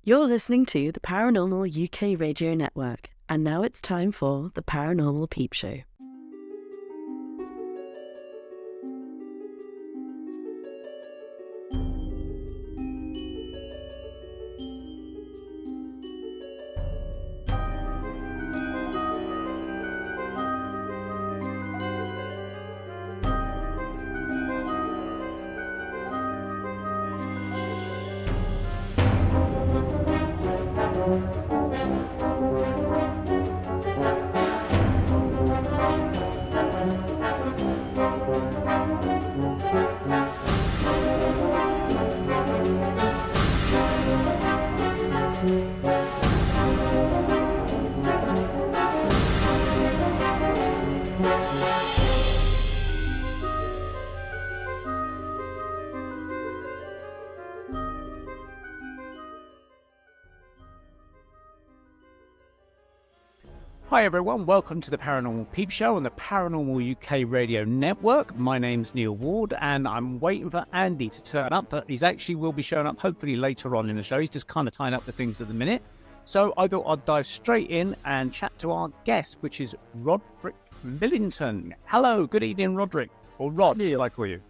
You're listening to the Paranormal UK Radio Network, and now it's time for the Paranormal Peep Show. Hi everyone, welcome to the Paranormal Peep Show on the Paranormal UK Radio Network. My name's Neil Ward and I'm waiting for Andy to turn up, but he's actually will be showing up hopefully later on in the show. He's just kind of tying up the things at the minute. So I thought I'd dive straight in and chat to our guest, which is Rod Millington. Hello, good evening Roderick, or Rod, Neil. like you.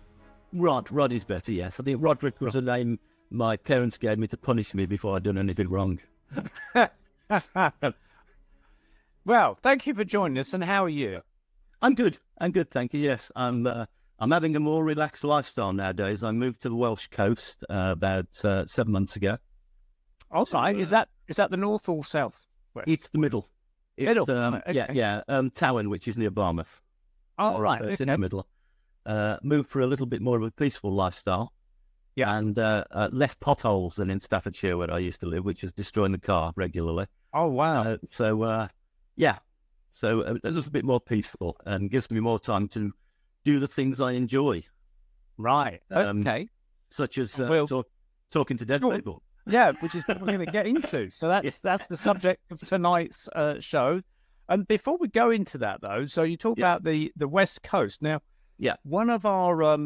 Rod is better, yes. I think Roderick was a name my parents gave me to punish me before I'd done anything wrong. Well, thank you for joining us, and how are you? I'm good, thank you, yes. I'm having a more relaxed lifestyle nowadays. I moved to the Welsh coast about 7 months ago. All right, is that the north or south? It's the middle. It's, Middle? Okay. Towan, which is near Barmouth. Oh, right. So it's in the middle. Moved for a little bit more of a peaceful lifestyle. Yeah. And less potholes than in Staffordshire where I used to live, which is destroying the car regularly. Oh, wow. So a little bit more peaceful and gives me more time to do the things I enjoy. Right. Okay. Such as Well, talking to dead people. Yeah, which is what we're going to get into. So that's the subject of tonight's show. And before we go into that, though, so you talk about the West Coast. Now, one of our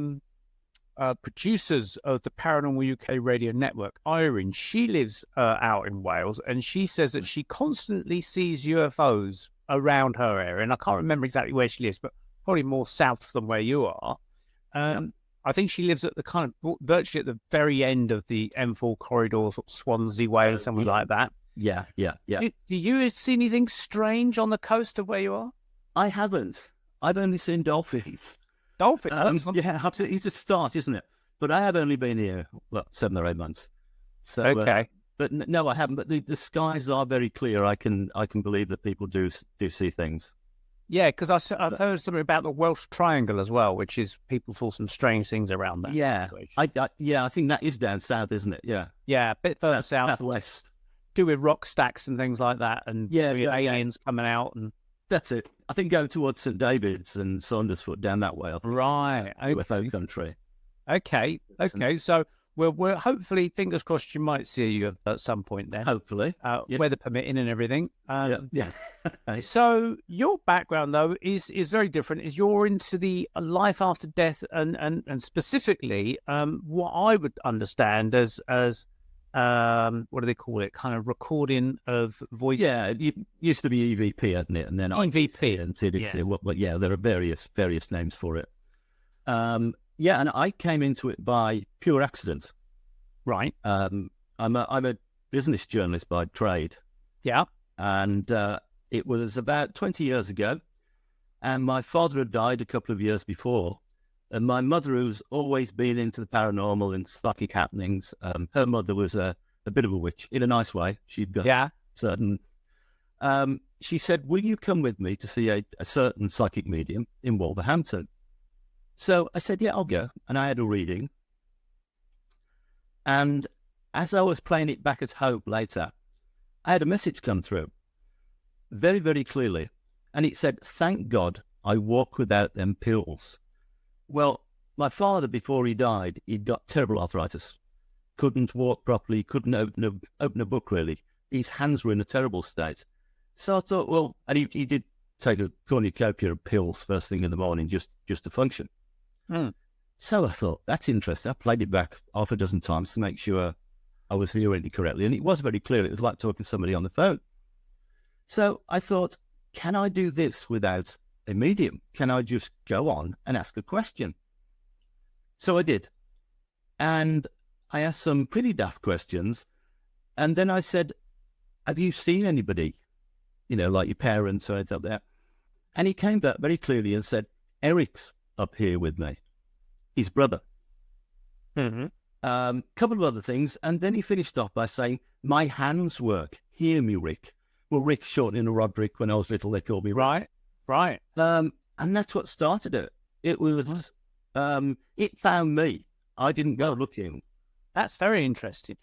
producers of the Paranormal UK Radio Network, Irene, she lives out in Wales, and she says that she constantly sees UFOs around her area. And I can't remember exactly where she lives, but probably more south than where you are. I think she lives at the kind of virtually at the very end of the M4 corridor, sort of Swansea way or something like that. Yeah. Do you see anything strange on the coast of where you are? I haven't. I've only seen dolphins. Dolphins? Yeah, absolutely. It's a start, isn't it? But I have only been here, 7 or 8 months. So, okay. But no, I haven't. But the skies are very clear. I can believe that people do see things. Yeah, because I've heard something about the Welsh Triangle as well, which is people saw some strange things around that. Yeah, I think that is down south, isn't it? Yeah, a bit further south, southwest. Do with rock stacks and things like that, and aliens coming out, and that's it. I think going towards St David's and Saundersfoot down that way. Right, UFO country. Okay. So we're hopefully, fingers crossed, you might see you at some point then. Hopefully, weather permitting and everything. Yeah. So your background though is very different. Is you're into the life after death and specifically what I would understand as what do they call it? Kind of recording of voice. Yeah, it used to be EVP, hadn't it? And then EVP and CDC. Yeah. There are various names for it. And I came into it by pure accident. Right. I'm a business journalist by trade. Yeah. And it was about 20 years ago, and my father had died a couple of years before. And my mother, who's always been into the paranormal and psychic happenings, her mother was a bit of a witch in a nice way. She'd got certain. She said, "Will you come with me to see a certain psychic medium in Wolverhampton?" So I said, "Yeah, I'll go." And I had a reading. And as I was playing it back at home later, I had a message come through very, very clearly. And it said, "Thank God I walk without them pills." Well, my father, before he died, he'd got terrible arthritis. Couldn't walk properly, couldn't open a book really. His hands were in a terrible state. So I thought, well, and he did take a cornucopia of pills first thing in the morning just to function. So I thought, that's interesting. I played it back half a dozen times to make sure I was hearing it correctly. And it was very clear. It was like talking to somebody on the phone. So I thought, can I do this without a medium? Can I just go on and ask a question? So I did. And I asked some pretty daft questions. And then I said, have you seen anybody, like your parents or anything up there? And he came back very clearly and said, Eric's up here with me, his brother. Couple of other things. And then he finished off by saying, my hands work. Hear me, Rick. Well, Rick's shortening to Roderick. When I was little, they called me Rick. Right. And that's what started it. It was, it found me. I didn't go looking. That's very interesting.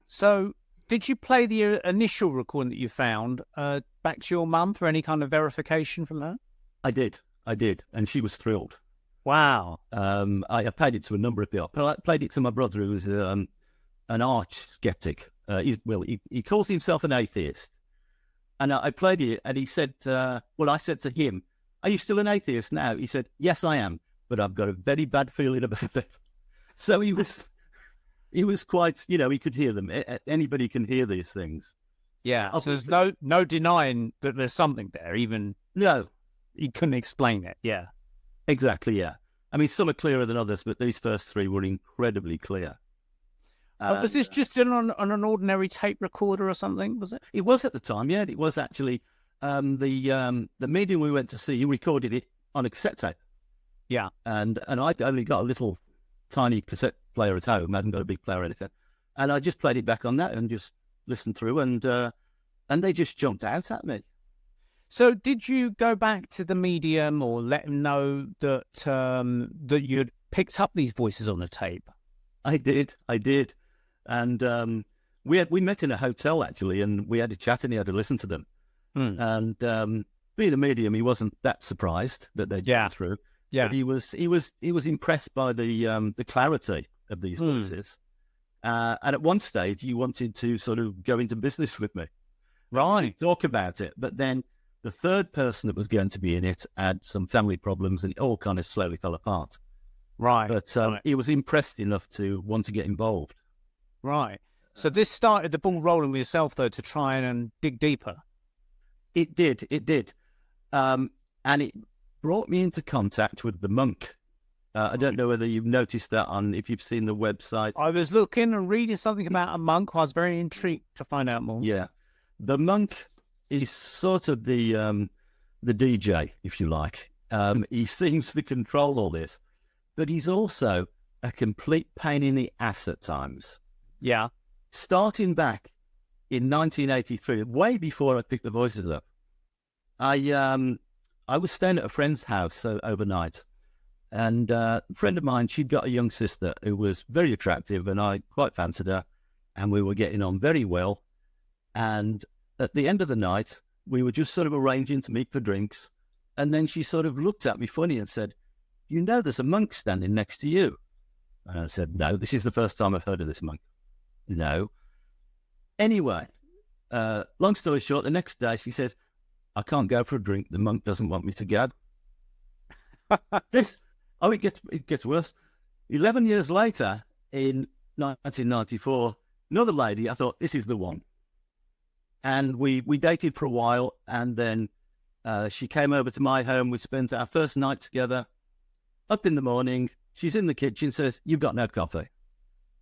So did you play the initial recording that you found back to your mum for any kind of verification from her? I did. And she was thrilled. Wow. I played it to a number of people. I played it to my brother, who was an arch skeptic. He calls himself an atheist. And I played it, and he said, I said to him, are you still an atheist now? He said, yes, I am, but I've got a very bad feeling about it. So he was quite, he could hear them. Anybody can hear these things. Yeah, so there's no denying that there's something there, even... No. He couldn't explain it, yeah. Exactly, yeah. I mean, some are clearer than others, but these first three were incredibly clear. Was this just on an ordinary tape recorder or something, was it? It was at the time, yeah. It was actually the medium we went to see, he recorded it on a cassette tape. Yeah. And I'd only got a little tiny cassette player at home. I hadn't got a big player or anything. And I just played it back on that and just listened through, and they just jumped out at me. So did you go back to the medium or let him know that that you'd picked up these voices on the tape? I did. And we met in a hotel, actually, and we had a chat, and he had to listen to them. And being a medium, he wasn't that surprised that they'd gone through. Yeah. But he was impressed by the clarity of these voices. And at one stage, he wanted to sort of go into business with me. Right. Talk about it. But then the third person that was going to be in it had some family problems, and it all kind of slowly fell apart. Right. But he was impressed enough to want to get involved. Right. So this started the ball rolling with yourself, though, to try and dig deeper. It did. And it brought me into contact with the monk. I don't know whether you've noticed that if you've seen the website. I was looking and reading something about a monk. I was very intrigued to find out more. Yeah. The monk is sort of the DJ, if you like. He seems to control all this, but he's also a complete pain in the ass at times. Yeah. Starting back in 1983, way before I picked the voices up, I was staying at a friend's house overnight, and a friend of mine, she'd got a young sister who was very attractive, and I quite fancied her, and we were getting on very well. And at the end of the night, we were just sort of arranging to meet for drinks, and then she sort of looked at me funny and said, there's a monk standing next to you. And I said, no, this is the first time I've heard of this monk. No. Anyway, long story short, the next day she says, I can't go for a drink. The monk doesn't want me to go. It gets worse. 11 years later, in 1994, another lady, I thought, this is the one. And we dated for a while, and then she came over to my home. We spent our first night together. Up in the morning, she's in the kitchen, says, you've got no coffee.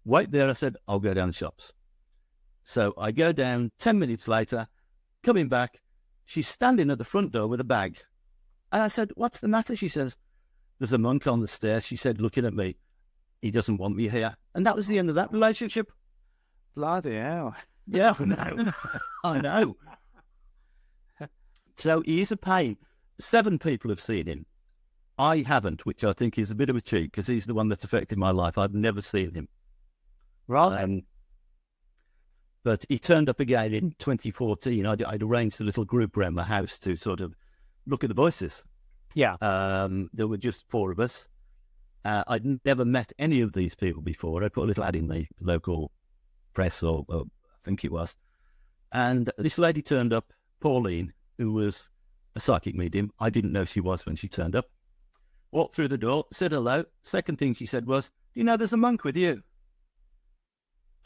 Wait there, I said, I'll go down the shops. So I go down, 10 minutes later, coming back, she's standing at the front door with a bag. And I said, what's the matter? She says, there's a monk on the stairs. She said, looking at me, he doesn't want me here. And that was the end of that relationship. Bloody hell. Yeah, I know. So he is a pain. 7 people have seen him. I haven't, which I think is a bit of a cheat, because he's the one that's affected my life. I've never seen him. Right. But he turned up again in 2014. I'd arranged a little group around my house to sort of look at the voices. Yeah. There were just 4 of us. I'd never met any of these people before. I put a little ad in the local press, or I think it was. And this lady turned up, Pauline, who was a psychic medium. I didn't know she was when she turned up. Walked through the door, said hello. Second thing she said was, do you know there's a monk with you?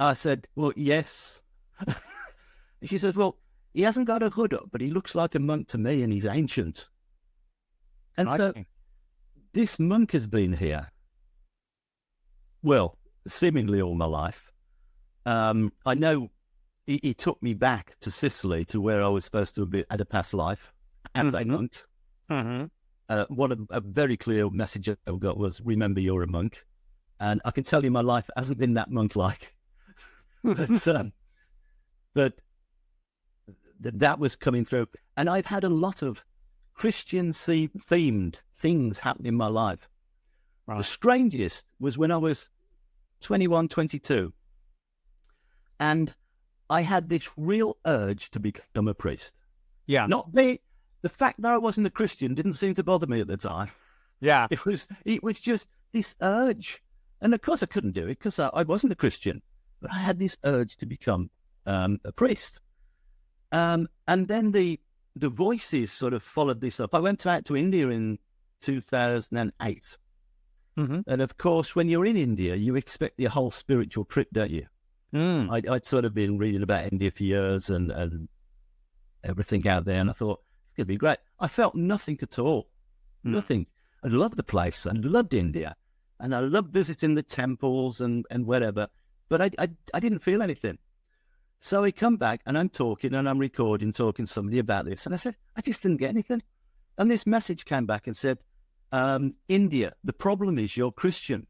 I said, well, yes. She said, well, he hasn't got a hood up, but he looks like a monk to me, and he's ancient. And so this monk has been here, well, seemingly all my life. I know he took me back to Sicily, to where I was supposed to be at a past life as a monk. A very clear message I got was, remember you're a monk. And I can tell you my life hasn't been that monk-like. but that was coming through. And I've had a lot of Christian-themed things happen in my life. Right. The strangest was when I was 21, 22. And I had this real urge to become a priest. Yeah. The fact that I wasn't a Christian didn't seem to bother me at the time. Yeah. It was just this urge. And of course I couldn't do it because I wasn't a Christian. But I had this urge to become a priest. And then the voices sort of followed this up. I went out to India in 2008. And of course, when you're in India, you expect the whole spiritual trip, don't you? I'd sort of been reading about India for years and everything out there. And I thought, it's going to be great. I felt nothing at all. Nothing. I loved the place. I loved India. And I loved visiting the temples and whatever. But I didn't feel anything. So I come back and I'm talking and I'm recording, talking to somebody about this. And I said, I just didn't get anything. And this message came back and said, India, the problem is you're Christian.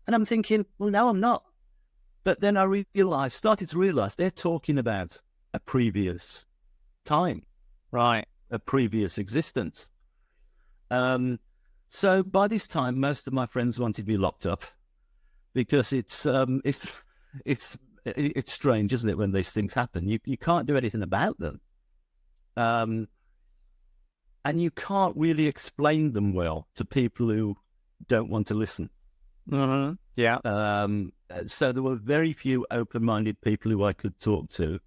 And I'm thinking, well, no, I'm not. But then I started to realize they're talking about a previous time. Right. A previous existence. So by this time, most of my friends wanted to be locked up because it's strange, isn't it, when these things happen? You can't do anything about them. And you can't really explain them well to people who don't want to listen. Yeah. So there were very few open-minded people who I could talk to.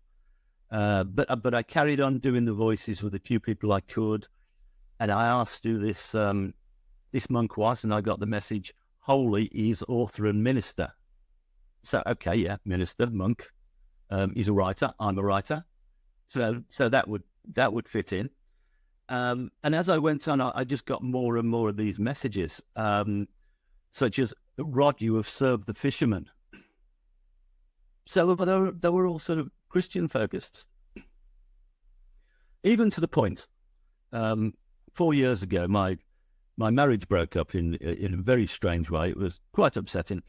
But I carried on doing the voices with the few people I could. And I asked who this monk was, and I got the message, holy is author and minister. So, okay, yeah, minister, monk. He's a writer, I'm a writer. So that would fit in. And as I went on, I just got more and more of these messages, such as, Rod, you have served the fishermen. So they were all sort of Christian-focused. Even to the point, 4 years ago, my marriage broke up in a very strange way. It was quite upsetting.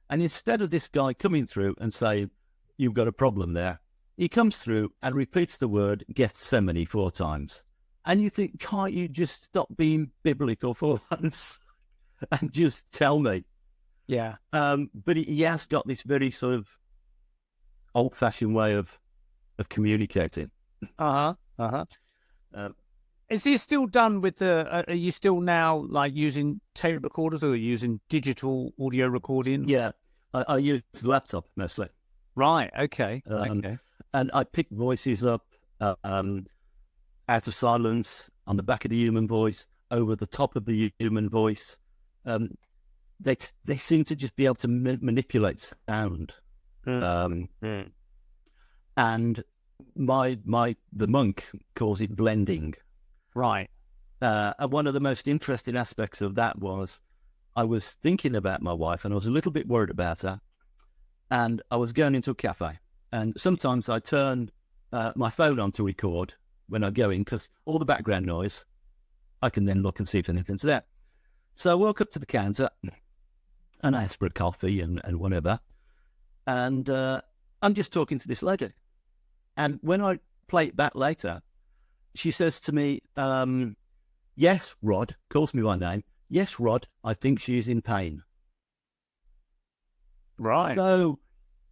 And instead of this guy coming through and saying, you've got a problem there, he comes through and repeats the word Gethsemane 4 times. And you think, can't you just stop being biblical for once and just tell me? Yeah. But he has got this very sort of old-fashioned way of communicating. Is he still done with are you still now like using tape recorders or using digital audio recording? Yeah, I use the laptop mostly. Right, okay. And I pick voices up out of silence, on the back of the human voice, over the top of the human voice. They seem to just be able to manipulate sound. And the monk calls it blending. Right. And one of the most interesting aspects of that was I was thinking about my wife and I was a little bit worried about her. And I was going into a cafe. And sometimes I turn my phone on to record when I go in because all the background noise, I can then look and see if anything's there. So I walk up to the counter and I ask for a coffee and whatever. And I'm just talking to this lady. And when I play it back later, she says to me, yes, Rod, calls me by name. Yes, Rod, I think she is in pain. Right. So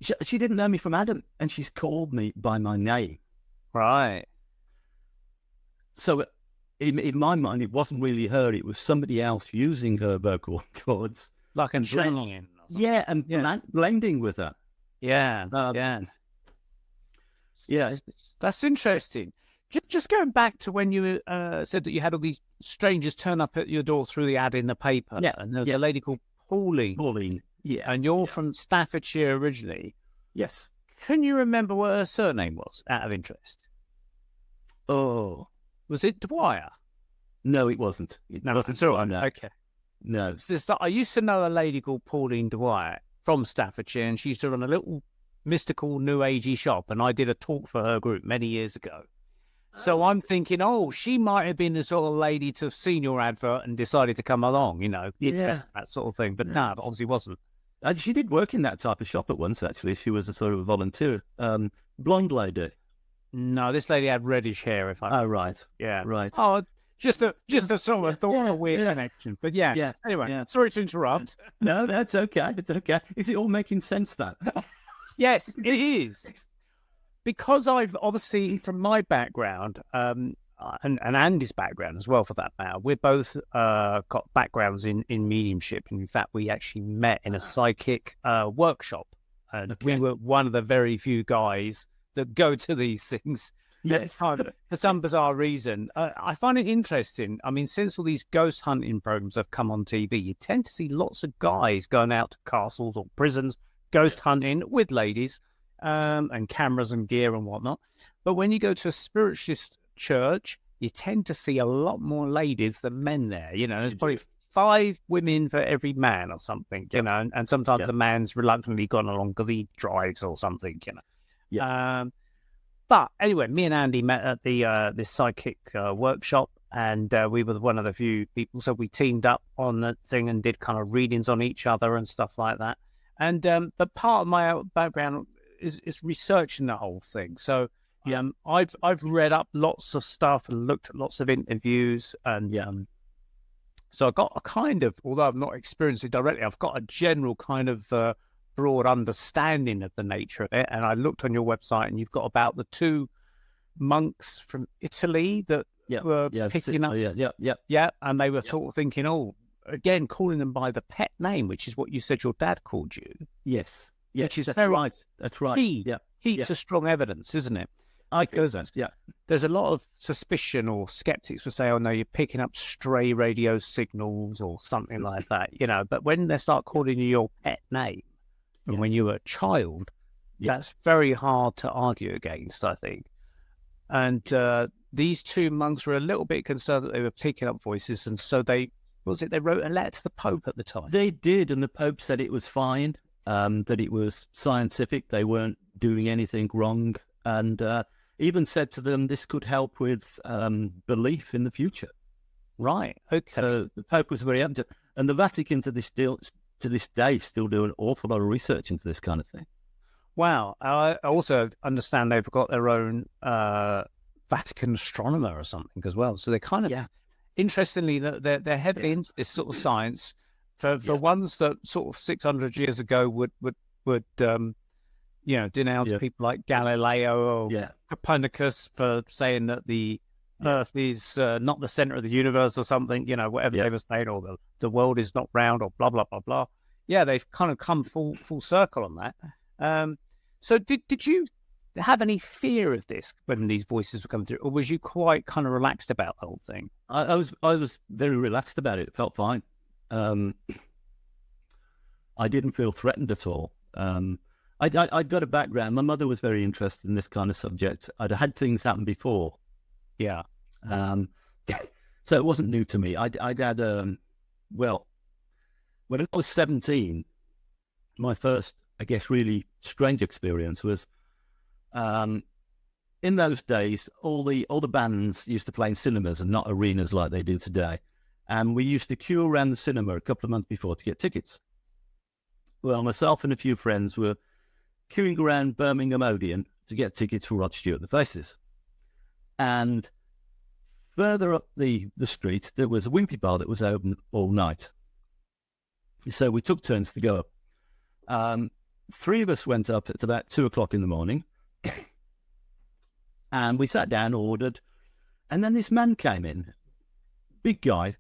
she didn't know me from Adam, and she's called me by my name. Right. So in my mind, it wasn't really her. It was somebody else using her vocal cords. Like a channeling. Yeah, and blending with her. Yeah, Yeah. That's interesting. Just going back to when you said that you had all these strangers turn up at your door through the ad in the paper. Yeah. And there was a lady called Pauline. Yeah. And you're from Staffordshire originally. Yes. Can you remember what her surname was, out of interest? Oh. Was it Dwyer? No, it wasn't. No, it's all right. No. Okay. No. I used to know a lady called Pauline Dwyer from Staffordshire, and she used to run a little mystical new agey shop, and I did a talk for her group many years ago. So I'm thinking, she might have been the sort of lady to have seen your advert and decided to come along, that sort of thing. But no, it obviously wasn't. She did work in that type of shop at once, actually. She was a sort of volunteer. Blonde lady. No, this lady had reddish hair. Oh, right. Yeah. Right. Oh, just a sort of thought, a weird connection. But yeah. Anyway, sorry to interrupt. No, that's okay. It's okay. Is it all making sense, that? Yes, it is. Because I've obviously, from my background, and Andy's background as well, for that matter, we're both got backgrounds in mediumship. And in fact, we actually met in a psychic workshop. And we were one of the very few guys that go to these things. Yes. For some bizarre reason. I find it interesting. I mean, since all these ghost hunting programs have come on TV, you tend to see lots of guys going out to castles or prisons, ghost hunting with ladies. And cameras and gear and whatnot. But when you go to a spiritualist church, you tend to see a lot more ladies than men there. There's probably 5 women for every man or something, and sometimes the man's reluctantly gone along because he drives or something, Yeah. But anyway, me and Andy met at the this psychic workshop, and we were one of the few people. So we teamed up on the thing and did kind of readings on each other and stuff like that. And but part of my background is researching the whole thing. So I've read up lots of stuff and looked at lots of interviews, and so I got a kind of, although I've not experienced it directly, I've got a general kind of broad understanding of the nature of it. And I looked on your website, and you've got about the 2 monks from Italy that were picking up, and they were sort of thinking, again, calling them by the pet name, which is what you said your dad called you. Yes. Which is that's very right. That's right. Heaps of strong evidence, isn't it? Because there's a lot of suspicion, or skeptics will say, no, you're picking up stray radio signals or something like that, But when they start calling you your pet name, and when you were a child, that's very hard to argue against, I think. And these 2 monks were a little bit concerned that they were picking up voices, and so they wrote a letter to the Pope at the time. They did, and the Pope said it was fine. That it was scientific, they weren't doing anything wrong, and even said to them this could help with belief in the future. Right. Okay. So the Pope was very up to, and the Vatican to this day still do an awful lot of research into this kind of thing. Wow. I also understand they've got their own Vatican astronomer or something as well. So they're kind of interestingly, they're heavily into this sort of science. For ones that sort of 600 years ago would denounce people like Galileo or Copernicus for saying that the Earth is not the center of the universe or something, whatever they were saying, or the world is not round, or blah, blah, blah, blah. Yeah, they've kind of come full circle on that. So did you have any fear of this when these voices were coming through, or was you quite kind of relaxed about the whole thing? I was very relaxed about it. It felt fine. I didn't feel threatened at all. I'd got a background. My mother was very interested in this kind of subject. I'd had things happen before. Yeah. So it wasn't new to me. I'd had, when I was 17, my first, I guess, really strange experience was, in those days, all the bands used to play in cinemas and not arenas like they do today. And we used to queue around the cinema a couple of months before to get tickets. Well, myself and a few friends were queuing around Birmingham Odeon to get tickets for Rod Stewart the Faces. And further up the street, there was a Wimpy bar that was open all night. So we took turns to go up. 3 of us went up at about 2 o'clock in the morning. And we sat down, ordered. And then this man came in, big guy,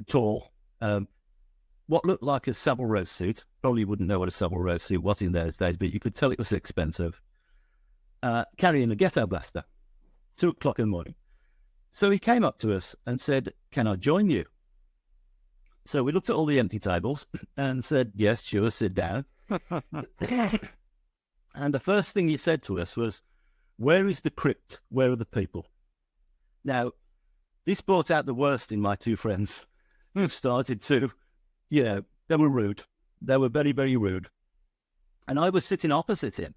tall, what looked like a Savile Row suit. Probably wouldn't know what a Savile Row suit was in those days, but you could tell it was expensive. Carrying a ghetto blaster, 2 o'clock in the morning. So he came up to us and said, "Can I join you?" So we looked at all the empty tables and said, yes, sure, sit down. And the first thing he said to us was, where is the crypt? Where are the people? Now, this brought out the worst in my two friends who started to, they were rude. They were very, very rude. And I was sitting opposite him.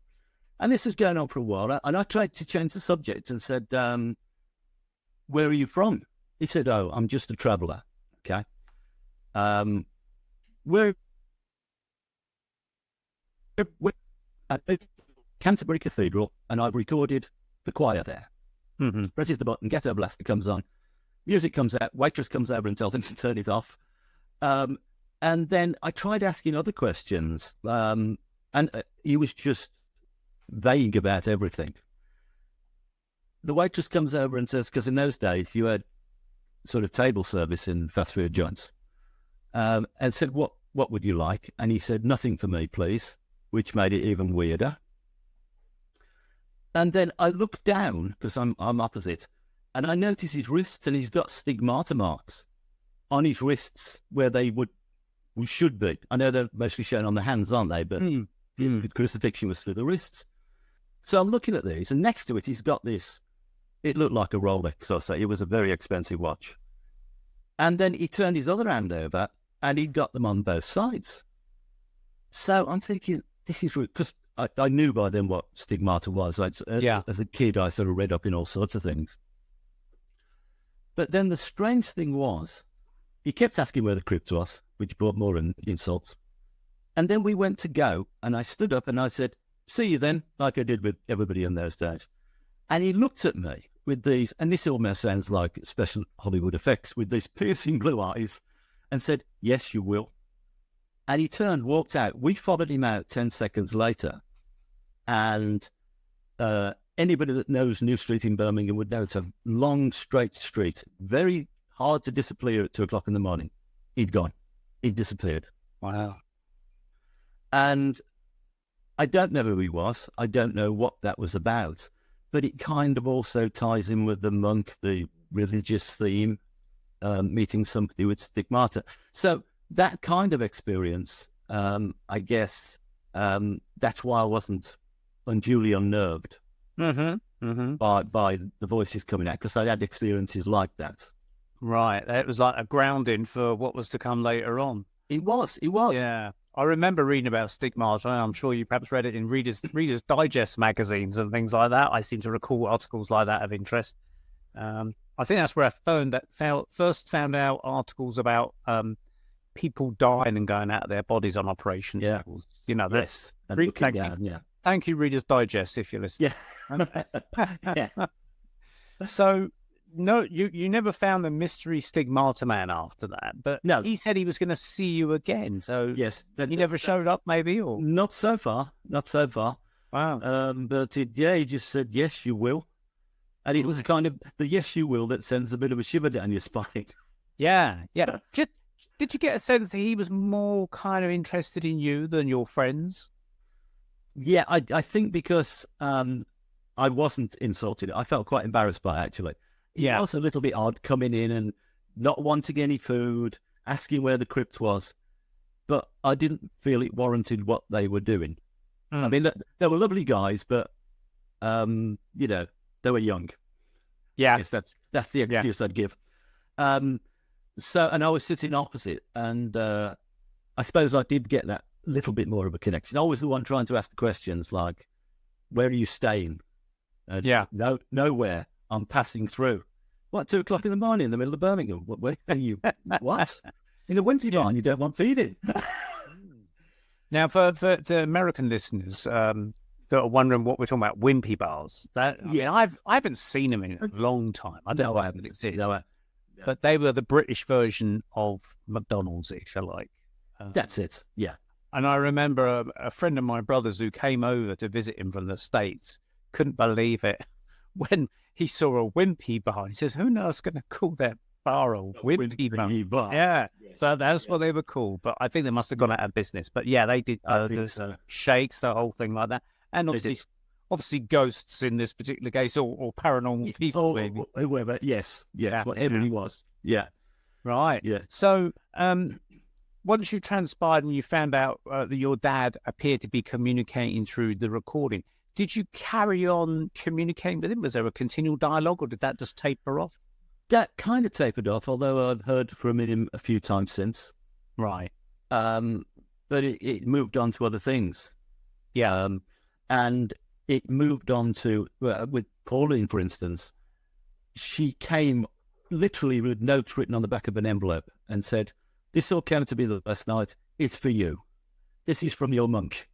And this was going on for a while. And I tried to change the subject and said, where are you from? He said, oh, I'm just a traveller. Okay. We're at Canterbury Cathedral, and I've recorded the choir there. Mm-hmm. Presses the button, Ghetto Blaster comes on, music comes out, waitress comes over and tells him to turn it off. And then I tried asking other questions, and he was just vague about everything. The waitress comes over and says, because in those days you had sort of table service in fast food joints, and said, what would you like? And he said, nothing for me, please, which made it even weirder. And then I looked down, because I'm opposite, and I noticed his wrists, and he's got stigmata marks on his wrists where they should be. I know they're mostly shown on the hands, aren't they? But the crucifixion was through the wrists. So I'm looking at these, and next to it, he's got this. It looked like a Rolex, I'll say. It was a very expensive watch. And then he turned his other hand over, and he'd got them on both sides. So I'm thinking, this is rude, because I knew by then what stigmata was. As a kid, I sort of read up in all sorts of things. But then the strange thing was, he kept asking where the crypt was, which brought more insults. And then we went to go, and I stood up and I said, see you then, like I did with everybody in those days. And he looked at me with these, and this almost sounds like special Hollywood effects, with these piercing blue eyes, and said, yes, you will. And he turned, walked out. We followed him out 10 seconds later. And anybody that knows New Street in Birmingham would know it's a long, straight street, very hard to disappear at 2 o'clock in the morning. He'd gone. He'd disappeared. Wow. And I don't know who he was. I don't know what that was about. But it kind of also ties in with the monk, the religious theme, meeting somebody with stigmata. So that kind of experience, I guess, that's why I wasn't unduly unnerved by the voices coming out, because I had experiences like that. Right. It was like a grounding for what was to come later on. It was. Yeah. I remember reading about stigmata, and I'm sure you perhaps read it in Reader's Digest magazines and things like that. I seem to recall articles like that of interest. I think that's where I first found out articles about people dying and going out of their bodies on operation tables. Yes. Thank you, Reader's Digest, if you're listening. Yeah. So, no, you never found the mystery stigmata man after that, but no. He said he was going to see you again. So yes, he never showed up, maybe, or not so far. Wow. But he just said, yes, you will. And it was kind of the yes, you will that sends a bit of a shiver down your spine. Yeah. Did you get a sense that he was more kind of interested in you than your friends? Yeah, I think because I wasn't insulted. I felt quite embarrassed by it, actually. It was a little bit odd coming in and not wanting any food, asking where the crypt was. But I didn't feel it warranted what they were doing. I mean, they were lovely guys, but, they were young. Yeah. I guess that's the excuse I'd give. And I was sitting opposite, and I suppose I did get that little bit more of a connection. I was the one trying to ask the questions like, where are you staying? No, nowhere. I'm passing through. What, 2 o'clock in the morning in the middle of Birmingham? Where are you? What? In a wimpy barn, you don't want feeding. Now, for the American listeners that are wondering what we're talking about, wimpy bars. I haven't seen them in a long time. I don't know why they exist. But they were the British version of McDonald's, if you like. That's it. Yeah. And I remember a friend of my brother's who came over to visit him from the States couldn't believe it when he saw a wimpy bar. He says, who knows going to call their bar a wimpy bar? Yeah. Yes. So that's what they were called. But I think they must have gone out of business. But yeah, they did shakes, the whole thing like that. And obviously ghosts in this particular case, or paranormal people. Whoever. Yes. Whatever he was. Yeah. Right. Yeah. So, once you transpired and you found out that your dad appeared to be communicating through the recording, did you carry on communicating with him? Was there a continual dialogue, or did that just taper off? That kind of tapered off, although I've heard from him a few times since. Right. But it moved on to other things. Yeah. And it moved on to, with Pauline, for instance, she came literally with notes written on the back of an envelope and said, "This all came to me last night. It's for you. This is from your monk."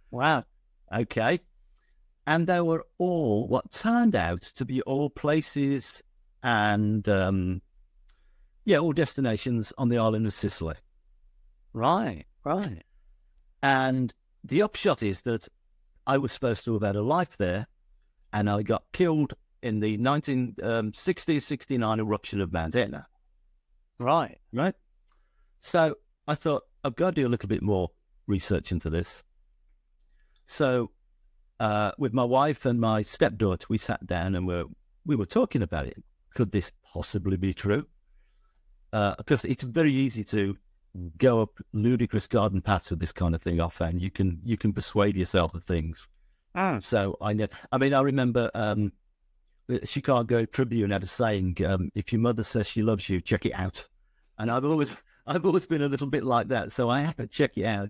Wow. Okay. And they were all what turned out to be all places and, all destinations on the island of Sicily. Right. Right. And the upshot is that I was supposed to have had a life there, and I got killed in the 1960-69 eruption of Mount Etna. Right. Right? So I thought, I've got to do a little bit more research into this. So with my wife and my stepdaughter, we sat down and we were talking about it. Could this possibly be true? Because it's very easy to go up ludicrous garden paths with this kind of thing often. You can persuade yourself of things. So I know. I mean, I remember Chicago Tribune had a saying: "If your mother says she loves you, check it out." And I've always been a little bit like that, so I had to check it out.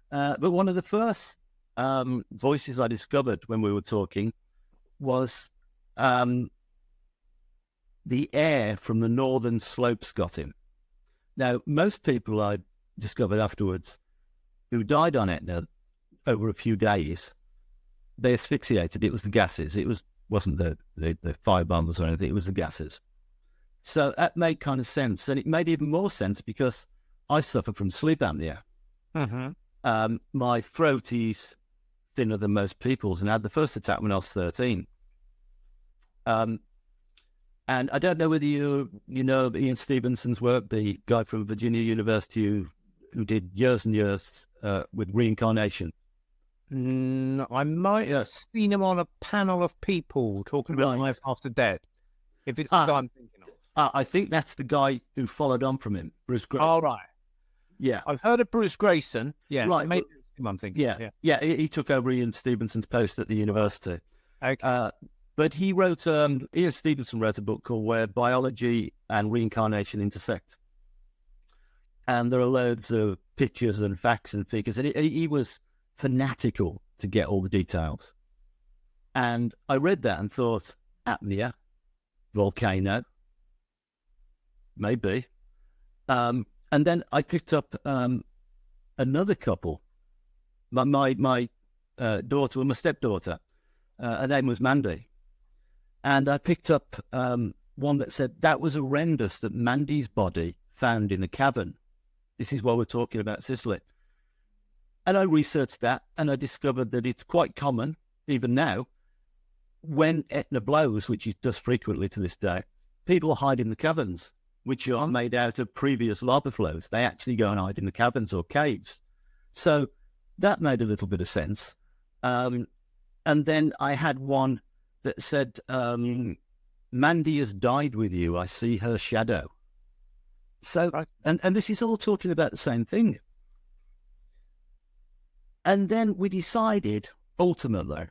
But one of the first voices I discovered when we were talking was the air from the northern slopes got him. Now, most people I discovered afterwards who died on Etna over a few days, they asphyxiated. It was the gases. Wasn't the fire bombs or anything. It was the gases. So that made kind of sense. And it made even more sense because I suffer from sleep apnea. Mm-hmm. My throat is thinner than most people's, and I had the first attack when I was 13. And I don't know whether you know Ian Stevenson's work, the guy from Virginia University who did years and years with reincarnation. I might have seen him on a panel of people talking about life after death. If it's the guy I'm thinking of. I think that's the guy who followed on from him, Bruce Grayson. Oh, right. Yeah. I've heard of Bruce Grayson. Yeah. Right. Maybe him I'm thinking. Yeah. He took over Ian Stevenson's post at the university. Okay. But he wrote, Ian Stevenson wrote a book called Where Biology and Reincarnation Intersect. And there are loads of pictures and facts and figures. And he was fanatical to get all the details. And I read that and thought, apnea, volcano, maybe. And then I picked up another couple. My daughter, or my stepdaughter, her name was Mandy. And I picked up one that said that was horrendous, that Mandy's body found in a cavern. This is why we're talking about Sicily. And I researched that, and I discovered that it's quite common, even now, when Etna blows, which it does frequently to this day, people hide in the caverns, which are made out of previous lava flows. They actually go and hide in the caverns or caves. So that made a little bit of sense. And then I had one that said, Mandy has died with you. I see her shadow. So, and this is all talking about the same thing. And then we decided, ultimately,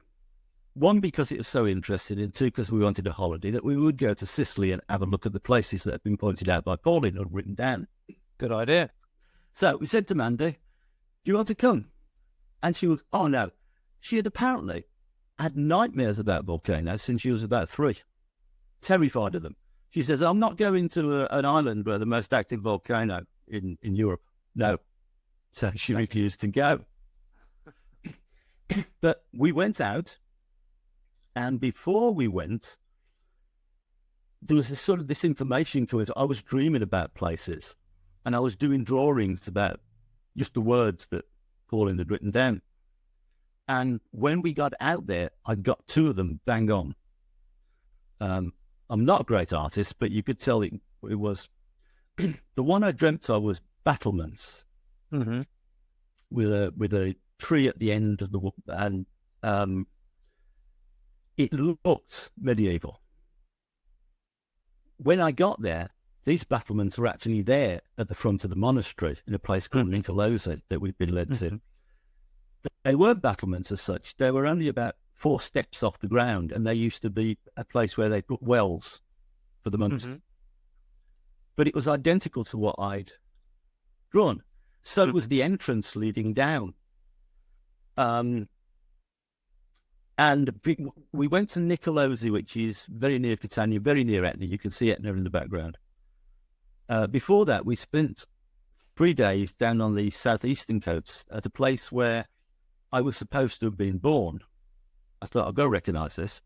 one, because it was so interesting, and two, because we wanted a holiday, that we would go to Sicily and have a look at the places that had been pointed out by Pauline or written down. Good idea. So we said to Mandy, "Do you want to come?" And she was, oh no. She had apparently had nightmares about volcanoes since she was about 3. Terrified of them. She says, "I'm not going to an island where the most active volcano in Europe." No. So she refused to go. But we went out, and before we went, there was this information coming. I was dreaming about places, and I was doing drawings about just the words that Pauline had written down. And when we got out there, I got 2 of them bang on. I'm not a great artist, but you could tell it was... The one I dreamt of was battlements, mm-hmm. with a tree at the end of the... And it looked medieval. When I got there, these battlements are actually there at the front of the monastery in a place called Nicolosi that we've been led to. They weren't battlements as such. They were only about 4 steps off the ground, and they used to be a place where they put wells for the monks. But it was identical to what I'd drawn. So was the entrance leading down. And we went to Nicolosi, which is very near Catania, very near Etna. You can see Etna in the background. Before that, we spent 3 days down on the southeastern coast at a place where I was supposed to have been born. I thought, I'll go recognise this.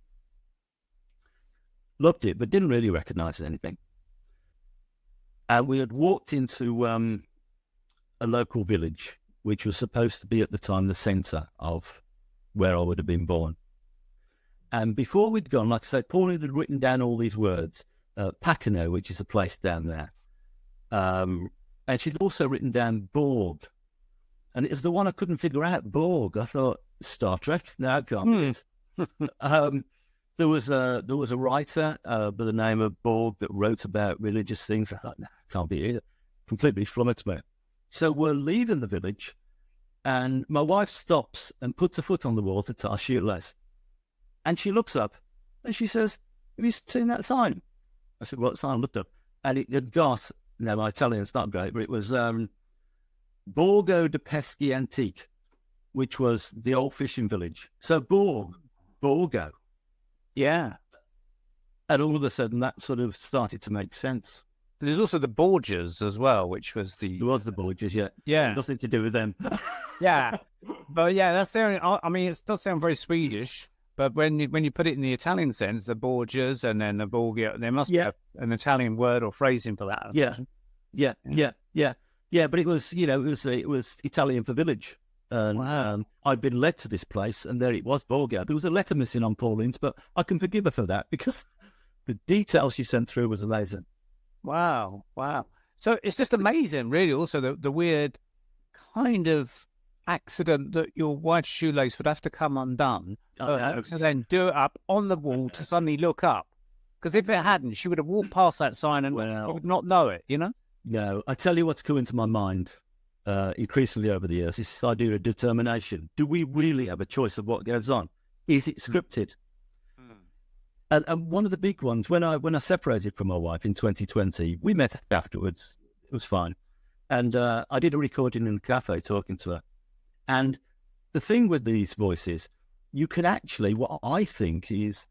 Loved it, but didn't really recognise anything. And we had walked into a local village, which was supposed to be at the time the centre of where I would have been born. And before we'd gone, like I said, Pauline had written down all these words, Pacano, which is a place down there. And she'd also written down Borg. And it was the one I couldn't figure out, Borg. I thought, Star Trek? No, it can't be it. There was a writer by the name of Borg that wrote about religious things. I thought, no, can't be it. Completely flummoxed me. So we're leaving the village, and my wife stops and puts her foot on the wall to tie her shoelace. And she looks up, and she says, have you seen that sign? I said, what sign? I looked up, and it had got, no, my Italian's not great, but it was Borgo de Pesci Antique, which was the old fishing village. So Borgo. Yeah. And all of a sudden, that sort of started to make sense. There's also the Borgias as well, which was the... There was the Borgias, yeah. Yeah. Nothing to do with them. Yeah. But yeah, that's the only... I mean, it does sound very Swedish, but when you put it in the Italian sense, the Borgias and then the Borgia, there must be an Italian word or phrasing for that. Yeah, but it was, it was Italian for village. And Wow. I'd been led to this place, and there it was, Borgo. There was a letter missing on Pauline's, but I can forgive her for that because the details she sent through was amazing. Wow. So it's just amazing, really, also the weird kind of accident that your wife's shoelace would have to come undone to then do it up on the wall to suddenly look up. Because if it hadn't, she would have walked past that sign and would not know it, No, I tell you what's coming to my mind increasingly over the years, is this idea of determination. Do we really have a choice of what goes on? Is it scripted? And one of the big ones, when I separated from my wife in 2020, we met afterwards. It was fine. And I did a recording in the cafe talking to her. And the thing with these voices, you can actually, what I think is,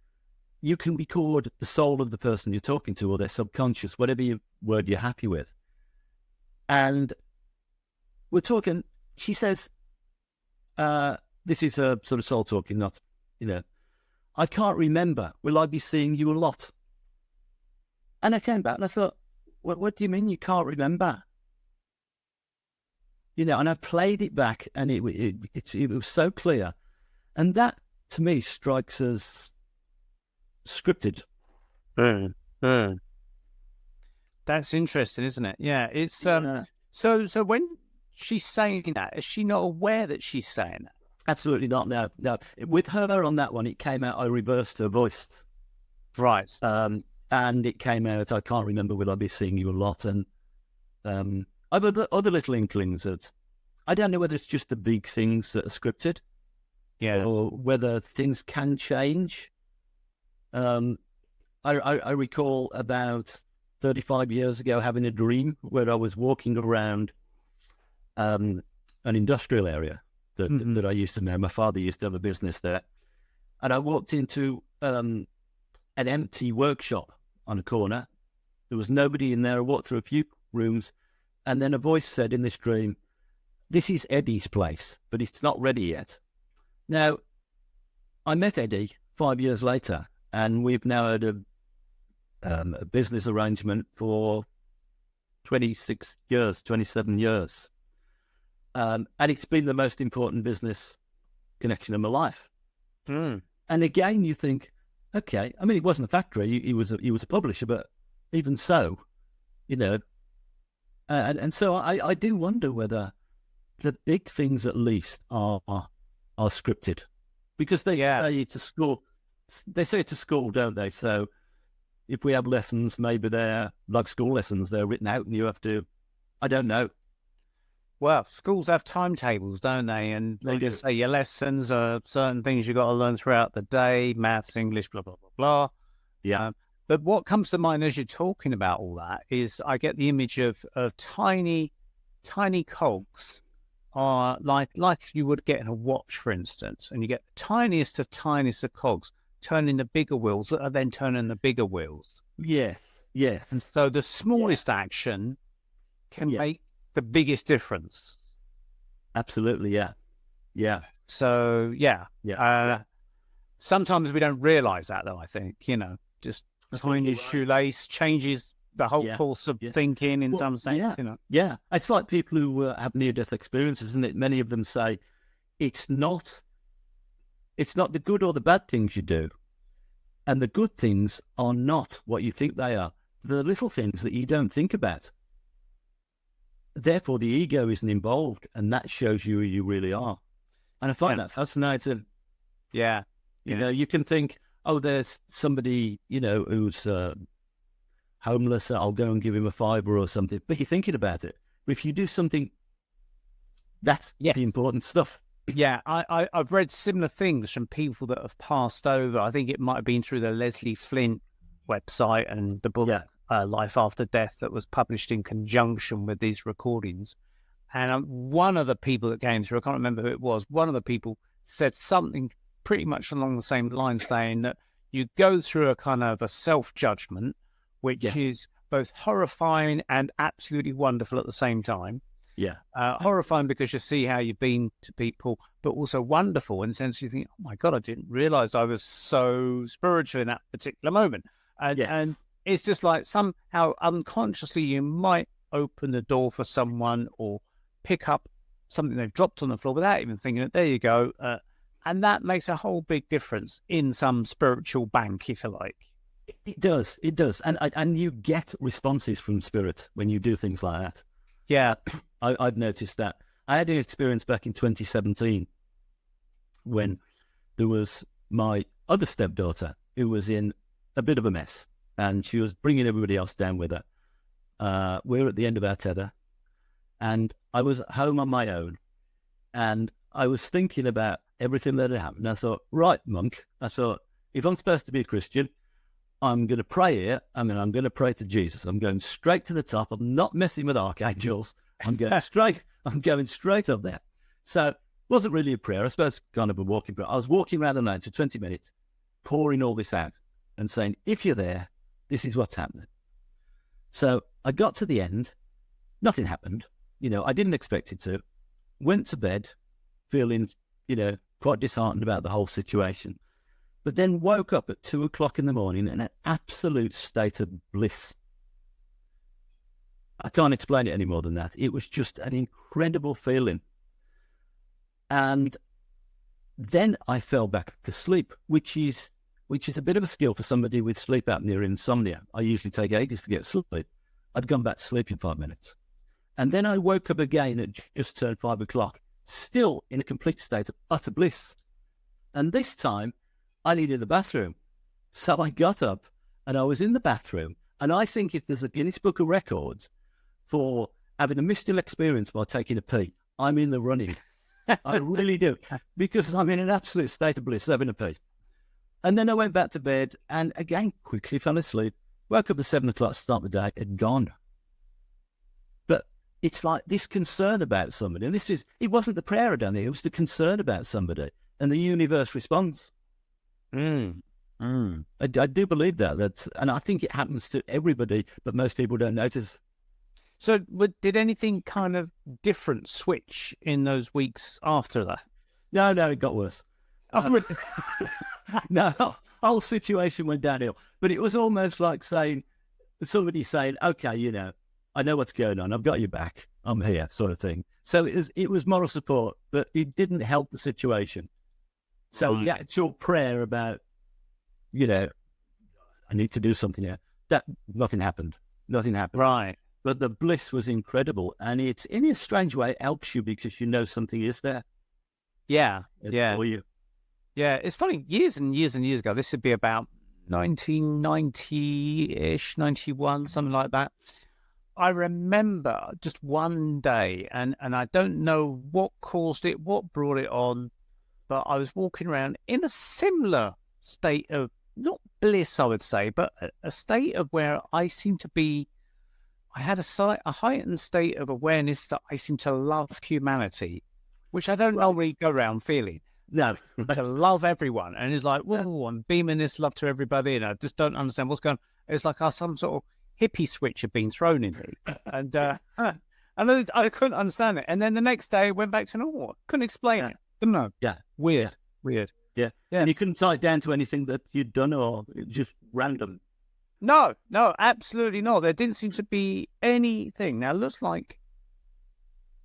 you can record the soul of the person you're talking to or their subconscious, whatever word you're happy with. And we're talking, she says, this is a sort of soul talking, not, I can't remember. Will I be seeing you a lot? And I came back and I thought, what do you mean you can't remember? And I played it back and it was so clear. And that, to me, strikes as scripted. That's interesting, isn't it? Yeah, it's So when she's saying that, is she not aware that she's saying that? Absolutely not. No. With her on that one, it came out. I reversed her voice, Right. and it came out. I can't remember. Will I be seeing you a lot? And I've other little inklings that I don't know whether it's just the big things that are scripted, or whether things can change. I recall about 35 years ago having a dream where I was walking around an industrial area that I used to know. My father used to have a business there. And I walked into an empty workshop on a corner. There was nobody in there. I walked through a few rooms, and then a voice said in this dream, "This is Eddie's place, but it's not ready yet." Now, I met Eddie 5 years later, and we've now had a business arrangement for 26 years, 27 years. And it's been the most important business connection of my life. And again, you think, okay, I mean, it wasn't a factory, he was a publisher, but even so, and so I do wonder whether the big things at least are scripted, because they say to school, don't they? So If we have lessons, maybe they're like school lessons, they're written out and you have to, I don't know. Well, schools have timetables, don't they? And they just say your lessons are certain things you've got to learn throughout the day, maths, English, blah, blah, blah, blah. Yeah. But what comes to mind as you're talking about all that is I get the image of tiny cogs, like you would get in a watch, for instance, and you get the tiniest of cogs turning the bigger wheels that are then turning the bigger wheels. Yes. And so the smallest action can make the biggest difference. Absolutely, yeah. So, sometimes we don't realise that, though, I think, just tiny shoelace changes the whole course of thinking in some sense, Yeah, it's like people who have near-death experiences, isn't it? Many of them say it's not the good or the bad things you do, and the good things are not what you think they are. They're the little things that you don't think about. Therefore, the ego isn't involved, and that shows you who you really are. And I find that fascinating. Yeah. You can think, oh, there's somebody, who's homeless, I'll go and give him a fiver or something. But you're thinking about it. But if you do something, that's the important stuff. Yeah, I've read similar things from people that have passed over. I think it might have been through the Leslie Flint website and the book Life After Death that was published in conjunction with these recordings. And one of the people that came through, I can't remember who it was, one of the people said something pretty much along the same lines, saying that you go through a kind of a self-judgment, which is both horrifying and absolutely wonderful at the same time. Yeah. Horrifying because you see how you've been to people, but also wonderful in the sense you think, oh my God, I didn't realize I was so spiritual in that particular moment. And it's just like somehow unconsciously you might open the door for someone or pick up something they've dropped on the floor without even thinking it. There you go. And that makes a whole big difference in some spiritual bank, if you like. It does. And you get responses from spirit when you do things like that. Yeah. I've noticed that. I had an experience back in 2017 when there was my other stepdaughter who was in a bit of a mess and she was bringing everybody else down with her. We're at the end of our tether and I was at home on my own and I was thinking about everything that had happened. I thought, right, monk, if I'm supposed to be a Christian, I'm going to pray here. I'm going to pray to Jesus. I'm going straight to the top. I'm not messing with archangels. I'm going straight up there. So it wasn't really a prayer. I suppose kind of a walking prayer. I was walking around the lounge for 20 minutes, pouring all this out and saying, if you're there, this is what's happening. So I got to the end. Nothing happened. I didn't expect it to. Went to bed feeling, quite disheartened about the whole situation. But then woke up at 2:00 in the morning in an absolute state of bliss. I can't explain it any more than that. It was just an incredible feeling. And then I fell back asleep, which is a bit of a skill for somebody with sleep apnea or insomnia. I usually take ages to get sleep. I'd gone back to sleep in 5 minutes. And then I woke up again at just turned 5:00, still in a complete state of utter bliss. And this time, I needed the bathroom. So I got up and I was in the bathroom. And I think if there's a Guinness Book of Records for having a mystical experience while taking a pee, I'm in the running. I really do. Because I'm in an absolute state of bliss having a pee. And then I went back to bed and again quickly fell asleep. Woke up at 7:00 to start the day and gone. But it's like this concern about somebody. And it wasn't the prayer I done it was the concern about somebody. And the universe responds. I do believe that, and I think it happens to everybody, but most people don't notice. So did anything kind of different switch in those weeks after that? No, it got worse. No, the whole situation went downhill. But it was almost like somebody saying, okay, I know what's going on. I've got your back. I'm here, sort of thing. So it was moral support, but it didn't help the situation. So the actual prayer about, I need to do something here, nothing happened. Right. But the bliss was incredible. And it's, in a strange way, it helps you because you know something is there. Yeah. For you. Yeah. It's funny, years and years and years ago, this would be about 1990-ish, 91, something like that. I remember just one day, and I don't know what caused it, what brought it on, but I was walking around in a similar state of, not bliss, I would say, but a state of where I seemed to be, I had a heightened state of awareness that I seem to love humanity, which I don't normally go around feeling. No. But I love everyone. And it's like, whoa, I'm beaming this love to everybody, and I just don't understand what's going on. It's like some sort of hippie switch had been thrown in me. And I couldn't understand it. And then the next day, I went back to normal. Couldn't explain it. Didn't know. Yeah. Weird. Yeah. And you couldn't tie it down to anything that you'd done, or just random? No, absolutely not. There didn't seem to be anything. Now, it looks like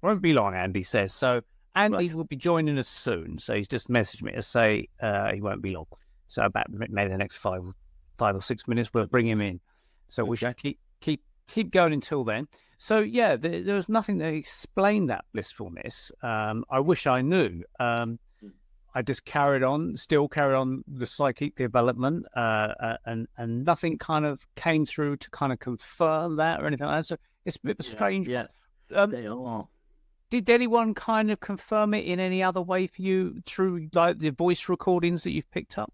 won't be long, Andy says. So Andy will be joining us soon. So he's just messaged me to say he won't be long. So about maybe the next 5 or 6 minutes, we'll bring him in. So we should keep going until then. So yeah, there was nothing that explained that blissfulness. I wish I knew. I just still carried on the psychic development, and nothing kind of came through to kind of confirm that or anything like that. So it's a bit of a strange. Yeah. They are. Did anyone kind of confirm it in any other way for you through like the voice recordings that you've picked up?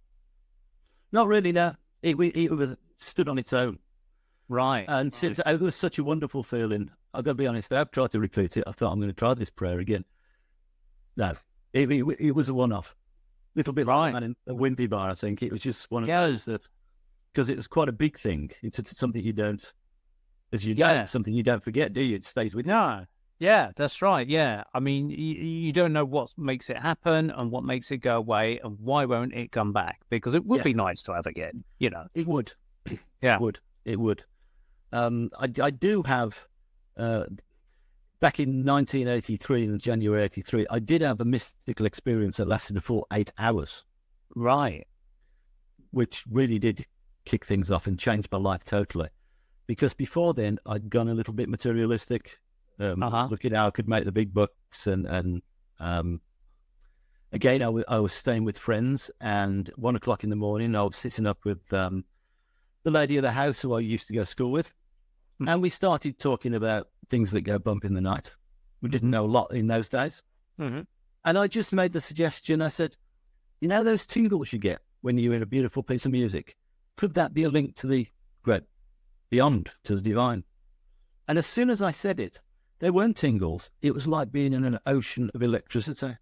Not really, no. It was stood on its own. Right. And since it was such a wonderful feeling, I've got to be honest, I've tried to repeat it. I thought I'm going to try this prayer again. No, it was a one-off. Little bit like Man in a Wimpy Bar, I think. It was just one of those that, because it was quite a big thing. It's something you don't, something you don't forget, do you? It stays with you. No. Yeah, that's right. Yeah. I mean, you don't know what makes it happen and what makes it go away and why won't it come back? Because it would be nice to have again, you know. It would. Yeah. It would. I do have, back in 1983, in January 83, I did have a mystical experience that lasted a full 8 hours. Right. Which really did kick things off and change my life totally. Because before then, I'd gone a little bit materialistic, looking at how I could make the big bucks. And again, I was staying with friends, and 1 o'clock in the morning, I was sitting up with the lady of the house who I used to go to school with. And we started talking about things that go bump in the night. We didn't know a lot in those days. Mm-hmm. And I just made the suggestion. I said, you know those tingles you get when you're in a beautiful piece of music? Could that be a link to the great beyond, to the divine? And as soon as I said it, they weren't tingles. It was like being in an ocean of electricity.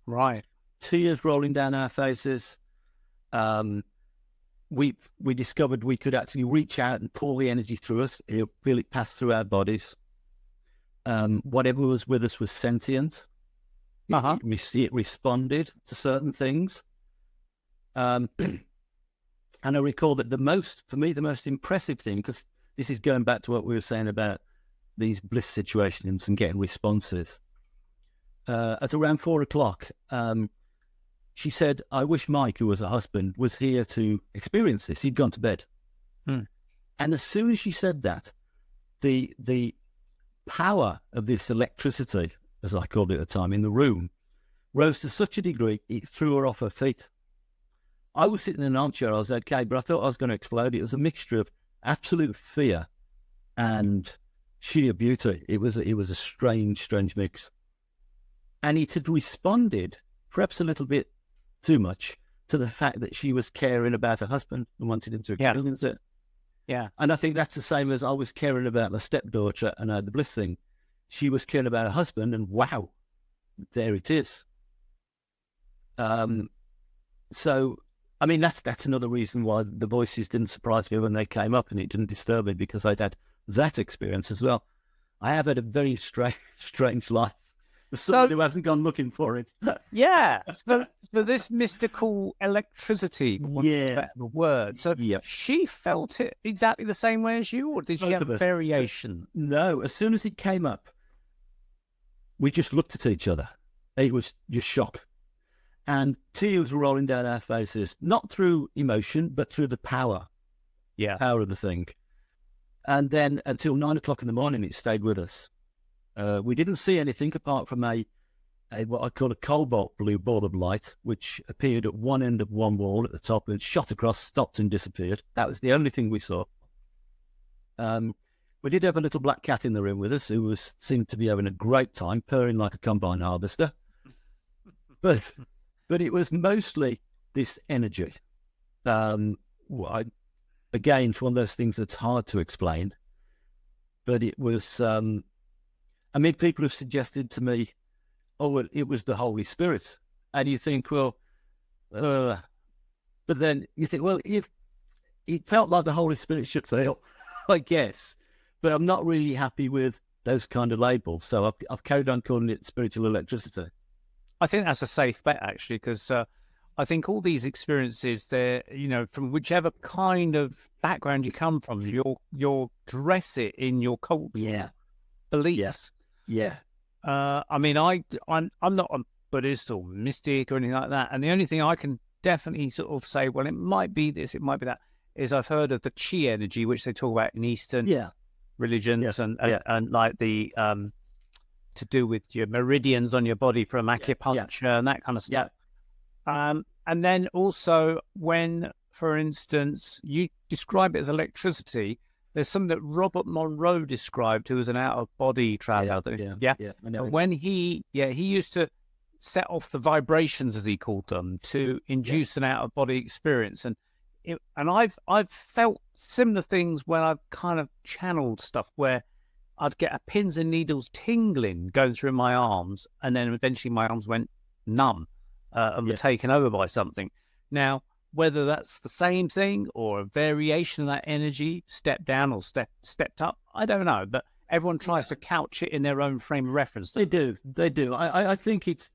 Right. Tears rolling down our faces. We discovered we could actually reach out and pull the energy through us, feel it pass through our bodies. Whatever was with us was sentient. It responded to certain things. And I recall that the most impressive thing, because this is going back to what we were saying about these bliss situations and getting responses. At around 4 o'clock, she said, I wish Mike, who was her husband, was here to experience this. He'd gone to bed. And as soon as she said that, the power of this electricity, as I called it at the time, in the room, rose to such a degree, it threw her off her feet. I was sitting in an armchair, I was okay, but I thought I was going to explode. It was a mixture of absolute fear and sheer beauty. It was a strange mix. And it had responded, perhaps a little bit too much, to the fact that she was caring about her husband and wanted him to experience it. Yeah. And I think that's the same as I was caring about my stepdaughter and the bliss thing. She was caring about her husband, and wow, there it is. So, I mean, that's another reason why the voices didn't surprise me when they came up, and it didn't disturb me, because I'd had that experience as well. I have had a very strange life. Someone who hasn't gone looking for it. Yeah. So this mystical electricity, the word. So she felt it exactly the same way as you, or did she have a variation? No. As soon as it came up, we just looked at each other. It was just shock. And tears were rolling down our faces, not through emotion, but through the power. Yeah. Power of the thing. And then until 9 o'clock in the morning, it stayed with us. We didn't see anything apart from a what I call a cobalt blue ball of light, which appeared at one end of one wall at the top and shot across, stopped and disappeared. That was the only thing we saw. We did have a little black cat in the room with us who seemed to be having a great time, purring like a combine harvester. But it was mostly this energy. Again, it's one of those things that's hard to explain. But it was, people have suggested to me, well, it was the Holy Spirit. And you think, well, but then you think, well, it felt like the Holy Spirit should feel, I guess. But I'm not really happy with those kind of labels. So I've carried on calling it spiritual electricity. I think that's a safe bet, actually, because I think all these experiences, they're, from whichever kind of background you come from, you'll dress it in your cult beliefs. Yeah. I'm not a Buddhist or mystic or anything like that. And the only thing I can definitely sort of say, well, it might be this, it might be that, is I've heard of the chi energy, which they talk about in Eastern religions, and like the to do with your meridians on your body from acupuncture and that kind of stuff. And then also when, for instance, you describe it as electricity, there's something that Robert Monroe described, who was an out-of-body traveler. When he used to set off the vibrations, as he called them, to induce an out-of-body experience. And I've felt similar things when I've kind of channeled stuff where I'd get a pins and needles tingling going through my arms, and then eventually my arms went numb and were taken over by something. Now, whether that's the same thing or a variation of that energy, stepped down or stepped up, I don't know. But everyone tries to couch it in their own frame of reference. They do. I think it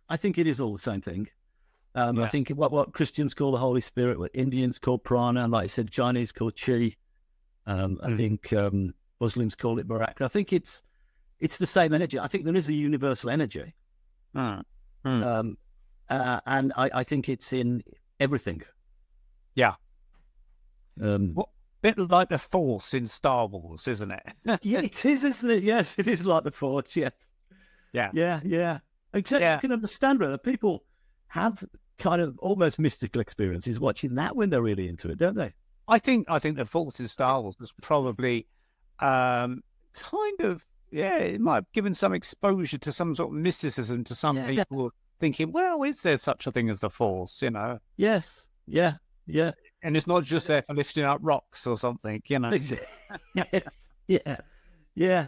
is all the same thing. I think what Christians call the Holy Spirit, what Indians call prana, like I said, Chinese call chi. I think Muslims call it barak. I think it's the same energy. I think there is a universal energy, and I think it's in everything. Yeah. Bit like the Force in Star Wars, isn't it? Yeah, it is, isn't it? Yes, it is like the Force. Yes. Yeah. Except you can understand whether people have kind of almost mystical experiences watching that when they're really into it, don't they? I think the Force in Star Wars was probably kind of, it might have given some exposure to some sort of mysticism to some people thinking, well, is there such a thing as the Force, Yes. Yeah. And it's not just there for lifting up rocks or something, Yeah.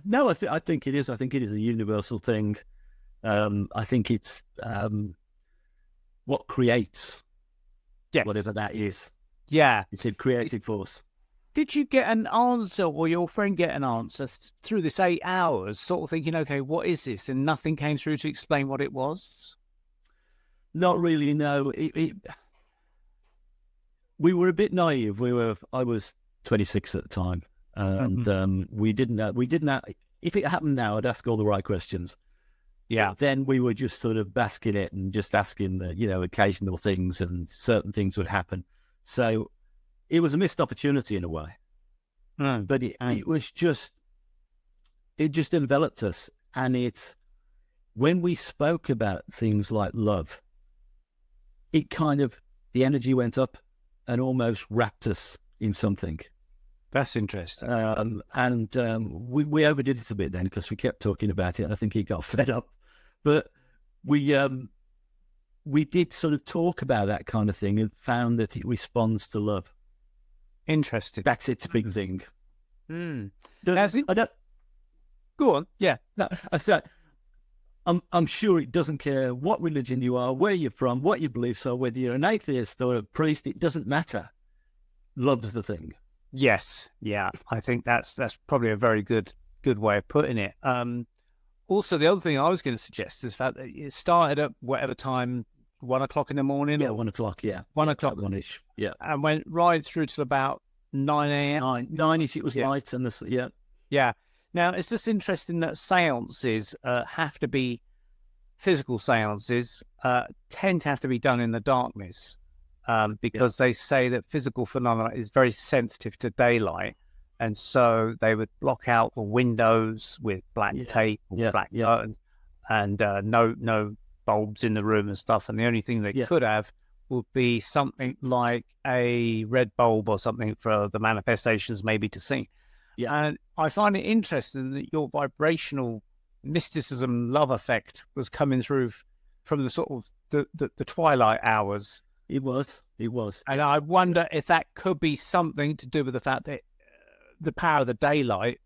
No, I think it is. I think it is a universal thing. I think it's what creates whatever that is. Yeah. It's a creative force. Did you get an answer, or your friend get an answer through this 8 hours, sort of thinking, okay, what is this? And nothing came through to explain what it was? Not really, no. We were a bit naive. I was 26 at the time, and we didn't know. If it happened now, I'd ask all the right questions. Yeah. But then we were just sort of basking it and just asking the, occasional things, and certain things would happen. So it was a missed opportunity in a way. But it was just, it just enveloped us. And when we spoke about things like love, it kind of, the energy went up and almost wrapped us in something. That's interesting. We overdid it a bit then because we kept talking about it, and I think he got fed up. But we did sort of talk about that kind of thing and found that it responds to love. Interesting. That's its big thing. Go on. Yeah. No, I said, I'm sure it doesn't care what religion you are, where you're from, what your beliefs are, whether you're an atheist or a priest, it doesn't matter. Love's the thing. Yes. Yeah. I think that's probably a very good way of putting it. Also, the other thing I was going to suggest is that it started at whatever time, 1 o'clock in the morning? Yeah, 1 o'clock, yeah. 1 o'clock. 1-ish, yeah. And went right through till about 9 a.m. 9-ish, it was light, and Yeah. Now, it's just interesting that seances have to be physical seances, tend to have to be done in the darkness because they say that physical phenomena is very sensitive to daylight. And so they would block out the windows with black tape or black curtains, and no bulbs in the room and stuff, and the only thing they could have would be something like a red bulb or something for the manifestations maybe to see. Yeah. And I find it interesting that your vibrational mysticism love effect was coming through from the sort of the twilight hours. It was. And I wonder if that could be something to do with the fact that the power of the daylight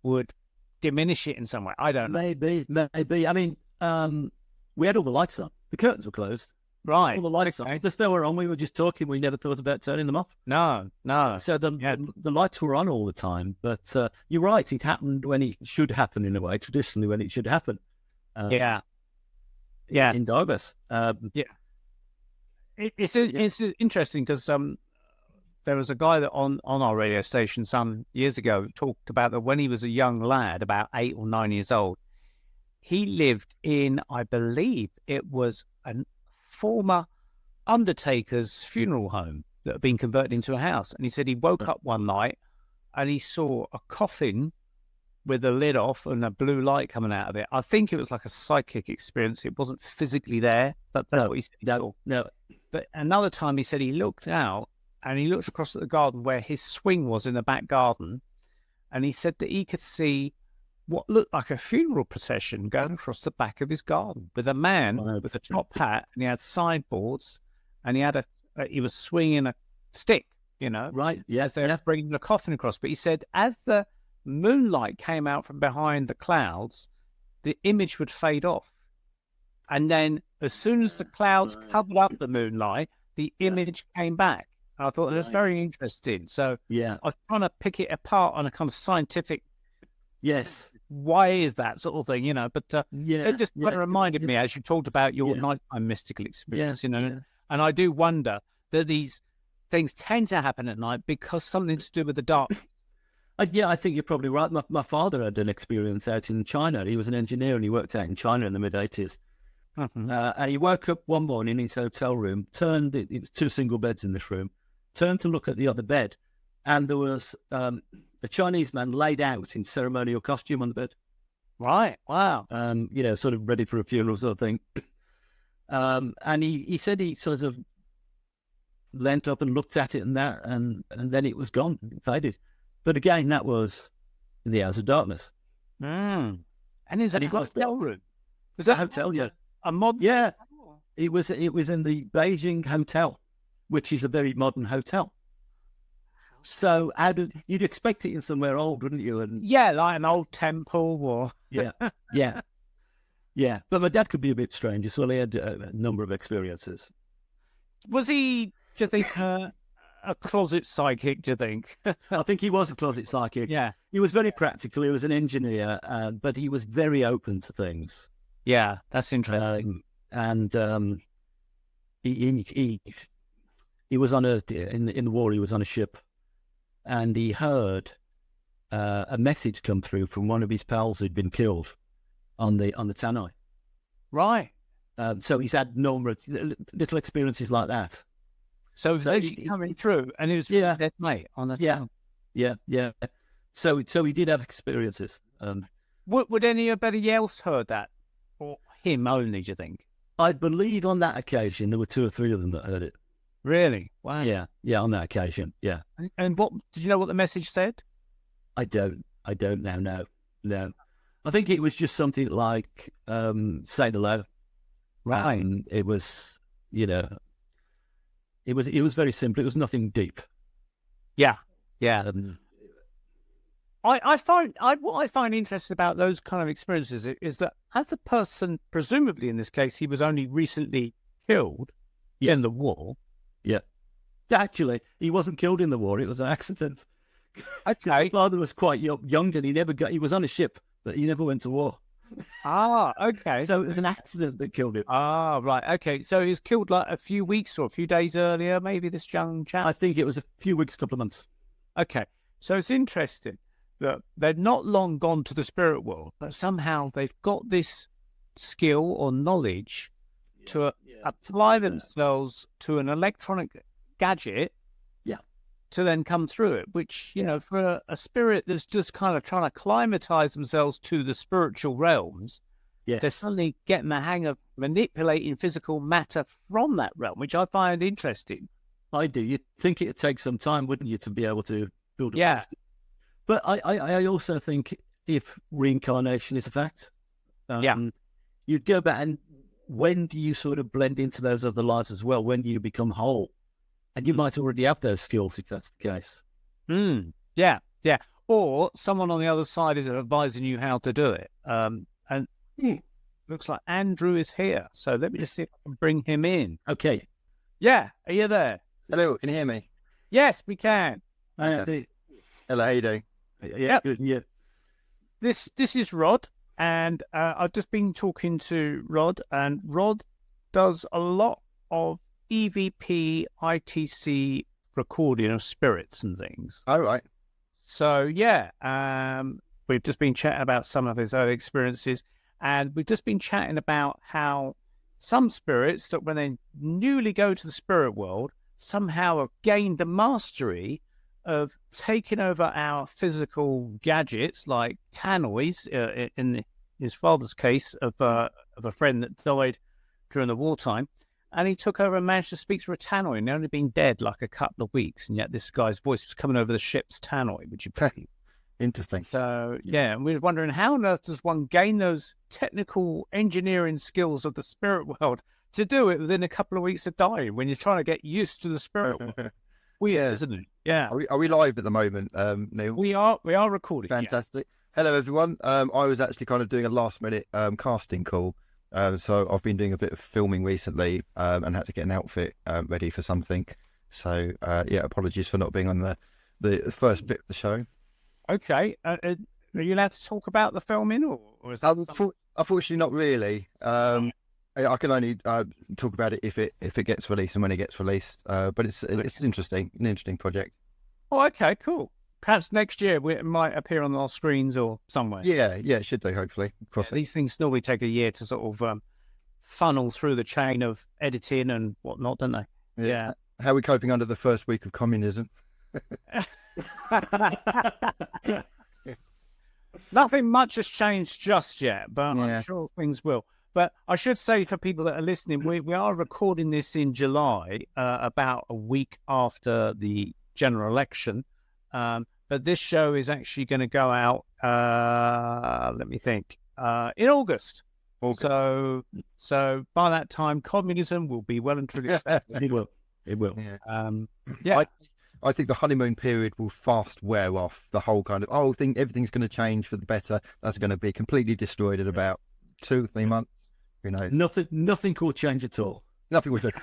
would diminish it in some way. I don't know. Maybe. I mean, we had all the lights on. The curtains were closed. Right. All the lights on. If they were on, we were just talking. We never thought about turning them off. No. So the lights were on all the time. But you're right. It happened when it should happen in a way, traditionally when it should happen. Yeah. In Douglas. It's interesting because there was a guy that on our radio station some years ago talked about that when he was a young lad, about 8 or 9 years old, he lived in, I believe it was a former undertaker's funeral home that had been converted into a house. And he said he woke up one night and he saw a coffin with the lid off and a blue light coming out of it. I think it was like a psychic experience. It wasn't physically there, but that's what he said he saw. No. But another time he said he looked out and he looked across at the garden where his swing was in the back garden. And he said that he could see what looked like a funeral procession going across the back of his garden with a man with a top hat, and he had sideboards, and he was swinging a stick, Right. Yes. They're bringing the coffin across. But he said as the moonlight came out from behind the clouds, the image would fade off. And then as soon as the clouds covered up the moonlight, the image came back. And I thought that's very interesting. So I was trying to pick it apart on a kind of scientific. Yes. Why is that sort of thing, But it just reminded me as you talked about your nighttime mystical experience, And I do wonder that these things tend to happen at night because something to do with the dark. I think you're probably right. My father had an experience out in China. He was an engineer and he worked out in China in the mid-'80s. Mm-hmm. And he woke up one morning in his hotel room, it was 2 single beds in this room, turned to look at the other bed, and there was a Chinese man laid out in ceremonial costume on the bed. Right. Wow. Sort of ready for a funeral sort of thing. And he said he sort of leant up and looked at it and then it was gone, it faded. But again, that was in the hours of darkness. And is that a hotel room? Was that a hotel? Yeah. A modern? Yeah. It was in the Beijing Hotel, which is a very modern hotel. So you'd expect it in somewhere old, wouldn't you? And like an old temple or yeah. But my dad could be a bit strange as well. He had a number of experiences. Was he, do you think, a closet psychic, do you think? I think he was a closet psychic. Yeah. He was very practical. He was an engineer, but he was very open to things. Yeah, that's interesting. He was on in the war. He was on a ship, and he heard a message come through from one of his pals who'd been killed on the Tannoy. Right. So he's had numerous little experiences like that. So it was actually coming through, and he was dead mate on the town. Yeah. So he did have experiences. Would anybody else heard that, or him only? Do you think? I believe on that occasion there were 2 or 3 of them that heard it. Really? Wow. Yeah. On that occasion, yeah. And what did you know? What the message said? I don't now. No. I think it was just something like say hello. Right. It was, it was very simple. It was nothing deep. Yeah. What I find interesting about those kind of experiences is that as a person, presumably in this case, he was only recently killed in the war. Yeah. Actually, he wasn't killed in the war. It was an accident. Okay. His father was quite young and he was on a ship, but he never went to war. Ah, okay. So it was an accident that killed him. Ah, right. Okay. So he was killed like a few weeks or a few days earlier, maybe, this young chap? I think it was a few weeks, couple of months. Okay. So it's interesting that they've not long gone to the spirit world, but somehow they've got this skill or knowledge to apply themselves to an electronic gadget to then come through it, which, for a spirit that's just kind of trying to climatize themselves to the spiritual realms, they're suddenly getting the hang of manipulating physical matter from that realm, which I find interesting. I do. You'd think it'd take some time, wouldn't you, to be able to build a system? But I also think if reincarnation is a fact, you'd go back, and when do you sort of blend into those other lives as well? When do you become whole? And you might already have those skills if that's the case. Yeah. Or someone on the other side is advising you how to do it. Looks like Andrew is here. So let me just see if I can bring him in. Okay. Yeah, are you there? Hello, can you hear me? Yes, we can. Okay. Hello, how you doing? Yeah, good. Yeah. This is Rod, and I've just been talking to Rod, and Rod does a lot of EVP, ITC recording of spirits and things. Oh, right. So, we've just been chatting about some of his early experiences, and we've just been chatting about how some spirits, that when they newly go to the spirit world, somehow have gained the mastery of taking over our physical gadgets, like tannoys, in his father's case of a friend that died during the wartime. And he took over and managed to speak through a tannoy, and he'd only been dead like a couple of weeks, and yet this guy's voice was coming over the ship's tannoy, which you Interesting. So, and we were wondering, how on earth does one gain those technical engineering skills of the spirit world to do it within a couple of weeks of dying when you're trying to get used to the spirit world? Weird, isn't it? Yeah. Are we live at the moment, Neil? We are recording. Fantastic. Yeah. Hello, everyone. I was actually kind of doing a last-minute casting call. So I've been doing a bit of filming recently and had to get an outfit ready for something. So, apologies for not being on the first bit of the show. Okay. Are you allowed to talk about the filming, or is that unfortunately not really. I can only talk about it if it gets released and when it gets released. But it's an interesting project. Oh, okay, cool. Perhaps next year it might appear on our screens or somewhere. Yeah, it should do, hopefully. These things normally take a year to sort of funnel through the chain of editing and whatnot, don't they? Yeah. How are we coping under the first week of communism? Nothing much has changed just yet, but I'm sure things will. But I should say, for people that are listening, we are recording this in July, about a week after the general election. But this show is actually going to go out, let me think, in August. So by that time, communism will be well and truly established. It will. Yeah. I think the honeymoon period will fast wear off. The whole kind of, everything's going to change for the better. That's going to be completely destroyed in about 2 or 3 months. Who knows? Nothing will change at all. Nothing will change.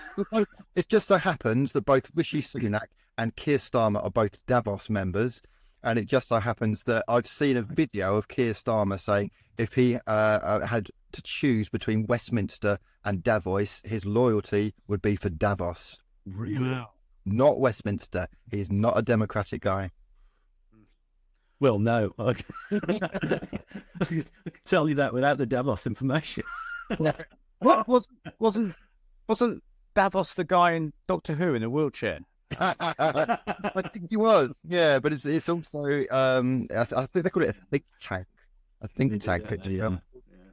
It just so happens that both Rishi Sunak and Keir Starmer are both Davos members. And it just so happens that I've seen a video of Keir Starmer saying if he had to choose between Westminster and Davos, his loyalty would be for Davos. Really? Not Westminster. He's not a Democratic guy. Well, no. I can tell you that without the Davos information. What wasn't Davos the guy in Doctor Who in a wheelchair? I think he was, yeah, but it's also I think they call it a think tank. A think tank that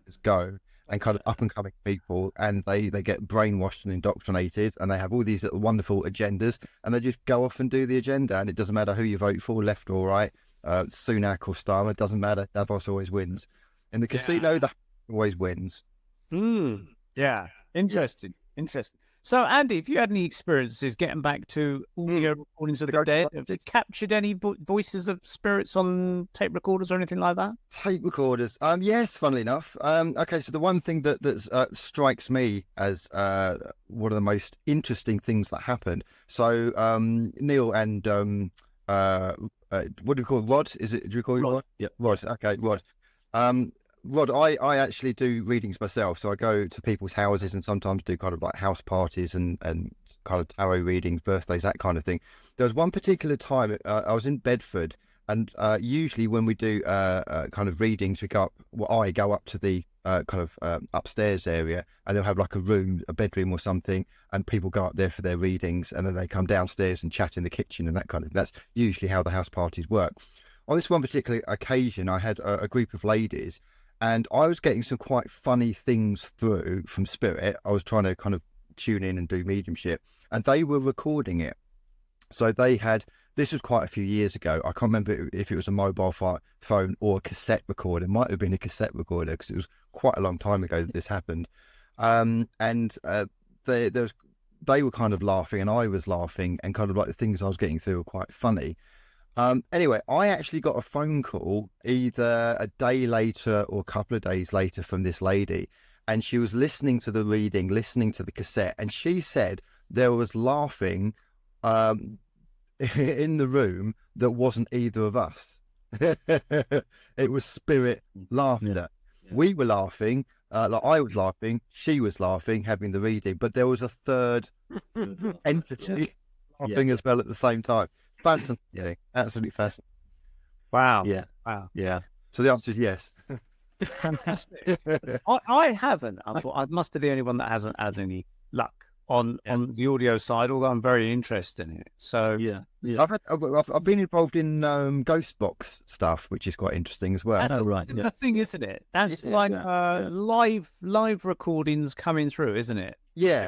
just go and kind of up and coming people, and they get brainwashed and indoctrinated, and they have all these little wonderful agendas, and they just go off and do the agenda, and it doesn't matter who you vote for, left or right, Sunak or Starmer, doesn't matter. Davos always wins. In the casino, that always wins. Yeah, interesting. So, Andy, if you had any experiences getting back to audio recordings of the dead, have you captured any voices of spirits on tape recorders or anything like that? Tape recorders? Yes, funnily enough. Okay, so the one thing that strikes me as one of the most interesting things that happened. So, Neil and what do you call Rod? Do you call it Rod? Yeah, Rod. Okay, Rod. Rod, I actually do readings myself, so I go to people's houses and sometimes do kind of like house parties and kind of tarot readings, birthdays, that kind of thing. There was one particular time I was in Bedford, and usually when we do kind of readings, I go up to the kind of upstairs area, and they'll have like a bedroom or something, and people go up there for their readings, and then they come downstairs and chat in the kitchen and that kind of thing. That's usually how the house parties work. On this one particular occasion, I had a group of ladies, and I was getting some quite funny things through from spirit. I was trying to kind of tune in and do mediumship, and they were recording it. So they had, this was quite a few years ago. I can't remember if it was a mobile phone or a cassette recorder. It might have been a cassette recorder because it was quite a long time ago that this happened. They were kind of laughing and I was laughing, and kind of like the things I was getting through were quite funny. Anyway, I actually got a phone call either a day later or a couple of days later from this lady, and she was listening to the reading, listening to the cassette, and she said there was laughing in the room that wasn't either of us. It was spirit laughter. Yeah. We were laughing, like I was laughing, she was laughing, having the reading, but there was a third entity laughing as well at the same time. Fascinating, absolutely fascinating. Wow. Yeah. Wow. Yeah. So the answer is yes. Fantastic. I haven't. I must be the only one that hasn't had any luck on the audio side, although I'm very interested in it. So yeah. I've been involved in ghost box stuff, which is quite interesting as well. That's right. The thing, isn't it? That's live recordings coming through, isn't it? Yeah.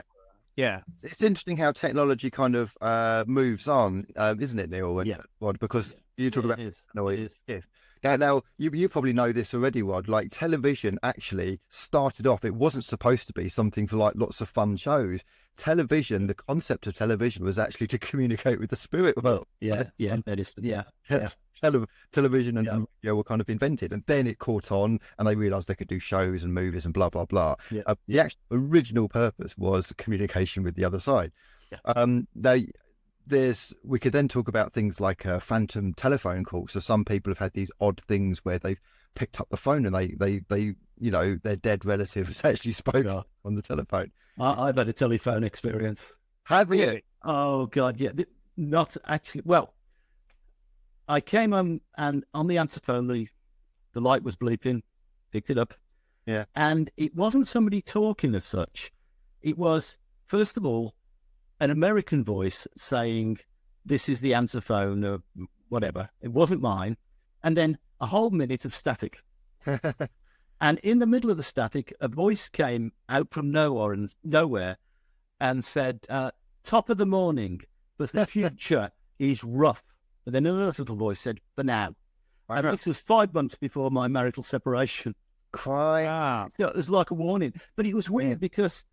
Yeah. It's interesting how technology kind of moves on, isn't it, Neil? Rod, because you talk about noise. Now you probably know this already, Rod. Like, television actually started off, it wasn't supposed to be something for like lots of fun shows. Television, the concept of television was actually to communicate with the spirit world. Television and radio were kind of invented, and then it caught on, and they realised they could do shows and movies and blah blah blah. The actual original purpose was communication with the other side. We could then talk about things like phantom telephone calls. So some people have had these odd things where they've picked up the phone and they their dead relative has actually spoken on the telephone. I've had a telephone experience. Have you? Oh God, yeah. Not actually. Well, I came home and on the answer phone, the light was bleeping, picked it up. Yeah. And it wasn't somebody talking as such. It was, first of all, an American voice saying, "This is the answer phone," or whatever. It wasn't mine. And then a whole minute of static. And in the middle of the static, a voice came out from nowhere and said, "Top of the morning, but the future is rough." But then another little voice said, "For now." And this was 5 months before my marital separation. Quite. So it was like a warning. But it was weird because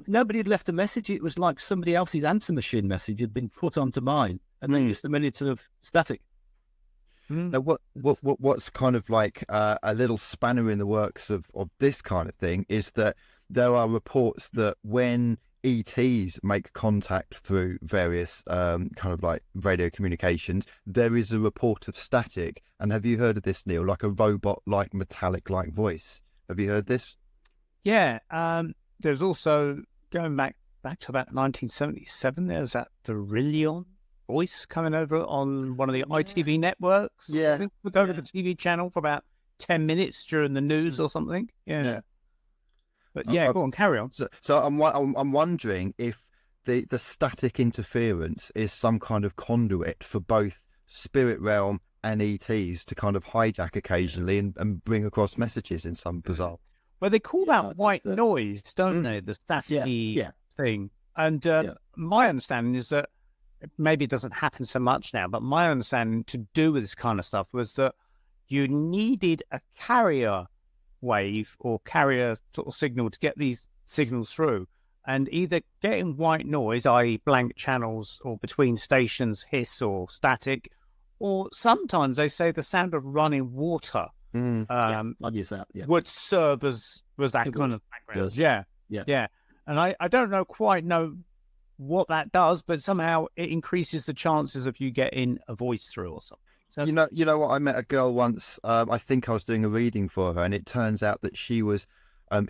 nobody had left a message. It was like somebody else's answer machine message had been put onto mine, and then just a minute of static. Now, what's kind of like a little spanner in the works of this kind of thing is that there are reports that when ETs make contact through various kind of like radio communications, there is a report of static. And have you heard of this, Neil? Like a robot-like, metallic-like voice. Have you heard this? Yeah. There's also, going back to about 1977, there was that Virillion voice coming over on one of the ITV networks. Yeah. I think we'll go to the TV channel for about 10 minutes during the news or something. Yeah. But go on, carry on. So I'm wondering if the static interference is some kind of conduit for both spirit realm and ETs to kind of hijack occasionally and bring across messages in some bizarre. Well, they call that white noise, don't they? The staticky thing. And my understanding is that maybe it doesn't happen so much now, but my understanding to do with this kind of stuff was that you needed a carrier wave or carrier sort of signal to get these signals through, and either getting white noise, i.e. blank channels or between stations, hiss or static, or sometimes they say the sound of running water I'd use that, would serve as that kind of background. Yeah. And I don't quite know what that does, but somehow it increases the chances of you getting a voice through or something. So, you know what? I met a girl once. I think I was doing a reading for her, and it turns out that she was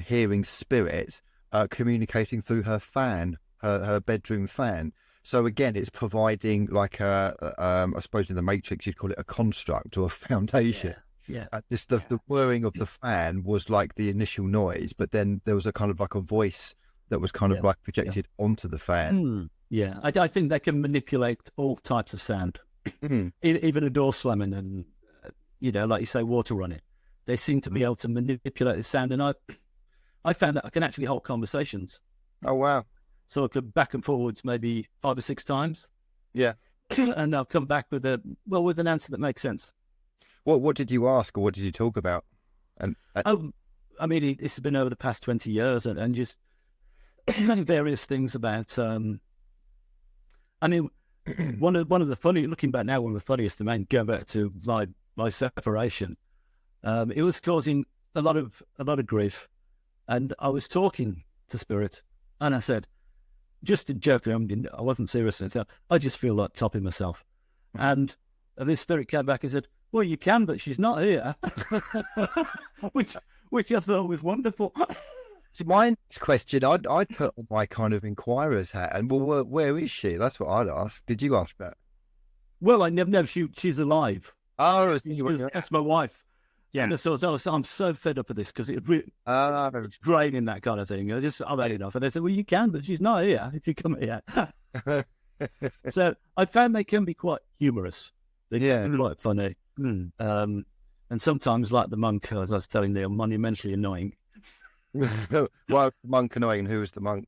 hearing spirits communicating through her fan, her bedroom fan. So again, it's providing like I suppose in the Matrix you'd call it a construct or a foundation. Just the whirring of the fan was like the initial noise, but then there was a kind of like a voice that was kind of like projected onto the fan. I think they can manipulate all types of sound. Even a door slamming and, like you say, water running. they seem to be able to manipulate the sound. And I found that I can actually hold conversations. Oh, wow. So I could back and forwards maybe 5 or 6 times. Yeah. And I'll come back with an answer that makes sense. What did you ask, or what did you talk about? I mean, it's been over the past 20 years and just various things about, I mean, one of the funny, looking back now, one of the funniest, I mean, going back to my separation, it was causing a lot of grief. And I was talking to Spirit and I said, just in joking, I wasn't serious. I just feel like topping myself. And this Spirit came back and said, well, you can, but she's not here. which I thought was wonderful. See, my next question, I'd put on my kind of inquirer's hat, and well, where is she? That's what I'd ask. Did you ask that? Well, I never know. She's alive. Oh, that's my wife. Yeah. And so I'm so fed up with this because it's draining, that kind of thing. I've had enough. And they said, well, you can, but she's not here if you come here. So I found they can be quite humorous. They can be quite funny. And sometimes, like the monk, as I was telling you, monumentally annoying. Well, monk annoying. Who is the monk?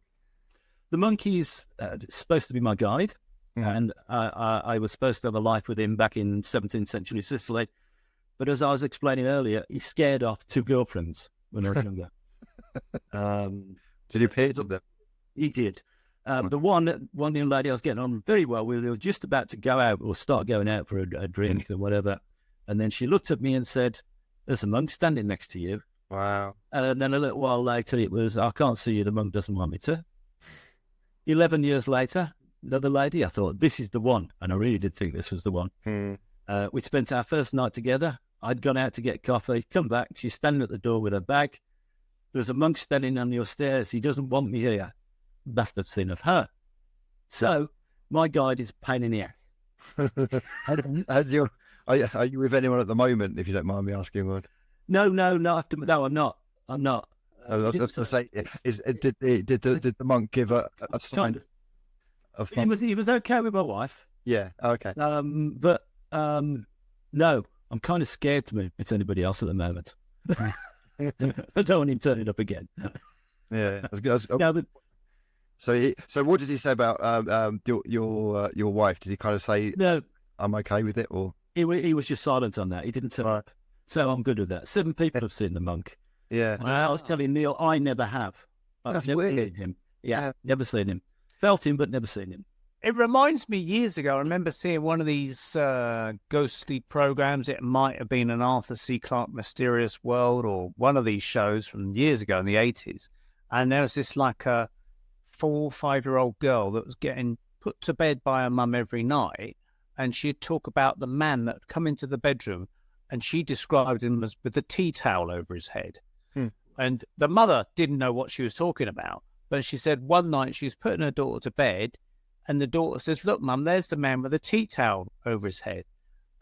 The monk is supposed to be my guide, and I was supposed to have a life with him back in 17th century Sicily. But as I was explaining earlier, he scared off 2 girlfriends when I was younger. Did he appear to them? He did. The one young lady I was getting on very well with, they were just about to go out or start going out for a drink or whatever. And then she looked at me and said, there's a monk standing next to you. Wow. And then a little while later, it was, I can't see you, the monk doesn't want me to. 11 years later, another lady, I thought, this is the one. And I really did think this was the one. We spent our first night together. I'd gone out to get coffee, come back. She's standing at the door with her bag. There's a monk standing on your stairs. He doesn't want me here. That's the sin of her. So my guide is a pain in the ass. Are you with anyone at the moment, if you don't mind me asking? One? No, I'm not. I was going to say, did the monk give a sign of fun? He was okay with my wife. Yeah, okay. But no, I'm kind of scared to move with anybody else at the moment. I don't want him turning up again. Yeah, no, but so what did he say about your wife? Did he kind of say, no, I'm okay with it, or he was just silent on that? He didn't turn up. So I'm good with that. 7 people have seen the monk. Yeah. And I was telling Neil, I never have. I've never seen him. Yeah, never seen him. Felt him, but never seen him. It reminds me years ago, I remember seeing one of these ghostly programs. It might have been an Arthur C. Clarke Mysterious World or one of these shows from years ago in the 80s. And there was this like a 4 or 5-year-old girl that was getting put to bed by her mum every night. And she'd talk about the man that had come into the bedroom, and she described him as with a tea towel over his head. And the mother didn't know what she was talking about. But she said one night she was putting her daughter to bed, and the daughter says, look, Mum, there's the man with a tea towel over his head.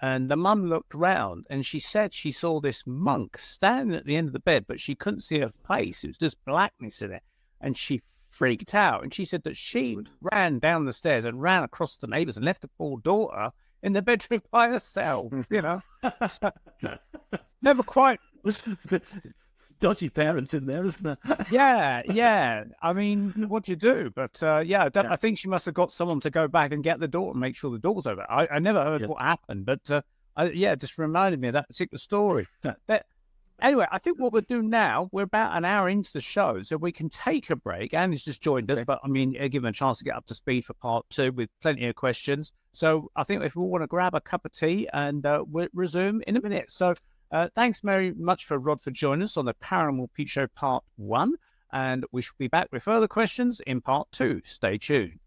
And the mum looked round, and she said she saw this monk standing at the end of the bed, but she couldn't see her face. It was just blackness in it. And she freaked out. And she said that she ran down the stairs and ran across the neighbours and left the poor daughter in the bedroom by herself, you know. Never quite... Dodgy parents in there, isn't there? Yeah. I mean, what do you do? But I think she must have got someone to go back and get the door and make sure the door's open. I never heard what happened, but it just reminded me of that particular story. But anyway, I think what we'll do now, we're about an hour into the show, so we can take a break. Andy's just joined us, but I mean, give him a chance to get up to speed for part 2 with plenty of questions. So I think if we want to grab a cup of tea, and we'll resume in a minute. So thanks very much for Rod for joining us on the Paranormal Peep Show Part 1, and we shall be back with further questions in Part 2. Stay tuned.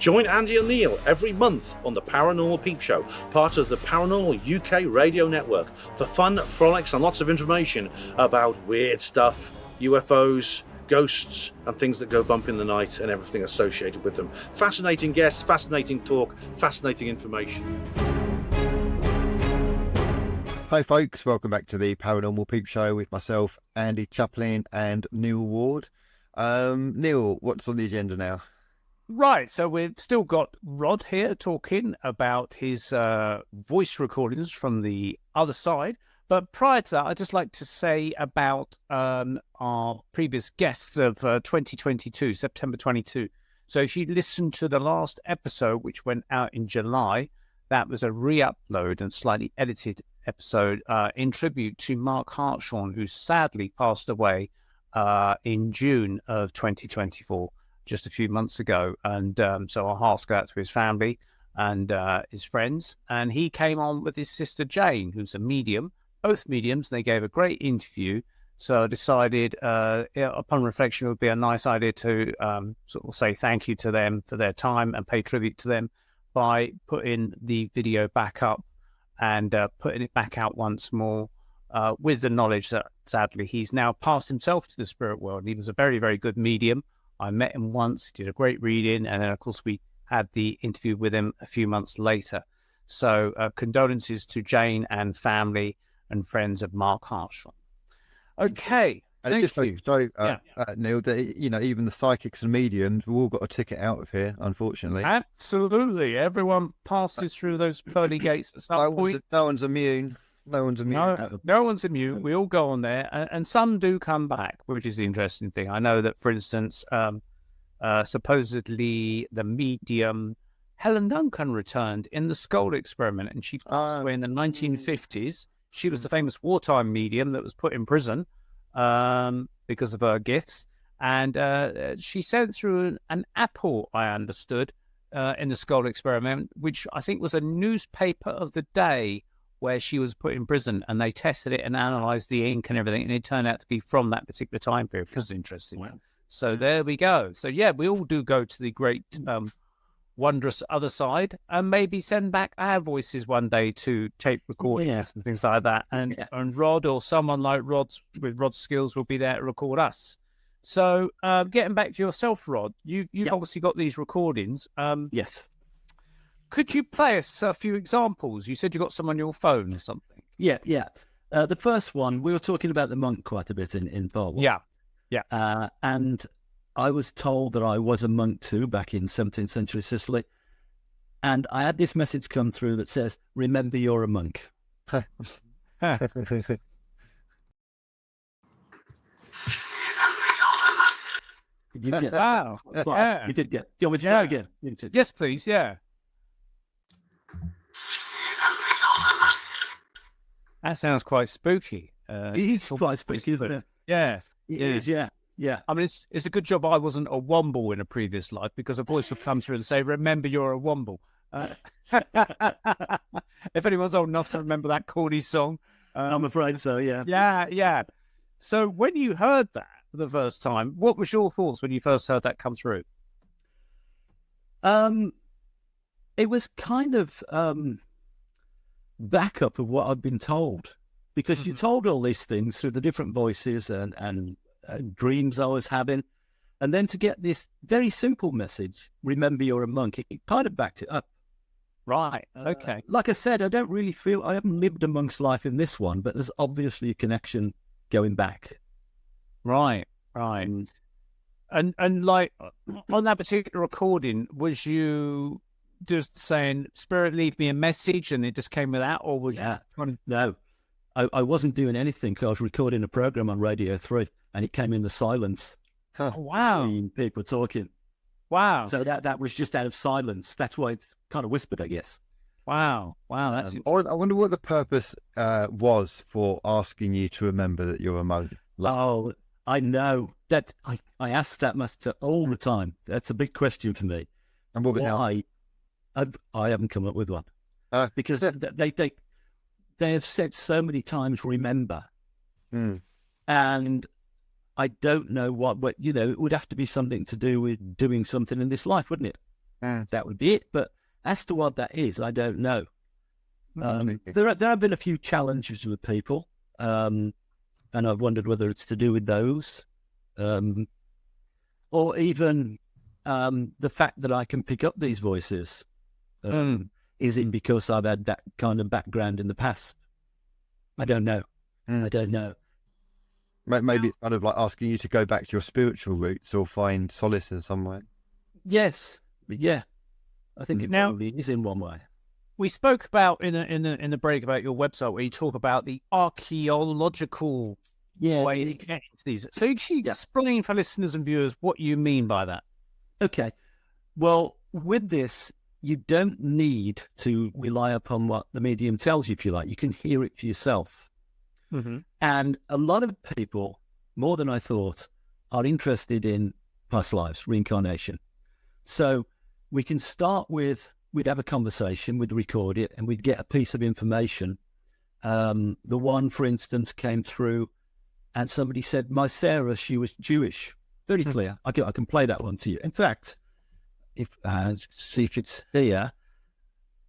Join Andy and Neil every month on the Paranormal Peep Show, part of the Paranormal UK radio network, for fun, frolics and lots of information about weird stuff, UFOs, ghosts and things that go bump in the night and everything associated with them. Fascinating guests, fascinating talk, fascinating information. Hi folks, welcome back to the Paranormal Peep Show with myself, Andy Chaplin and Neil Ward. Neil, what's on the agenda now? Right, so we've still got Rod here talking about his voice recordings from the other side, But prior to that, I'd just like to say about our previous guests of 2022, September 22. So if you listen to the last episode, which went out in July, that was a re-upload and slightly edited episode in tribute to Mark Hartshorn, who sadly passed away in June of 2024, just a few months ago. And so our hearts go out to his family and his friends. And he came on with his sister Jane, who's a medium, both mediums. They gave a great interview. So I decided, upon reflection, it would be a nice idea to sort of say thank you to them for their time and pay tribute to them by putting the video back up and putting it back out once more, with the knowledge that sadly he's now passed himself to the spirit world. He was a very, very good medium. I met him once, he did a great reading, and then of course we had the interview with him a few months later. So condolences to Jane and family and friends of Mark Hartshorn. Okay. And Thank you. Neil, that even the psychics and mediums, we've all got a ticket out of here, unfortunately. Absolutely. Everyone passes through those pearly gates at some point. No one's immune. No one's immune. No one's immune. We all go on there, and some do come back, which is the interesting thing. I know that, for instance, supposedly the medium Helen Duncan returned in the Skull experiment, and she passed away in the 1950s. She was the famous wartime medium that was put in prison because of her gifts. And she sent through an apple, I understood, in the Skull experiment, which I think was a newspaper of the day where she was put in prison. And they tested it and analysed the ink and everything. And it turned out to be from that particular time period, which was interesting. Wow. So there we go. So, yeah, we all do go to the great wondrous other side, and maybe send back our voices one day to tape recordings and things like that. And Rod or someone like Rod's with Rod's skills will be there to record us. So getting back to yourself, Rod, you've obviously got these recordings. Yes. Could you play us a few examples? You said you got some on your phone or something. Yeah. The first one, we were talking about the monk quite a bit in part one. Yeah. And I was told that I was a monk too back in 17th century Sicily. And I had this message come through that says, remember you're a monk. Did you get Wow. Yeah. You did get. You want me to go again? Yes, please. Yeah. That sounds quite spooky. It's quite spooky, isn't it? Yeah. It is, yeah. I mean, it's a good job I wasn't a womble in a previous life, because a voice would come through and say, remember you're a womble. If anyone's old enough to remember that corny song. I'm afraid so, yeah. Yeah. So when you heard that for the first time, what was your thoughts when you first heard that come through? It was kind of backup of what I'd been told, because you told all these things through the different voices and dreams I was having, and then to get this very simple message, remember you're a monk, it kind of backed it up. Right, okay. Like I said, I don't really feel, I haven't lived a monk's life in this one, but there's obviously a connection going back. Right. And like, on that particular recording, was you just saying, Spirit, leave me a message, and it just came with that, or was you... No, I wasn't doing anything. I was recording a program on Radio 3, and it came in the silence. Oh, wow. People talking. Wow. So that was just out of silence. That's why it's kind of whispered, I guess. Wow. That's I wonder what the purpose was for asking you to remember that you're a monk. Oh, I know. That I ask that master all the time. That's a big question for me. And what was why? I haven't come up with one. Because they have said so many times, remember. And I don't know what, it would have to be something to do with doing something in this life, wouldn't it? That would be it. But as to what that is, I don't know. There have been a few challenges with people, and I've wondered whether it's to do with those, or even the fact that I can pick up these voices. Is it because I've had that kind of background in the past? I don't know. I don't know. Maybe it's kind of like asking you to go back to your spiritual roots or find solace in some way. Yes, but yeah, I think it probably is in one way. we spoke about in a break about your website where you talk about the archaeological way to get into these. So you can explain for listeners and viewers what you mean by that. Okay. Well, with this, you don't need to rely upon what the medium tells you, if you like. You can hear it for yourself. Mm-hmm. And a lot of people, more than I thought, are interested in past lives, reincarnation. So we can start with, we'd have a conversation, we'd record it, and we'd get a piece of information. The one, for instance, came through and somebody said, my Sarah, she was Jewish. Very clear. I can play that one to you. In fact, if see if it's here.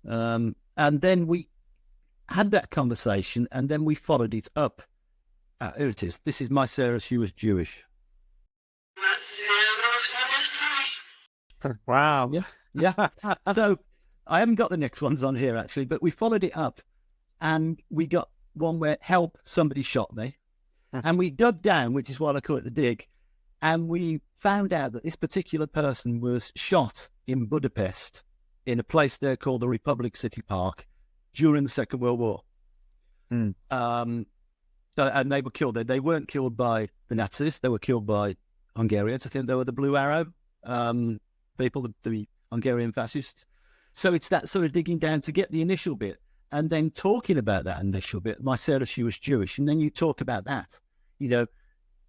And then we had that conversation, and then we followed it up. Here it is. This is my Sarah, she was Jewish. Wow. Yeah. So I haven't got the next ones on here, actually, but we followed it up, and we got one where, help, somebody shot me. And we dug down, which is what I call it the dig, and we found out that this particular person was shot in Budapest in a place there called the Republic City Park during the Second World War. And they were killed there. They weren't killed by the Nazis. They were killed by Hungarians. I think they were the Blue Arrow people, the Hungarian fascists. So it's that sort of digging down to get the initial bit, and then talking about that initial bit. My Sarah, she was Jewish. And then you talk about that. You know,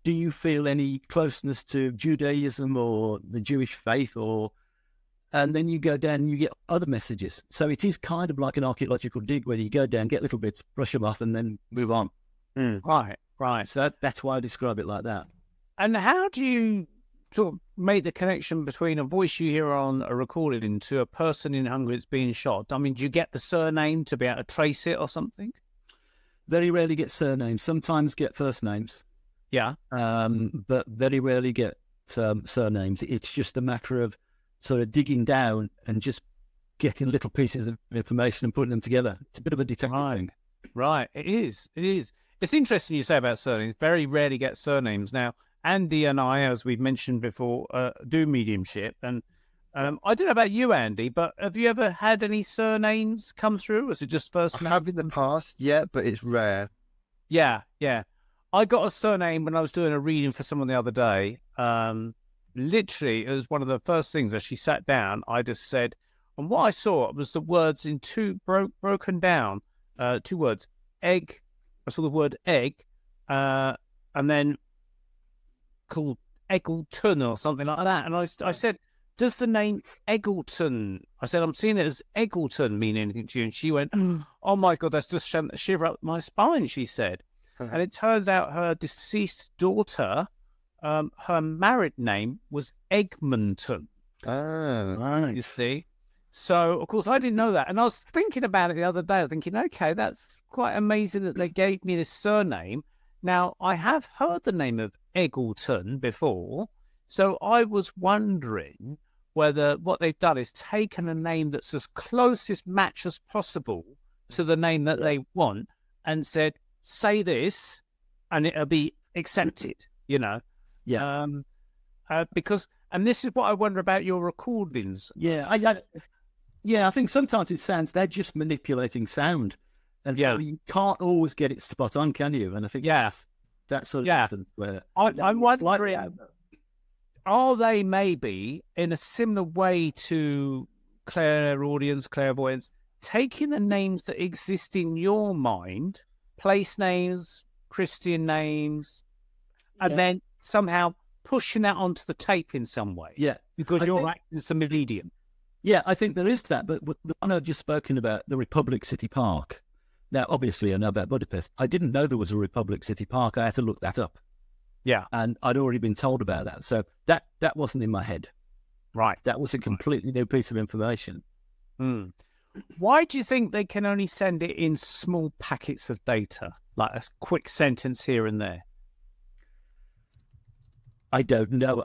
do you feel any closeness to Judaism or the Jewish faith? And then you go down and you get other messages. So it is kind of like an archaeological dig where you go down, get little bits, brush them off, and then move on. Right. So that's why I describe it like that. And how do you sort of make the connection between a voice you hear on a recording to a person in Hungary that's being shot? I mean, do you get the surname to be able to trace it or something? Very rarely get surnames. Sometimes get first names. Yeah. But very rarely get surnames. It's just a matter of sort of digging down and just getting little pieces of information and putting them together. It's a bit of a detective thing. Right. It is. It's interesting you say about surnames. Very rarely get surnames. Now, Andy and I, as we've mentioned before, do mediumship. And I don't know about you, Andy, but have you ever had any surnames come through? Or is it just first name? I have in the past, yeah, but it's rare. Yeah. I got a surname when I was doing a reading for someone the other day. Literally, it was one of the first things as she sat down, I just said, and what I saw was the words in broken down, 2 words, egg. I saw the word egg, and then called Eggleton or something like that. And I said, does the name Eggleton, I said, I'm seeing it as Eggleton mean anything to you? And she went, oh my God, that's just sent a shiver up my spine, she said. And it turns out her deceased daughter, her married name was Egmonton. Oh, right. You see? So, of course, I didn't know that. And I was thinking about it the other day, thinking, okay, that's quite amazing that they gave me this surname. Now, I have heard the name of Eggleton before, so I was wondering whether what they've done is taken a name that's as closest match as possible to the name that they want and said, say this, and it'll be accepted, you know? Yeah. Because, and this is what I wonder about your recordings. Yeah, I think sometimes it sounds, they're just manipulating sound. And so you can't always get it spot on, can you? And I think that sort of instance where I'm wondering, are they maybe in a similar way to clairaudience, clairvoyance, taking the names that exist in your mind, place names, Christian names, and then somehow pushing that onto the tape in some way? Yeah. Because you're acting as a medium. Yeah, I think there is that. But the one I've just spoken about, the Republic City Park. Now, obviously, I know about Budapest. I didn't know there was a Republic City Park. I had to look that up. Yeah. And I'd already been told about that. So that wasn't in my head. Right. That was a completely new piece of information. Why do you think they can only send it in small packets of data, like a quick sentence here and there? I don't know.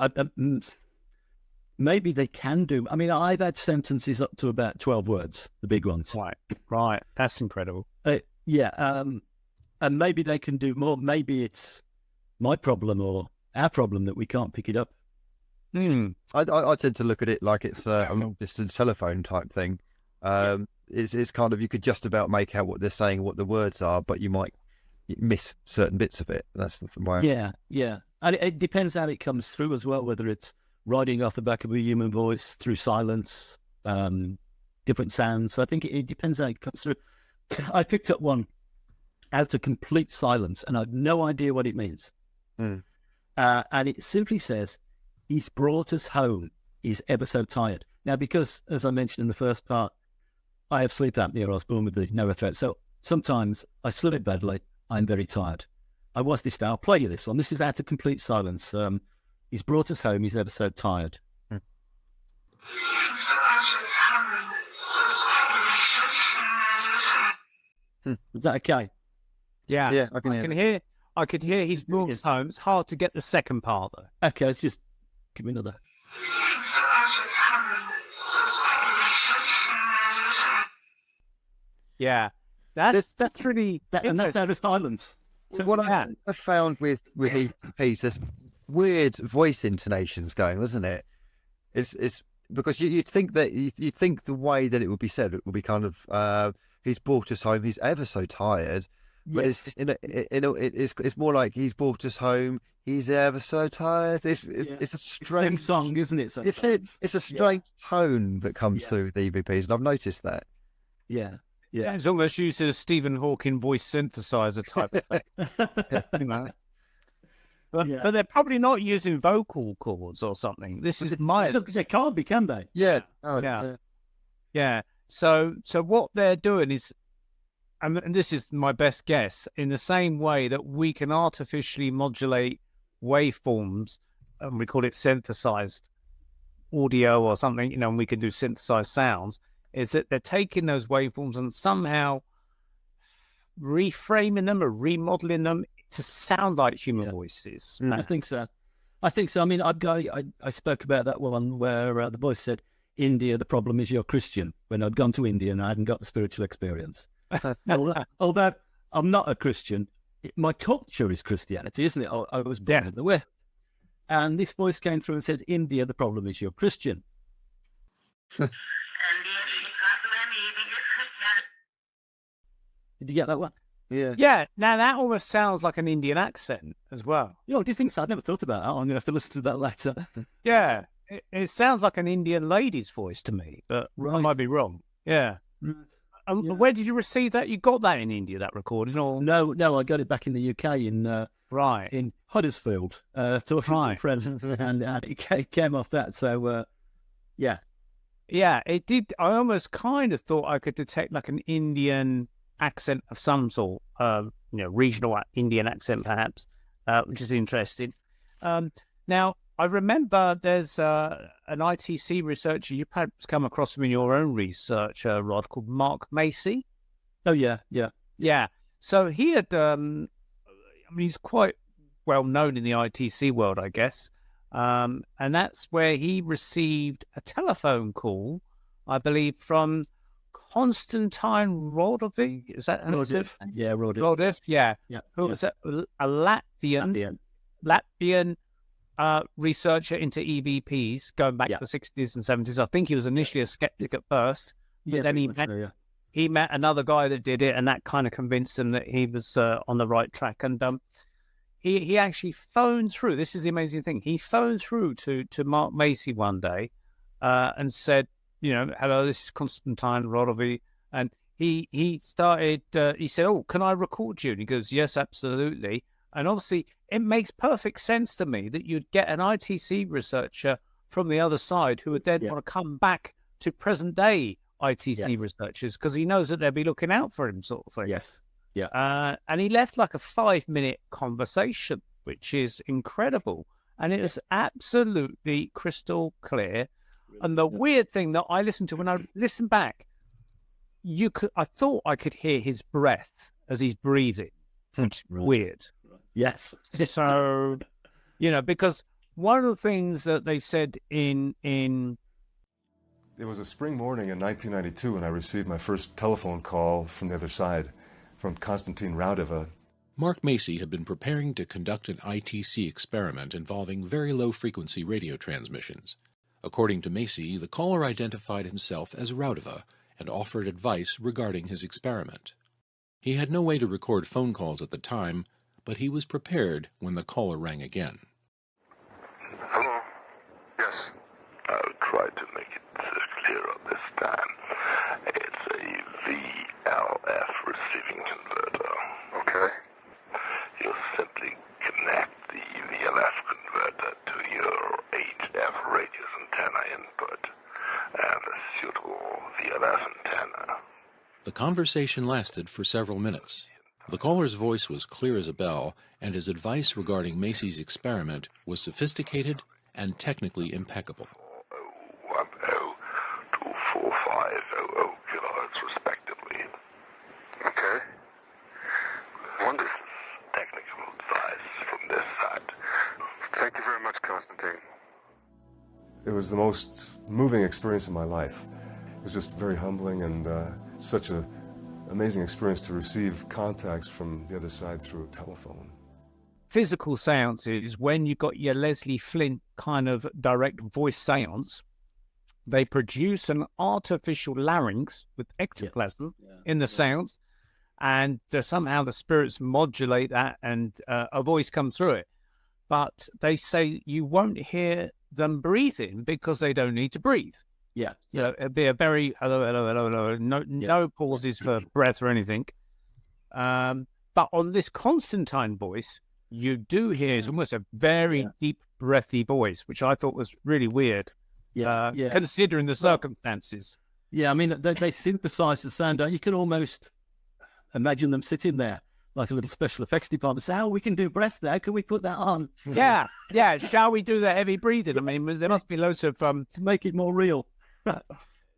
Maybe they can do. I mean, I've had sentences up to about 12 words, the big ones. Right. That's incredible. And maybe they can do more. Maybe it's my problem or our problem that we can't pick it up. I tend to look at it like it's a long distance telephone type thing. it's kind of, you could just about make out what they're saying, what the words are, but you might miss certain bits of it. That's the way. Yeah. And it depends how it comes through as well, whether it's riding off the back of a human voice, through silence, different sounds. So I think it depends how it comes through. I picked up one out of complete silence, and I have no idea what it means. And it simply says, he's brought us home. He's ever so tired. Now, because, as I mentioned in the first part, I have sleep apnea. I was born with the no threat. So sometimes I sleep badly. I'm very tired. I was this day. I'll play you this one. This is out of complete silence. He's brought us home. He's ever so tired. Is that okay? Yeah, I can hear. I could hear he's brought us home. It's hard to get the second part though. Okay, let's just give me another. Yeah, that's really And that's out of silence. So what I found with EVPs, there's weird voice intonations going, wasn't it? It's because you'd think that you'd think the way that it would be said, it would be kind of he's brought us home. He's ever so tired, but Yes. it's more like he's brought us home. He's ever so tired. It's a strange song, isn't it? It's a strange tone that comes through with the EVPs, and I've noticed that. Yeah. it's almost used as a Stephen Hawking voice synthesizer type of thing. But they're probably not using vocal cords or something. This is my Look, they can't be, can they? Yeah. Yeah. So what they're doing is, and this is my best guess, in the same way that we can artificially modulate waveforms, and we call it synthesized audio or something, and we can do synthesized sounds, is that they're taking those waveforms and somehow reframing them or remodeling them to sound like human voices. I think so. I mean, I spoke about that one where the voice said, India, the problem is you're Christian, when I'd gone to India and I hadn't got the spiritual experience. Although I'm not a Christian, my culture is Christianity, isn't it? I was born in the West. And this voice came through and said, India, the problem is you're Christian. Did you get that one? Yeah. Now that almost sounds like an Indian accent as well. Do you think so? I never thought about that. I'm going to have to listen to that later. Yeah. It sounds like an Indian lady's voice to me, but I might be wrong. Yeah. Where did you receive that? You got that in India, that recording? Or No, I got it back in the UK in Huddersfield, talking to a friend, and it came off that. So, yeah, it did. I almost kind of thought I could detect like an Indian accent of some sort, regional Indian accent perhaps, which is interesting. Now, I remember there's an ITC researcher, you perhaps come across him in your own research, Rod, called Mark Macy. Oh, yeah. So he had, he's quite well known in the ITC world, I guess. And that's where he received a telephone call, I believe, from Konstantin Rodovich. Is that Rodif? Yeah, Rodif. Rodif, yeah. Who was was a Latvian researcher into EVPs going back to the 60s and 70s. I think he was initially a skeptic at first, but then he met another guy that did it, and that kind of convinced him that he was on the right track. And he actually phoned through. This is the amazing thing. He phoned through to Mark Macy one day and said, hello, this is Konstantin Rodovich. And he started, he said, oh, can I record you? And he goes, yes, absolutely. And obviously, it makes perfect sense to me that you'd get an ITC researcher from the other side who would then want to come back to present-day ITC researchers, because he knows that they'll be looking out for him, sort of thing. Yes. Yeah. And he left like a 5-minute conversation, which is incredible. And it was absolutely crystal clear. And the weird thing that I listened to, when I listened back, I thought I could hear his breath as he's breathing. Which is weird. Yes. So, because one of the things that they said in It was a spring morning in 1992 when I received my first telephone call from the other side, from Konstantin Rodovich. Mark Macy had been preparing to conduct an ITC experiment involving very low-frequency radio transmissions. According to Macy, the caller identified himself as Rodovich and offered advice regarding his experiment. He had no way to record phone calls at the time, but he was prepared when the caller rang again. Hello? Yes. I'll try to make it clearer this time. It's a VLF receiving converter. Okay. You simply connect the VLF converter to your HF radius antenna input and a suitable VLF antenna. The conversation lasted for several minutes. The caller's voice was clear as a bell, and his advice regarding Macy's experiment was sophisticated and technically impeccable. 24500 kilohertz respectively. Okay. Wonderful technical advice from this side. Thank you very much, Constantine. It was the most moving experience of my life. It was just very humbling and such an amazing experience to receive contacts from the other side through a telephone. Physical seances, when you've got your Leslie Flint kind of direct voice seance, they produce an artificial larynx with ectoplasm in the seance, and somehow the spirits modulate that and a voice comes through it. But they say you won't hear them breathing because they don't need to breathe. Yeah. You know, it'd be a very hello, no pauses for breath or anything. But on this Constantine voice, you do hear it's almost a very deep, breathy voice, which I thought was really weird. Considering the circumstances. Yeah, I mean, they synthesize the sound. You can almost imagine them sitting there like a little special effects department. Say, we can do breath now. Can we put that on? Yeah. Shall we do the heavy breathing? I mean, there must be loads of to make it more real.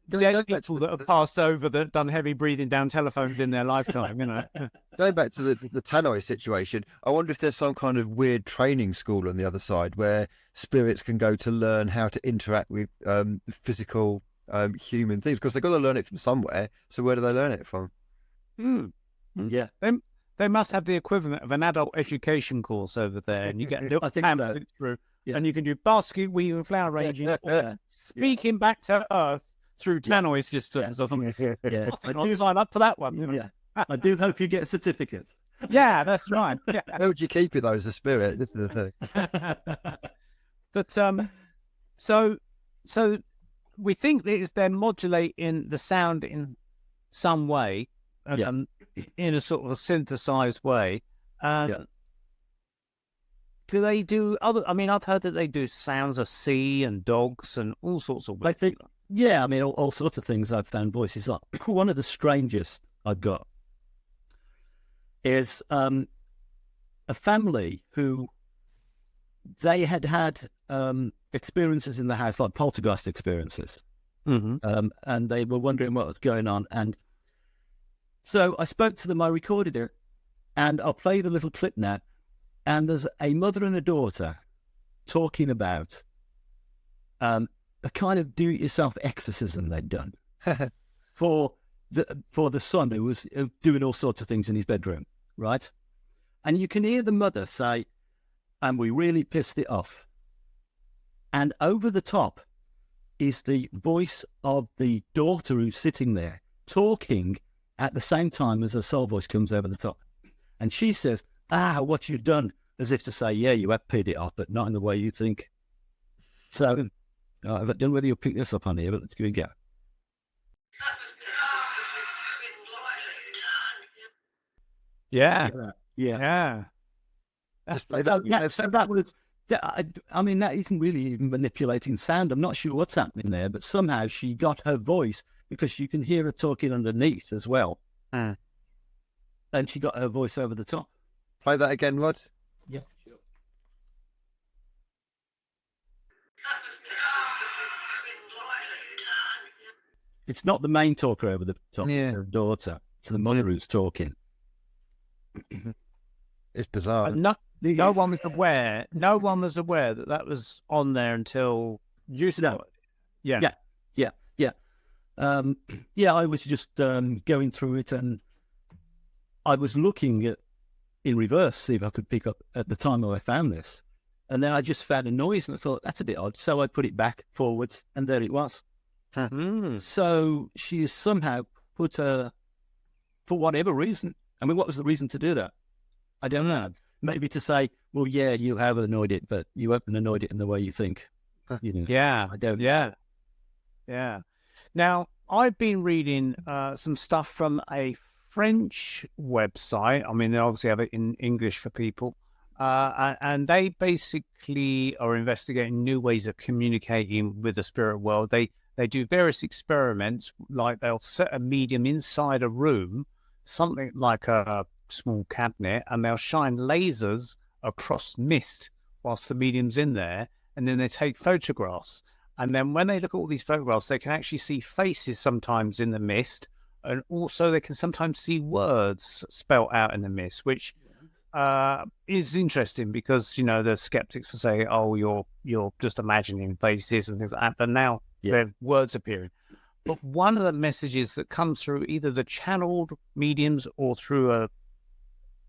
There's people that have passed over that done heavy breathing down telephones in their lifetime, you know. Going back to the tannoy situation, I wonder if there's some kind of weird training school on the other side where spirits can go to learn how to interact with physical human things, because they've got to learn it from somewhere. So where do they learn it from? Yeah. They must have the equivalent of an adult education course over there, and you get a little pamphlet through, and you can do basket weaving, flower arranging, speaking back to Earth through tannoy systems or something. Yeah. I'll sign up for that one. You know? Yeah. I do hope you get a certificate. Yeah, that's right. Yeah. Where would you keep it though as a spirit? This is the thing. But so we think that they're modulating the sound in some way, in a sort of a synthesized way. Do they do other? I mean, I've heard that they do sounds of sea and dogs and all sorts of. I think, I mean, all sorts of things. I've found voices like one of the strangest I've got is a family who they had experiences in the house, like poltergeist experiences, and they were wondering what was going on. And so I spoke to them. I recorded it, and I'll play the little clip now. And there's a mother and a daughter talking about a kind of do-it-yourself exorcism they'd done for the son who was doing all sorts of things in his bedroom, right? And you can hear the mother say, "And we really pissed it off." And over the top is the voice of the daughter who's sitting there talking at the same time as her soul voice comes over the top. And she says, what you've done, as if to say, yeah, you have paid it off, but not in the way you think. So, I don't know whether you'll pick this up on here, but let's give it a go. Yeah. That was, I mean, that isn't really even manipulating sound. I'm not sure what's happening there, but somehow she got her voice, because you can hear her talking underneath as well. And she got her voice over the top. Play that again, Rod. Yeah, sure. It's not the main talker over the top, it's her daughter. It's the mother who's talking. It's bizarre. No one was aware that was on there until you saw it. Yeah. I was just going through it, and I was looking at in reverse, see if I could pick up at the time I found this. And then I just found a noise, and I thought, that's a bit odd. So I put it back forwards, and there it was. So she has somehow put her, for whatever reason. I mean, what was the reason to do that? I don't know. Maybe to say, well, yeah, you have annoyed it, but you haven't annoyed it in the way you think. You know, Yeah. I don't. Yeah. Yeah. Now, I've been reading some stuff from a French website. I mean, they obviously have it in English for people. And they basically are investigating new ways of communicating with the spirit world. They do various experiments, like they'll set a medium inside a room, something like a small cabinet, and they'll shine lasers across mist whilst the medium's in there, and then they take photographs. And then when they look at all these photographs, they can actually see faces sometimes in the mist, and also they can sometimes see words spelt out in the mist, which is interesting because, you know, the skeptics will say, oh, you're just imagining faces and things like that, but now there are words appearing. But one of the messages that comes through either the channeled mediums or through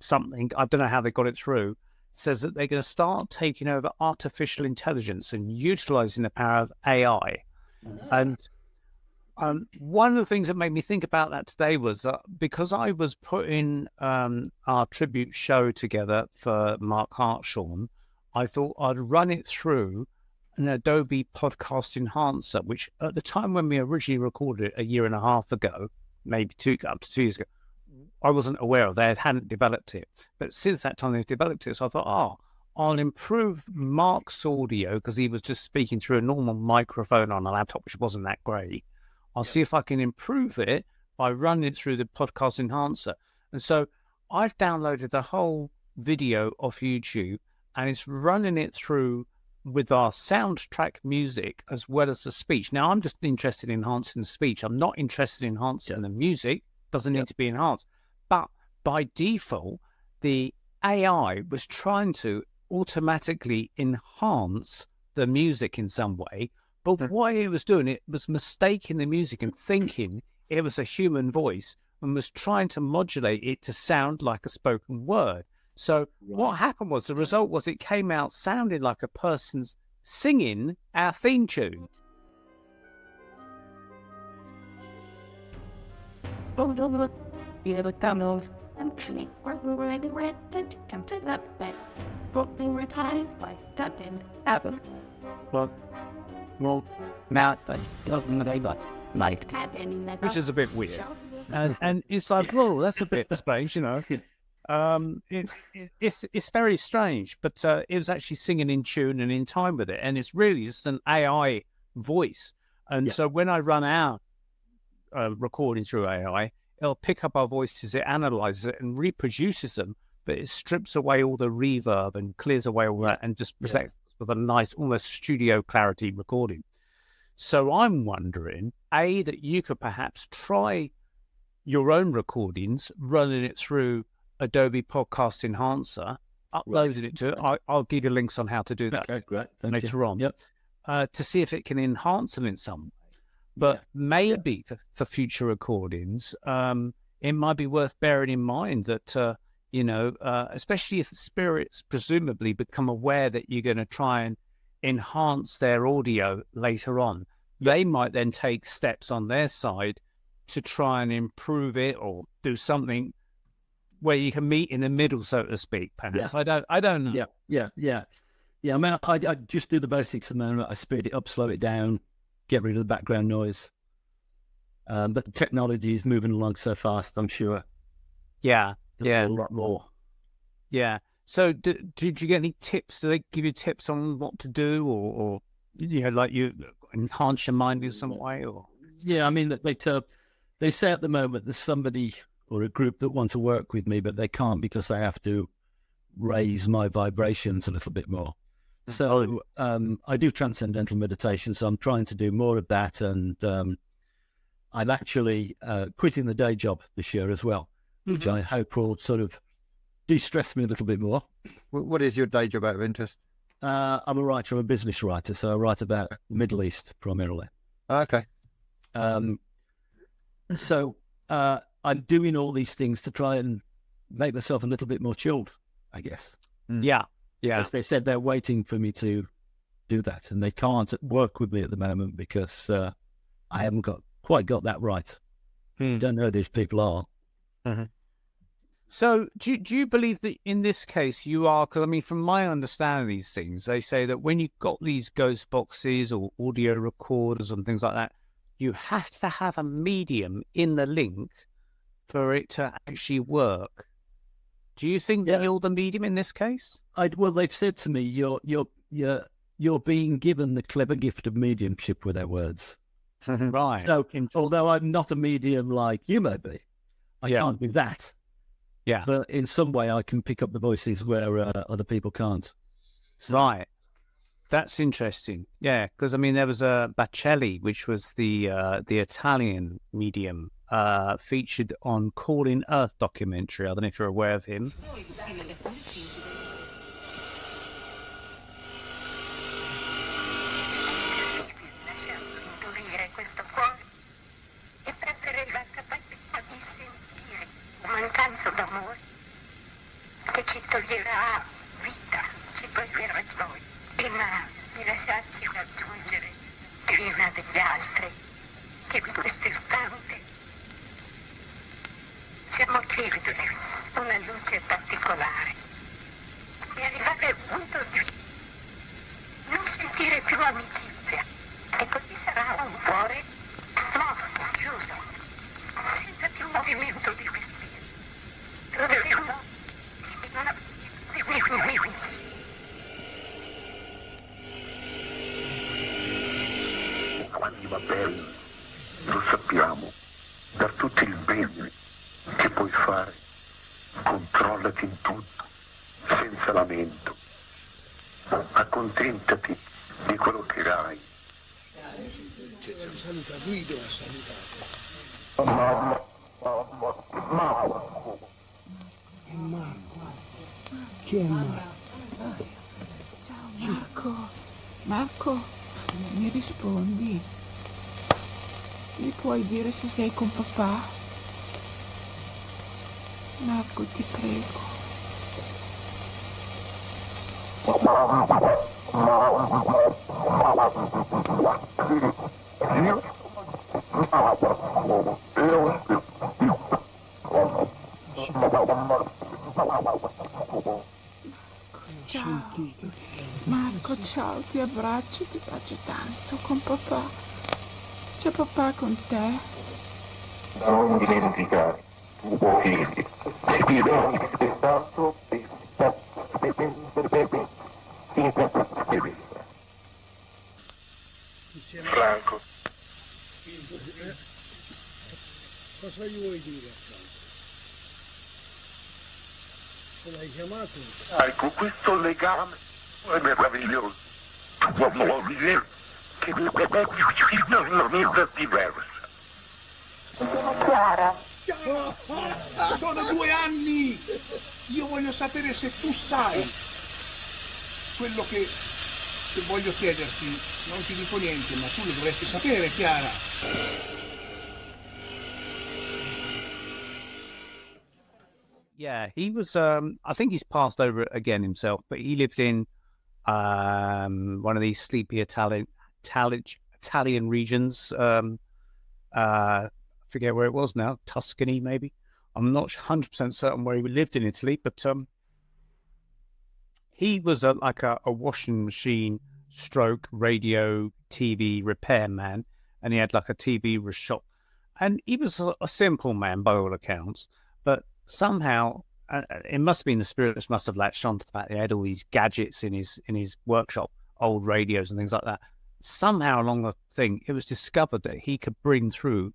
something, I don't know how they got it through, says that they're going to start taking over artificial intelligence and utilizing the power of AI. And one of the things that made me think about that today was because I was putting our tribute show together for Mark Hartshorn, I thought I'd run it through an Adobe podcast enhancer, which at the time when we originally recorded it a year and a half ago, maybe up to 2 years ago, I wasn't aware of. They hadn't developed it. But since that time they've developed it, so I thought, I'll improve Mark's audio because he was just speaking through a normal microphone on a laptop, which wasn't that great. I'll see if I can improve it by running it through the podcast enhancer. And so I've downloaded the whole video off YouTube, and it's running it through with our soundtrack music as well as the speech. Now, I'm just interested in enhancing the speech. I'm not interested in enhancing the music. Doesn't need to be enhanced. But by default, the AI was trying to automatically enhance the music in some way. But what it was doing, it was mistaking the music and thinking it was a human voice and was trying to modulate it to sound like a spoken word. So what happened was, the result was it came out sounding like a person's singing our theme tune. Which is a bit weird. And it's like, whoa, that's a bit strange, you know. It's very strange, but it was actually singing in tune and in time with it, and it's really just an AI voice. And so when I run our recording through AI, it'll pick up our voices, it analyzes it and reproduces them, but it strips away all the reverb and clears away all that and just presents with a nice, almost studio clarity recording. So I'm wondering, that you could perhaps try your own recordings, running it through Adobe Podcast Enhancer, uploading it to it. I'll give you links on how to do that. Okay, great. Thank later you. on. To see if it can enhance them in some way. But maybe for future recordings, it might be worth bearing in mind that, especially if the spirits presumably become aware that you're going to try and enhance their audio later on, they might then take steps on their side to try and improve it or do something where you can meet in the middle, so to speak. Perhaps I don't know. Yeah. I mean, I just do the basics, and then I speed it up, slow it down, get rid of the background noise. But the technology is moving along so fast, I'm sure. Yeah. A lot more. Yeah. So did you get any tips? Do they give you tips on what to do, or like you enhance your mind in some way? Or yeah, I mean, they say at the moment there's somebody or a group that want to work with me, but they can't because they have to raise my vibrations a little bit more. So I do transcendental meditation, so I'm trying to do more of that, and I'm actually quitting the day job this year as well, which I hope will sort of de-stress me a little bit more. What is your day job out of interest? I'm a writer, I'm a business writer, so I write about the Middle East primarily. Okay. So I'm doing all these things to try and make myself a little bit more chilled, I guess. Yeah. As they said, they're waiting for me to do that, and they can't work with me at the moment because I haven't quite got that right. Don't know who these people are. Mm-hmm. So do you believe that in this case you are, because I mean, from my understanding of these things, they say that when you've got these ghost boxes or audio recorders and things like that, you have to have a medium in the link for it to actually work. Do you think you're the medium in this case? Well, they've said to me, you're being given the clever gift of mediumship with their words. Right. So, although I'm not a medium like you may be, I can't do that. Yeah. But in some way, I can pick up the voices where other people can't. So, right. That's interesting. Yeah, because I mean, there was a Bacelli, which was the Italian medium, featured on Calling Earth documentary. I don't know if you're aware of him. Mancanza d'amore che ci toglierà vita, ci toglierà gioia, prima di lasciarci raggiungere prima degli altri, che in questo istante siamo chiedi una luce particolare e arrivare al punto di non sentire più amicizia, e così sarà un cuore morto, chiuso, senza più movimento di respiro. Quando va bene, lo sappiamo, per tutto il bene che puoi fare, controllati in tutto, senza lamento, accontentati di quello che hai. Saluta Guido, ha salutato. È Marco. Chi è Marco? Ciao Marco, mi rispondi? Mi puoi dire se sei con papà? Marco, ti prego. Ciao. Marco, ciao, ti abbraccio tanto con papà. C'è papà con te? Non dimenticare, tuo figlio, ti do rispettato Franco. Cosa gli vuoi dire, Franco? Se l'hai chiamato? Ecco, questo legame è meraviglioso. Vuol dire che non è diversa. Sono Chiara. Sono 2 anni! Io voglio sapere se tu sai quello che voglio chiederti. Non ti dico niente, ma tu lo dovresti sapere, Chiara. Yeah, he was. I think he's passed over it again himself, but he lived in one of these sleepy Italian regions. I forget where it was now. Tuscany, maybe. I'm not 100% certain where he lived in Italy, but he was like a washing machine stroke radio TV repairman, and he had like a TV shop, and he was a simple man by all accounts, but somehow it must have been the spirits must have latched on to the fact he had all these gadgets in his workshop, old radios and things like that. Somehow along the thing, it was discovered that he could bring through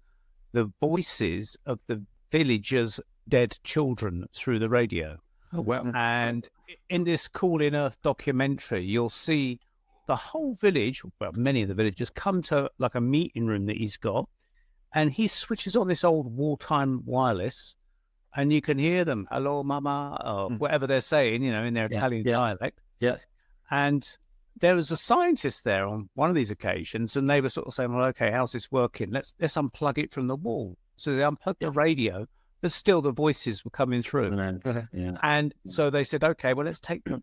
the voices of the villagers' dead children through the radio. Oh, wow. And in this Calling Earth documentary, you'll see the whole village, well, many of the villagers, come to like a meeting room that he's got, and he switches on this old wartime wireless, and you can hear them, hello, mama, or whatever they're saying, in their Italian dialect. Yeah. And there was a scientist there on one of these occasions, and they were sort of saying, well, okay, how's this working? Let's unplug it from the wall. So they unplugged the radio, but still the voices were coming through. And so they said, okay, well, let's take the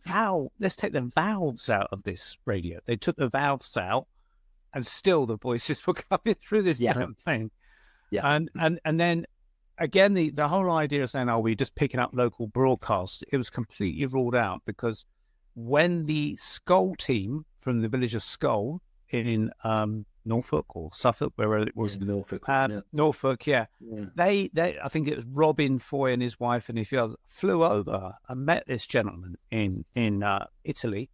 valves out of this radio. They took the valves out, and still the voices were coming through this damn thing. Yeah. And then again, the whole idea of saying, "Oh, we're just picking up local broadcasts," it was completely ruled out, because when the Skull team from the village of Skull in Norfolk or Suffolk, wherever it was, Norfolk, Norfolk, they I think it was Robin Foy and his wife and a few others flew over and met this gentleman in Italy,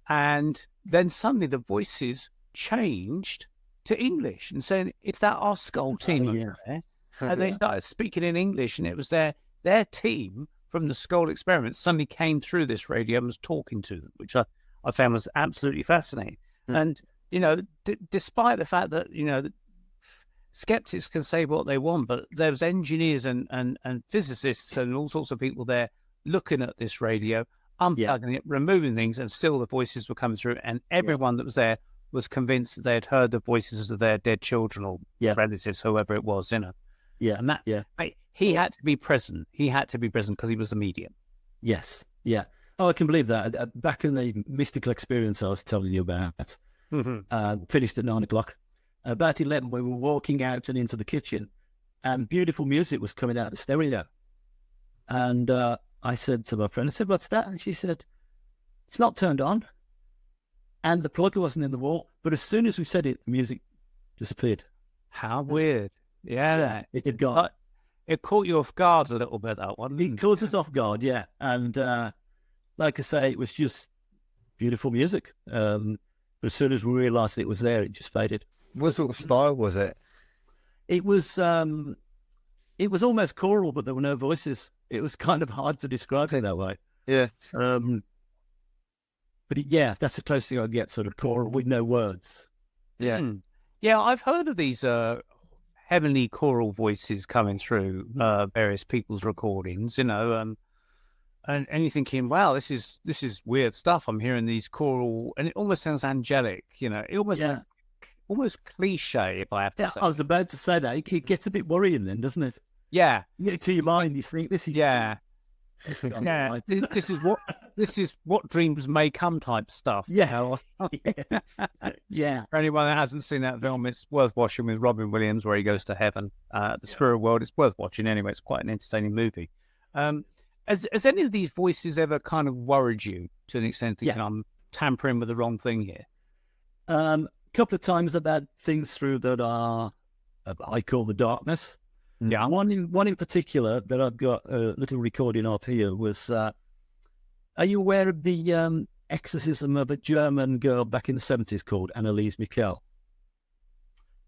and then suddenly the voices changed to English and saying, "Is that our Skull team over there?" And they started speaking in English, and it was their team from the Skull experiments suddenly came through this radio and was talking to them, which I found was absolutely fascinating. And, despite the fact that, skeptics can say what they want, but there was engineers and physicists and all sorts of people there looking at this radio, unplugging it, removing things, and still the voices were coming through, and everyone that was there was convinced that they had heard the voices of their dead children or relatives, whoever it was, Yeah, and that he had to be present. He had to be present because he was the medium. Yes, yeah. Oh, I can believe that. Back in the mystical experience I was telling you about, finished at 9 o'clock. About 11, we were walking out and into the kitchen, and beautiful music was coming out of the stereo. And I said to my friend, I said, "What's that?" And she said, "It's not turned on." And the plug wasn't in the wall. But as soon as we said it, the music disappeared. How weird. Yeah. It had gone. It caught you off guard a little bit, that one. It caught us off guard, yeah. And like I say, it was just beautiful music. But as soon as we realised it was there, it just faded. What sort of style was it? It was almost choral, but there were no voices. It was kind of hard to describe it that way. Yeah. But that's the closest thing I get, sort of choral with no words. Yeah. Yeah, I've heard of these heavenly choral voices coming through various people's recordings, and you're thinking, wow, this is weird stuff. I'm hearing these choral, and it almost sounds angelic, it almost cliche, if I have to say. I was about to say that. It gets a bit worrying then, doesn't it? Yeah. You get to your mind, you think this is this is what dreams may come type stuff. Yeah. Yeah. For anyone that hasn't seen that film, it's worth watching, with Robin Williams, where he goes to heaven, the spirit world. It's worth watching anyway. It's quite an entertaining movie. Has any of these voices ever kind of worried you to an extent, thinking I'm tampering with the wrong thing here? A couple of times I've had things through that are I call the darkness. Yeah. One in particular that I've got a little recording of here was, are you aware of the exorcism of a German girl back in the 70s called Anneliese Michel?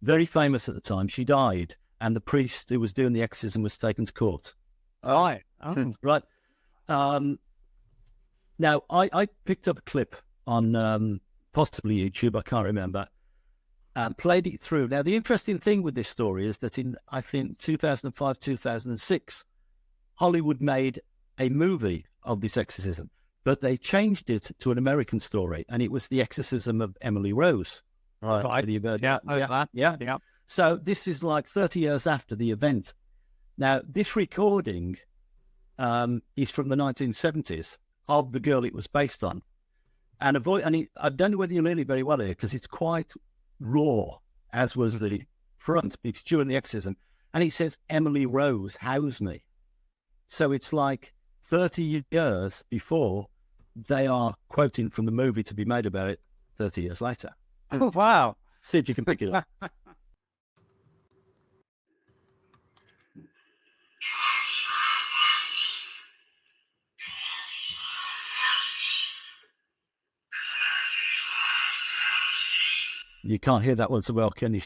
Very famous at the time. She died, and the priest who was doing the exorcism was taken to court. Right. Right. Now, I picked up a clip on possibly YouTube, I can't remember, and played it through. Now, the interesting thing with this story is that in, I think, 2005, 2006, Hollywood made a movie of this exorcism, but they changed it to an American story, and it was the exorcism of Emily Rose. Right. Yeah. So this is like 30 years after the event. Now, this recording is from the 1970s of the girl it was based on. And I don't know whether you'll hear it very well here, because it's quite raw, as was the front, because during the exorcism. And it says, "Emily Rose, house me." So it's like 30 years before they are quoting from the movie to be made about it 30 years later. Oh, wow. See if you can pick it up. You can't hear that one so well, can you?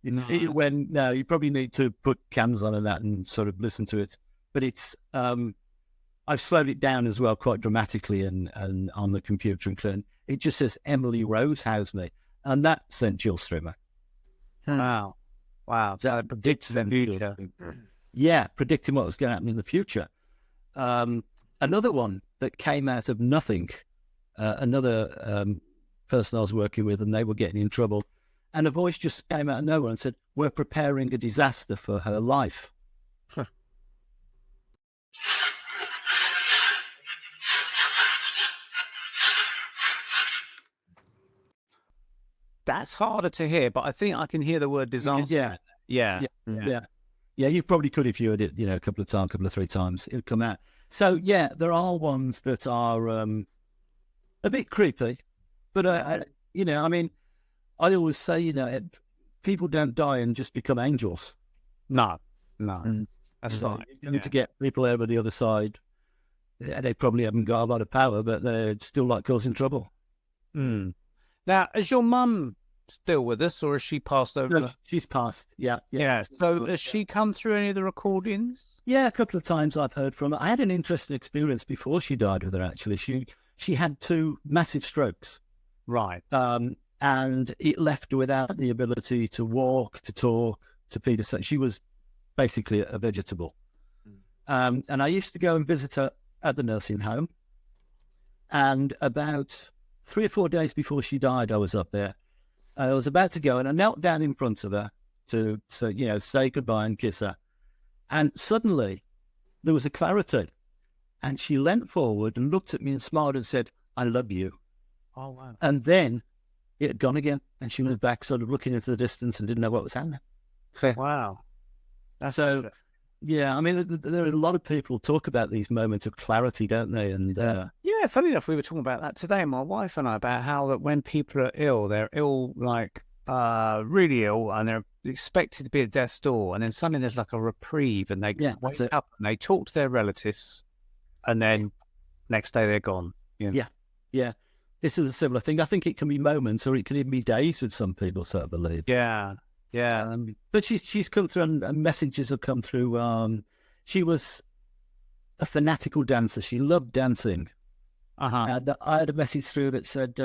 No, you probably need to put cans on and that and sort of listen to it. But it's, I've slowed it down as well quite dramatically and on the computer, and it just says "Emily Rose, house me," and that sent chills through me. Wow. That predicts the future. Yeah, predicting what was going to happen in the future. Another one that came out of nothing, another person I was working with, and they were getting in trouble, and a voice just came out of nowhere and said, "We're preparing a disaster for her life." Huh. That's harder to hear, but I think I can hear the word disaster. Yeah. You probably could if you heard it, a couple of 3 times, it would come out. So there are ones that are a bit creepy, but I always say, people don't die and just become angels. No, that's right. You need to get people over the other side. They probably haven't got a lot of power, but they're still like causing trouble. Now, is your mum still with us, or has she passed over? No, she's passed. Yeah. So has she come through any of the recordings? Yeah, a couple of times I've heard from her. I had an interesting experience before she died with her, actually. She had 2 massive strokes. Right. And it left her without the ability to walk, to talk, to feed herself. She was basically a vegetable. And I used to go and visit her at the nursing home. And about 3 or 4 days before she died, I was up there. I was about to go, and I knelt down in front of her to say goodbye and kiss her. And suddenly, there was a clarity. And she leant forward and looked at me and smiled and said, "I love you." Oh, wow. And then it had gone again. And she was back sort of looking into the distance and didn't know what was happening. Wow. That's so, there are a lot of people who talk about these moments of clarity, don't they? And funny enough, we were talking about that today, my wife and I, about how that when people are ill, they're ill, like really ill, and they're expected to be at death's door, and then suddenly there's like a reprieve, and they wake up and they talk to their relatives, and then next day they're gone. Yeah. This is a similar thing. I think it can be moments, or it can even be days with some people, so I believe. Yeah. But she's come through, and messages have come through. She was a fanatical dancer. She loved dancing. And I had a message through that said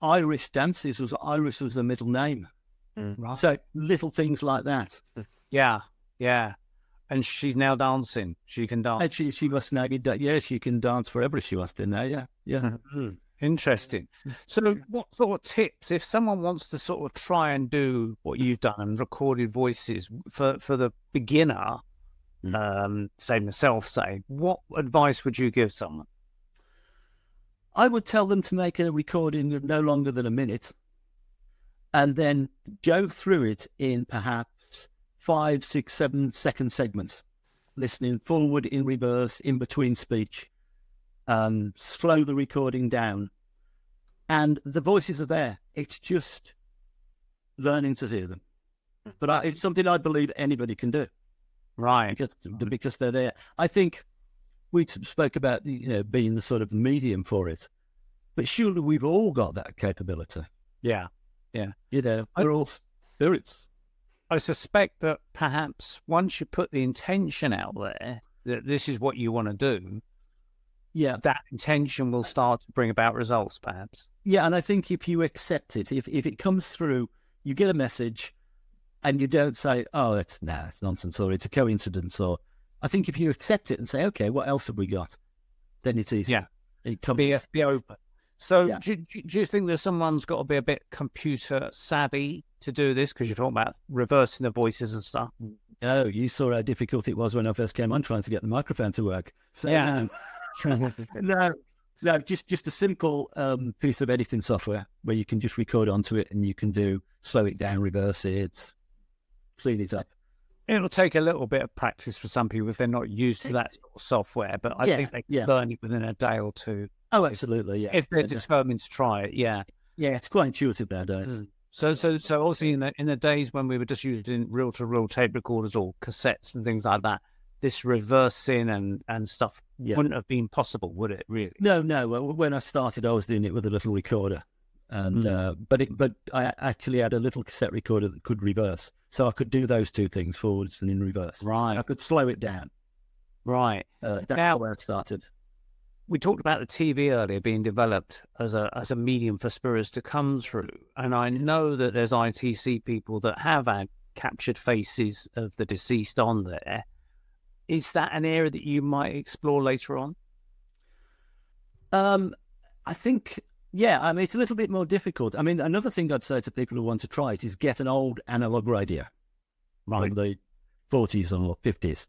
Irish dances Iris was a middle name. Right. So little things like that. Yeah. And she's now dancing. She can dance. And she must now be. She can dance forever if she wants to now. Yeah. Interesting. So what sort of tips, if someone wants to sort of try and do what you've done and recorded voices for the beginner, say myself, what advice would you give someone? I would tell them to make a recording of no longer than a minute, and then go through it in perhaps 5, 6, 7 second segments, listening forward, in reverse, in between speech. Slow the recording down, and the voices are there. It's just learning to hear them. But it's something I believe anybody can do, right? Because they're there. I think we spoke about being the sort of medium for it, but surely we've all got that capability. Yeah. We're all spirits. I suspect that perhaps once you put the intention out there that this is what you want to do, that intention will start to bring about results, perhaps. Yeah, and I think if you accept it, if it comes through, you get a message, and you don't say, "Oh, it's nonsense," or "It's a coincidence," or I think if you accept it and say, "Okay, what else have we got?" then it's easy. Yeah, it comes. Be open. So, do you think that someone's got to be a bit computer savvy to do this? Because you're talking about reversing the voices and stuff. Oh, you saw how difficult it was when I first came on trying to get the microphone to work. So, no, just a simple piece of editing software where you can just record onto it, and you can slow it down, reverse it, clean it up. It'll take a little bit of practice for some people if they're not used to that sort of software, but I think they can learn it within a day or two. Oh, absolutely, yeah. If they're determined to try it, yeah. Yeah, it's quite intuitive nowadays. So obviously in the days when we were just using reel-to-reel tape recorders or cassettes and things like that, this reversing and stuff wouldn't have been possible, would it, really? No. When I started, I was doing it with a little recorder. And but I actually had a little cassette recorder that could reverse. So I could do those two things, forwards and in reverse. Right. I could slow it down. Right. That's where it started. We talked about the TV earlier being developed as a medium for spirits to come through. And I know that there's ITC people that have had captured faces of the deceased on there. Is that an area that you might explore later on? I think, it's a little bit more difficult. I mean, another thing I'd say to people who want to try it is get an old analog radio from the 40s or 50s.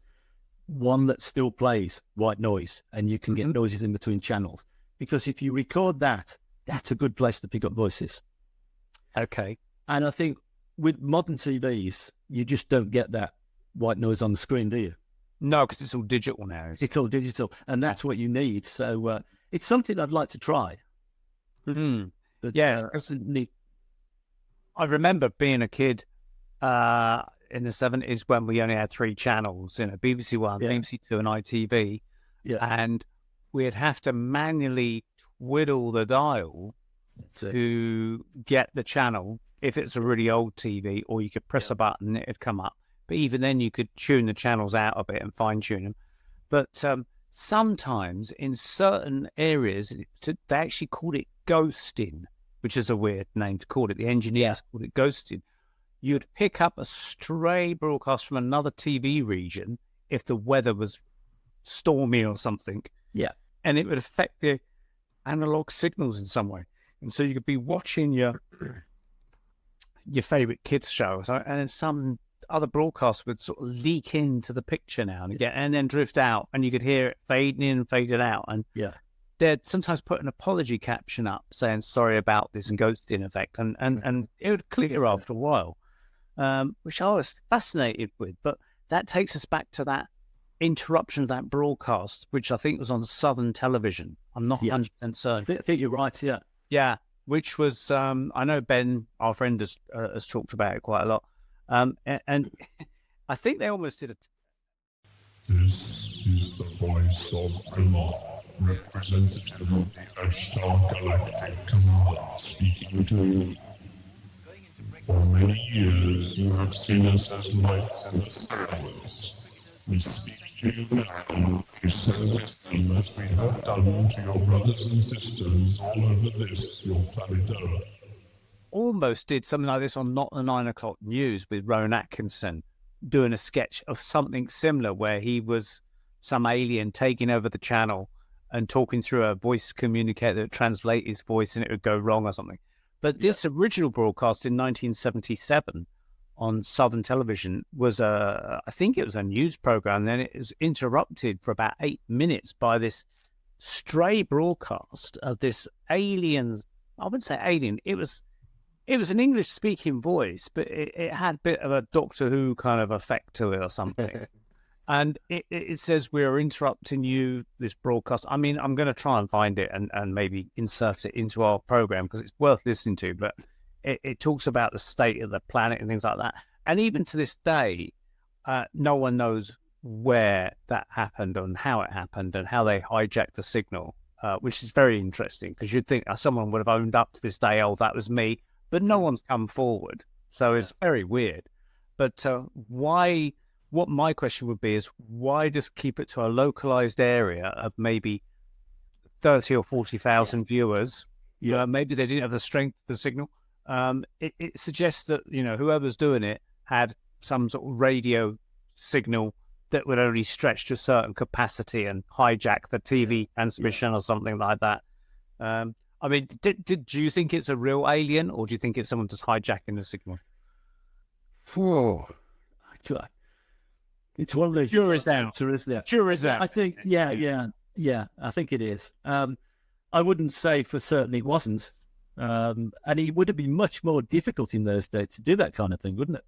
One that still plays white noise, and you can get noises in between channels. Because if you record that, that's a good place to pick up voices. Okay. And I think with modern TVs, you just don't get that white noise on the screen, do you? No, because it's all digital now. It's all digital, and that's what you need. So it's something I'd like to try. Mm. But, Yeah, I remember being a kid in the 70s when we only had 3 channels, BBC One, BBC Two, and ITV, and we'd have to manually twiddle the dial to get the channel if it's a really old TV, or you could press a button and it'd come up. But even then, you could tune the channels out a bit and fine-tune them. But sometimes in certain areas, they actually called it ghosting, which is a weird name to call it. The engineers called it ghosting. You'd pick up a stray broadcast from another TV region if the weather was stormy or something. Yeah. And it would affect the analog signals in some way. And so you could be watching your favorite kids show, and then some other broadcast would sort of leak into the picture now and again, and then drift out, and you could hear it fading in and fading out. And they'd sometimes put an apology caption up saying sorry about this ghosting effect, and it would clear after a while, which I was fascinated with. But that takes us back to that interruption of that broadcast, which I think was on Southern Television. I'm not 100% certain. I think you're right, Yeah, which was, I know Ben, our friend, has talked about it quite a lot. And I think they almost did it. This is the voice of Omar, representative of the Ashtar Galactic Command, speaking to you. For many years you have seen us as lights in the stars. We speak to you now, you send wisdom as we have done to your brothers and sisters all over this, your planet Earth. Almost did something like this on Not the 9 O'Clock News with Rowan Atkinson, doing a sketch of something similar where he was some alien taking over the channel and talking through a voice communicator that would translate his voice and it would go wrong or something. But this original broadcast in 1977 on Southern Television was I think it was a news program. Then it was interrupted for about 8 minutes by this stray broadcast of this alien. I wouldn't say alien. It was an English-speaking voice, but it had a bit of a Doctor Who kind of effect to it or something. And it says, we're interrupting you, this broadcast. I mean, I'm going to try and find it and maybe insert it into our program because it's worth listening to. But it talks about the state of the planet and things like that. And even to this day, no one knows where that happened and how it happened and how they hijacked the signal, which is very interesting because you'd think someone would have owned up to this day, oh, that was me. But no one's come forward. So it's very weird. But what my question would be is, why just keep it to a localized area of maybe 30 or 40,000 viewers? Maybe they didn't have the strength of the signal. It suggests that, whoever's doing it had some sort of radio signal that would only stretch to a certain capacity and hijack the TV transmission or something like that. I mean, do you think it's a real alien, or do you think it's someone just hijacking the signal? It's one of those. Sure is out. Sure is out. I think, yeah. I think it is. I wouldn't say for certain it wasn't. And it would have been much more difficult in those days to do that kind of thing, wouldn't it?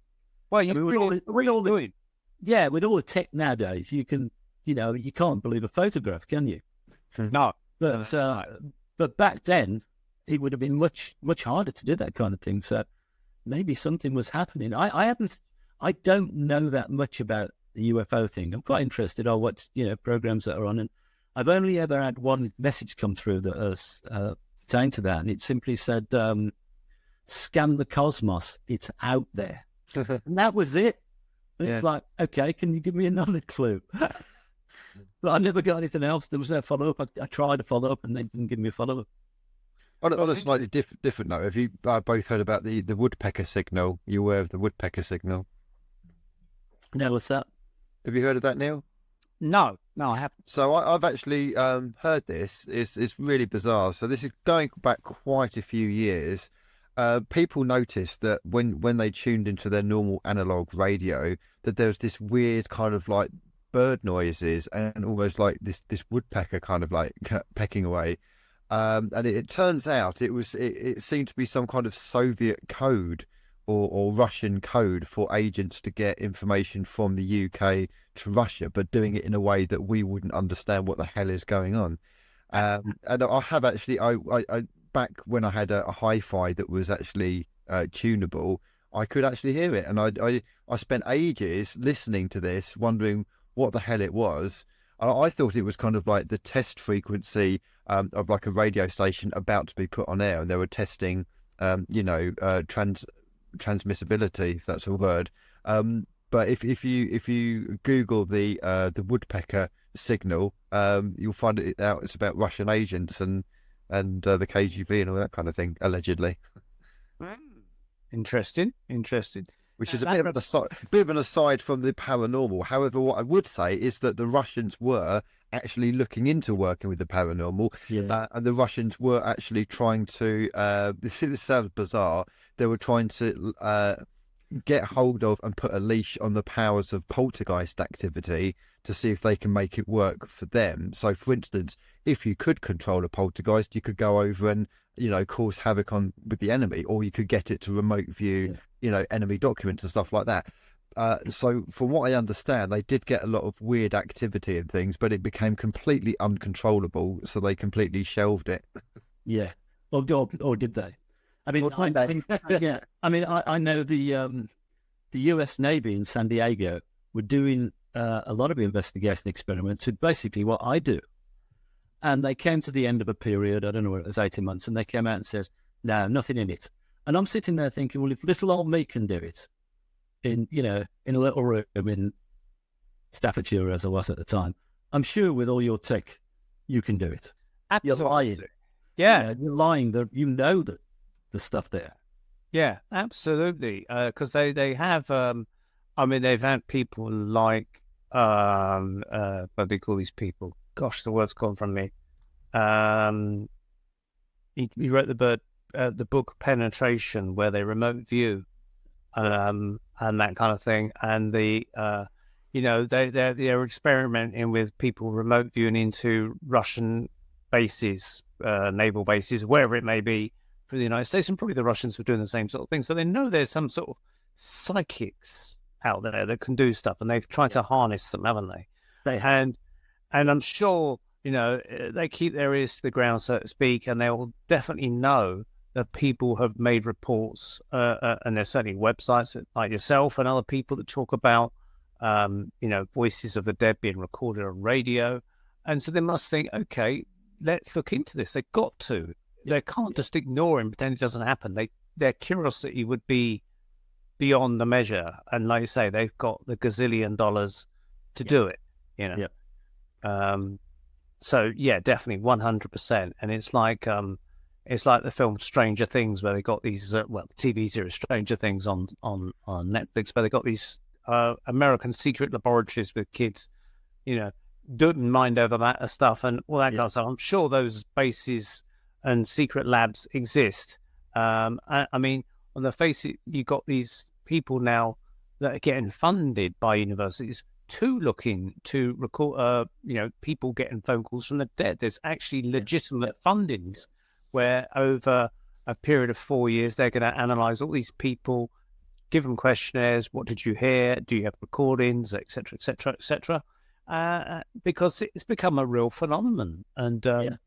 Well, with all the tech nowadays, you can, you can't believe a photograph, can you? No. But back then, it would have been much, much harder to do that kind of thing. So maybe something was happening. I don't know that much about the UFO thing. I'm quite interested. I'll watch, programs that are on, and I've only ever had one message come through that was pertained to that, and it simply said, "Scan the cosmos. It's out there." And that was it. It's like, okay, can you give me another clue? But I never got anything else. There was no follow-up. I tried to follow up, and they didn't give me a follow-up. On a slightly different note, have you both heard about the woodpecker signal? You aware of the woodpecker signal? No, what's that? Have you heard of that, Neil? No, I haven't. So I've actually heard this. It's really bizarre. So this is going back quite a few years. People noticed that when they tuned into their normal analog radio, that there was this weird kind of like bird noises and almost like this woodpecker kind of like pecking away. And it turns out it seemed to be some kind of Soviet code or Russian code for agents to get information from the UK to Russia, but doing it in a way that we wouldn't understand what the hell is going on. And I have actually, I back when I had a hi-fi that was actually tunable, I could actually hear it, and I spent ages listening to this, wondering what the hell it was. I thought it was kind of like the test frequency of like a radio station about to be put on air, and they were testing, transmissibility, if that's a word. But if you Google the woodpecker signal, you'll find it out. It's about Russian agents and the KGB and all that kind of thing, allegedly. Interesting. Which is a bit of an aside from the paranormal. However, what I would say is that the Russians were actually looking into working with the paranormal, and the Russians were actually trying to. This sounds bizarre. They were trying to get hold of and put a leash on the powers of poltergeist activity to see if they can make it work for them. So, for instance, if you could control a poltergeist, you could go over and cause havoc with the enemy, or you could get it to remote view. Enemy documents and stuff like that. So from what I understand, they did get a lot of weird activity and things, but it became completely uncontrollable, so they completely shelved it. Yeah. Or did they? I mean, yeah. I mean, I know the US Navy in San Diego were doing a lot of investigation experiments with basically what I do. And they came to the end of a period, I don't know, it was 18 months, and they came out and said, no, nothing in it. And I'm sitting there thinking, well, if little old me can do it in a little room in Staffordshire, as I was at the time, I'm sure with all your tech, you can do it. Absolutely. You're lying. Yeah. You're lying. The stuff there. Yeah, absolutely. Because they have, they've had people like, what do they call these people? Gosh, the word's gone from me. He wrote the book Penetration, where they remote view and that kind of thing, and they're experimenting with people remote viewing into Russian bases, naval bases, wherever it may be, for the United States, and probably the Russians were doing the same sort of thing. So they know there's some sort of psychics out there that can do stuff, and they've tried to harness them, haven't they? And I'm sure they keep their ears to the ground, so to speak, and they'll definitely know that people have made reports, and there's certainly websites like yourself and other people that talk about, voices of the dead being recorded on radio. And so they must think, okay, let's look into this. They've got to. They can't just ignore it and pretend it doesn't happen. Their curiosity would be beyond the measure. And like you say, they've got the gazillion dollars to do it, So, yeah, definitely 100%. And it's like the film Stranger Things, where they got these, the TV series Stranger Things on Netflix, where they got these American secret laboratories with kids, doing mind over matter stuff and all that kind of stuff. I'm sure those bases and secret labs exist. I mean, on the face it, you got these people now that are getting funded by universities to look into record, people getting phone calls from the dead. There's actually legitimate fundings where over a period of 4 years, they're going to analyze all these people, give them questionnaires. What did you hear? Do you have recordings, et cetera, et cetera, et cetera? Because it's become a real phenomenon. And I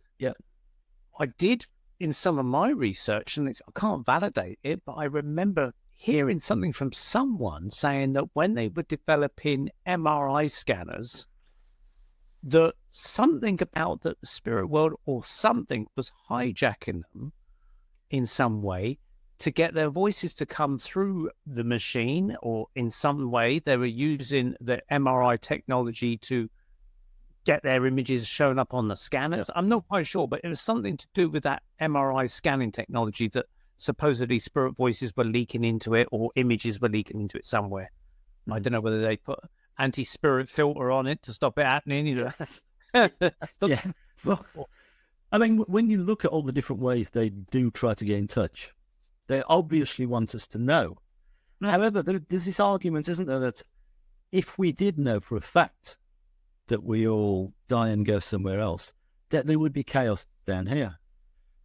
did in some of my research, and I can't validate it, but I remember hearing something from someone saying that when they were developing MRI scanners, that something about the spirit world or something was hijacking them in some way to get their voices to come through the machine, or in some way they were using the MRI technology to get their images shown up on the scanners. I'm not quite sure, but it was something to do with that MRI scanning technology that supposedly spirit voices were leaking into it, or images were leaking into it somewhere. I don't know whether they put anti-spirit filter on it to stop it happening. Yeah. Well, I mean, when you look at all the different ways they do try to get in touch, they obviously want us to know. However, there's this argument, isn't there, that if we did know for a fact that we all die and go somewhere else, that there would be chaos down here.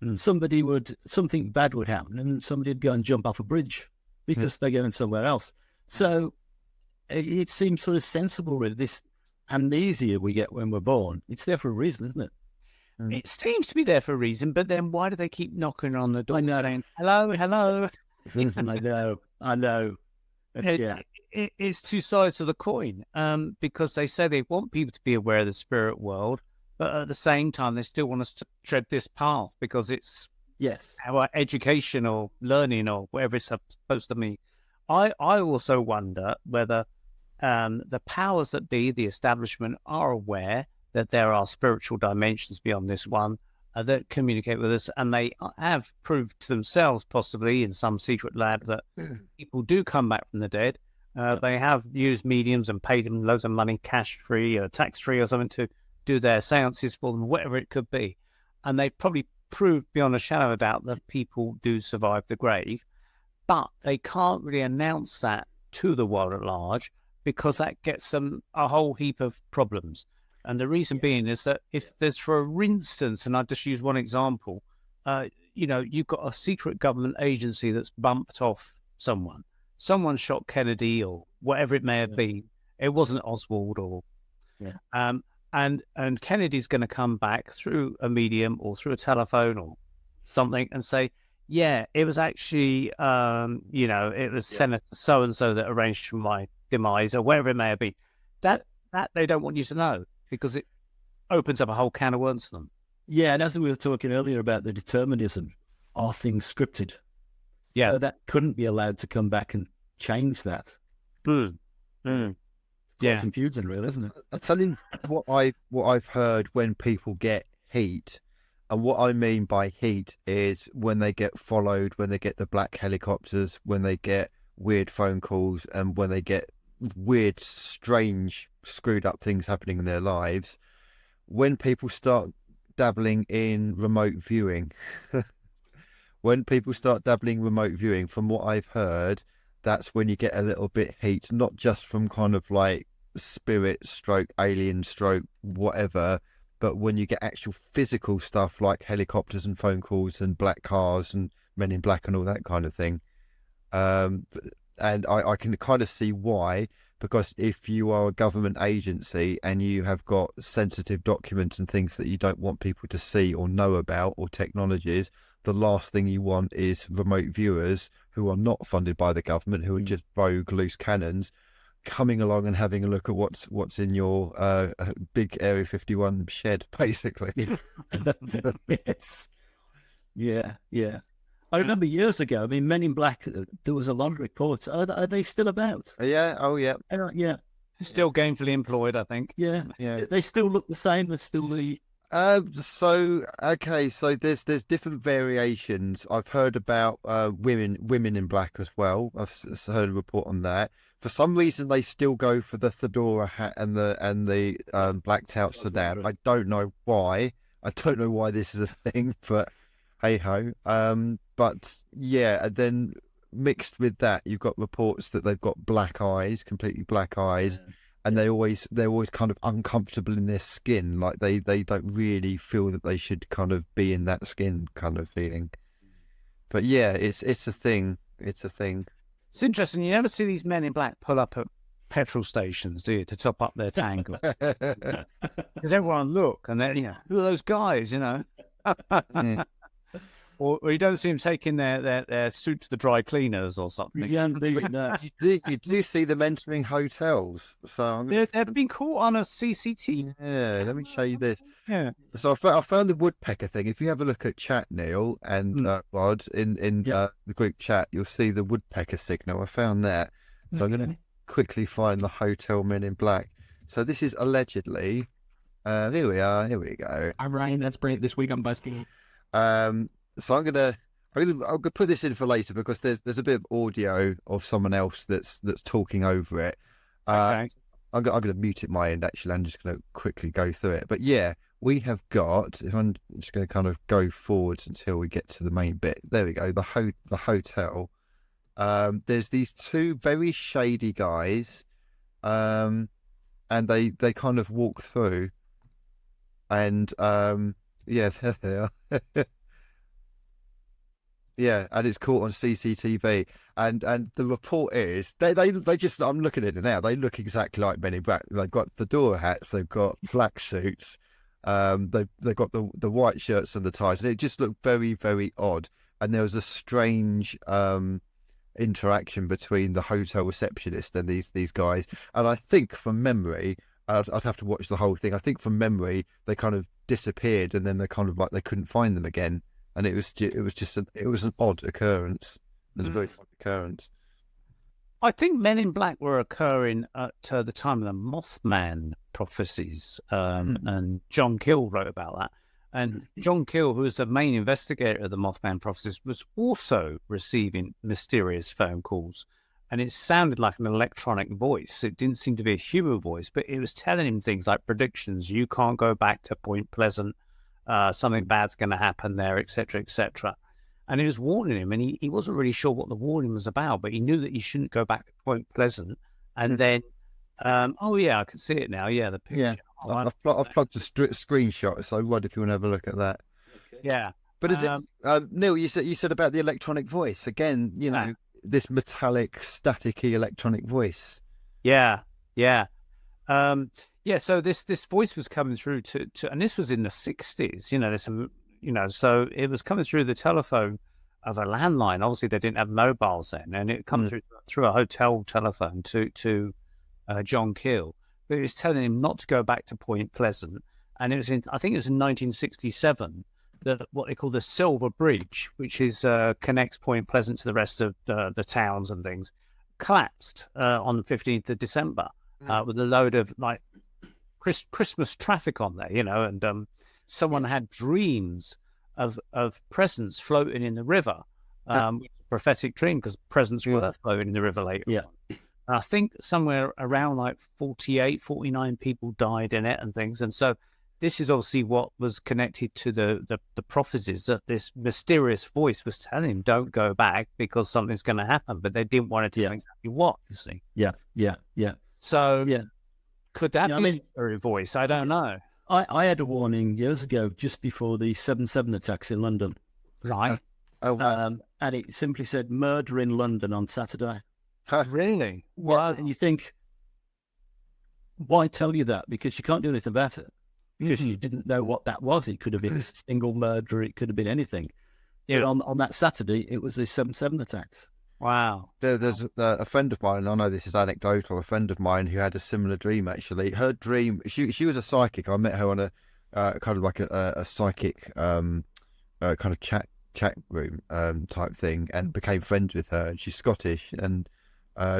And something bad would happen, and somebody would go and jump off a bridge because they're going somewhere else. So it seems sort of sensible, really, this amnesia we get when we're born. It's there for a reason, isn't it? It seems to be there for a reason, but then why do they keep knocking on the door saying, hello, hello? I know. It's two sides of the coin, because they say they want people to be aware of the spirit world, but at the same time, they still want us to tread this path because it's our education or learning or whatever it's supposed to mean. I also wonder whether the powers that be, the establishment, are aware that there are spiritual dimensions beyond this one that communicate with us, and they have proved to themselves, possibly in some secret lab, that people do come back from the dead. They have used mediums and paid them loads of money, cash-free or tax-free or something, to do their seances for them, whatever it could be. And they probably proved beyond a shadow of a doubt that people do survive the grave, but they can't really announce that to the world at large because that gets them a whole heap of problems. And the reason being is that if there's, for instance, and I'll just use one example, you've got a secret government agency that's bumped off someone. Someone shot Kennedy or whatever it may have been. It wasn't Oswald and Kennedy's going to come back through a medium or through a telephone or something and say, yeah, it was actually, it was Senator so-and-so that arranged for my demise or whatever it may have been. That they don't want you to know, because it opens up a whole can of worms for them. Yeah, and as we were talking earlier about the determinism, are things scripted? Yeah. So that couldn't be allowed to come back and change that. Yeah. Confusing, really, isn't it? I'll tell you what I've heard when people get heat, and what I mean by heat is when they get followed, when they get the black helicopters, when they get weird phone calls, and when they get weird, strange, screwed up things happening in their lives. When people start dabbling in remote viewing, from what I've heard, that's when you get a little bit heat, not just from kind of like spirit stroke, alien stroke, whatever, but when you get actual physical stuff like helicopters and phone calls and black cars and men in black and all that kind of thing. And I can kind of see why, because if you are a government agency and you have got sensitive documents and things that you don't want people to see or know about, or technologies, the last thing you want is remote viewers who are not funded by the government, who are just rogue loose cannons, coming along and having a look at what's in your big Area 51 shed, basically. Yes. Yeah. I remember years ago, I mean, Men in Black, there was a lot of reports. Are they still about? Yeah, oh yeah. Yeah. Still gainfully employed, I think. Yeah. They still look the same. They're still the... So there's different variations. I've heard about women in black as well. I've heard a report on that. For some reason, they still go for the fedora hat and the blacked out sedan. I don't know why. I don't know why this is a thing, but hey ho. But yeah, and then mixed with that, you've got reports that they've got black eyes, completely black eyes. Yeah. And they're always kind of uncomfortable in their skin, like they don't really feel that they should kind of be in that skin kind of feeling. But yeah, it's a thing. It's a thing. It's interesting. You never see these men in black pull up at petrol stations, do you, to top up their tank? Because everyone look, and then who are those guys? Or you don't see them taking their suit to the dry cleaners or something. You do see them entering hotels. So they've been caught on a CCTV. Yeah, let me show you this. Yeah. So I found the woodpecker thing. If you have a look at chat, Neil and Rod, in the group chat, you'll see the woodpecker signal. I found that. So I'm going to quickly find the hotel Men in Black. So this is allegedly. Here we are. Here we go. All right, that's great. This week on BuzzFeed. So I'm gonna put this in for later because there's a bit of audio of someone else that's talking over it. Okay. I'm gonna mute it my end actually. I'm just gonna quickly go through it. But yeah, we have got. If I'm just gonna kind of go forwards until we get to the main bit. There we go. The hotel. There's these two very shady guys, and they kind of walk through, and yeah, there they are. Yeah, and it's caught on CCTV. And the report is they just, I'm looking at it now. They look exactly like Men in Black. They've got fedora hats. They've got black suits. They've got the white shirts and the ties, and it just looked very, very odd. And there was a strange interaction between the hotel receptionist and these guys. And I think from memory, I'd have to watch the whole thing. I think from memory they kind of disappeared, and then they kind of like they couldn't find them again. And it was an odd occurrence. It was a very odd occurrence. I think Men in Black were occurring at the time of the Mothman prophecies, and John Keel wrote about that. And John Keel, who was the main investigator of the Mothman prophecies, was also receiving mysterious phone calls. And it sounded like an electronic voice. It didn't seem to be a human voice, but it was telling him things like predictions. You can't go back to Point Pleasant. Something bad's going to happen there, etc., etc. And it was warning him, and he wasn't really sure what the warning was about, but he knew that he shouldn't go back to Point Pleasant. And then, oh yeah, I can see it now. Yeah, the picture. Yeah, I've plugged a screenshot, so Rod, if you want to have a look at that. Yeah. But is it, Neil, you said about the electronic voice again, you know, this metallic, staticky electronic voice. Yeah. So this voice was coming through to and this was in the 60s, so it was coming through the telephone of a landline. Obviously they didn't have mobiles then, and it come through a hotel telephone to John Keel. But it was telling him not to go back to Point Pleasant. And I think it was in 1967 that what they call the Silver Bridge, which is connects Point Pleasant to the rest of the towns and things, collapsed on the 15th of December with a load of like Christmas traffic on there, and someone had dreams of presents floating in the river, prophetic dream, because presents were floating in the river later on. And I think somewhere around like 49 people died in it and things. And so this is obviously what was connected to the prophecies, that this mysterious voice was telling him, don't go back because something's going to happen. But they didn't want to tell exactly what, you see. Yeah. So could that be a voice? I don't know. I had a warning years ago, just before the 7/7 attacks in London. Right. And it simply said murder in London on Saturday. Really? Wow. And you think, why tell you that? Because you can't do anything about it. Because you didn't know what that was. It could have been a single murder. It could have been anything. Yeah. But on that Saturday, it was the 7/7 attacks. Wow. There's a friend of mine, I know this is anecdotal, a friend of mine who had a similar dream, actually. Her dream, she was a psychic. I met her on a kind of like a psychic kind of chat room type thing, and became friends with her. And she's Scottish, and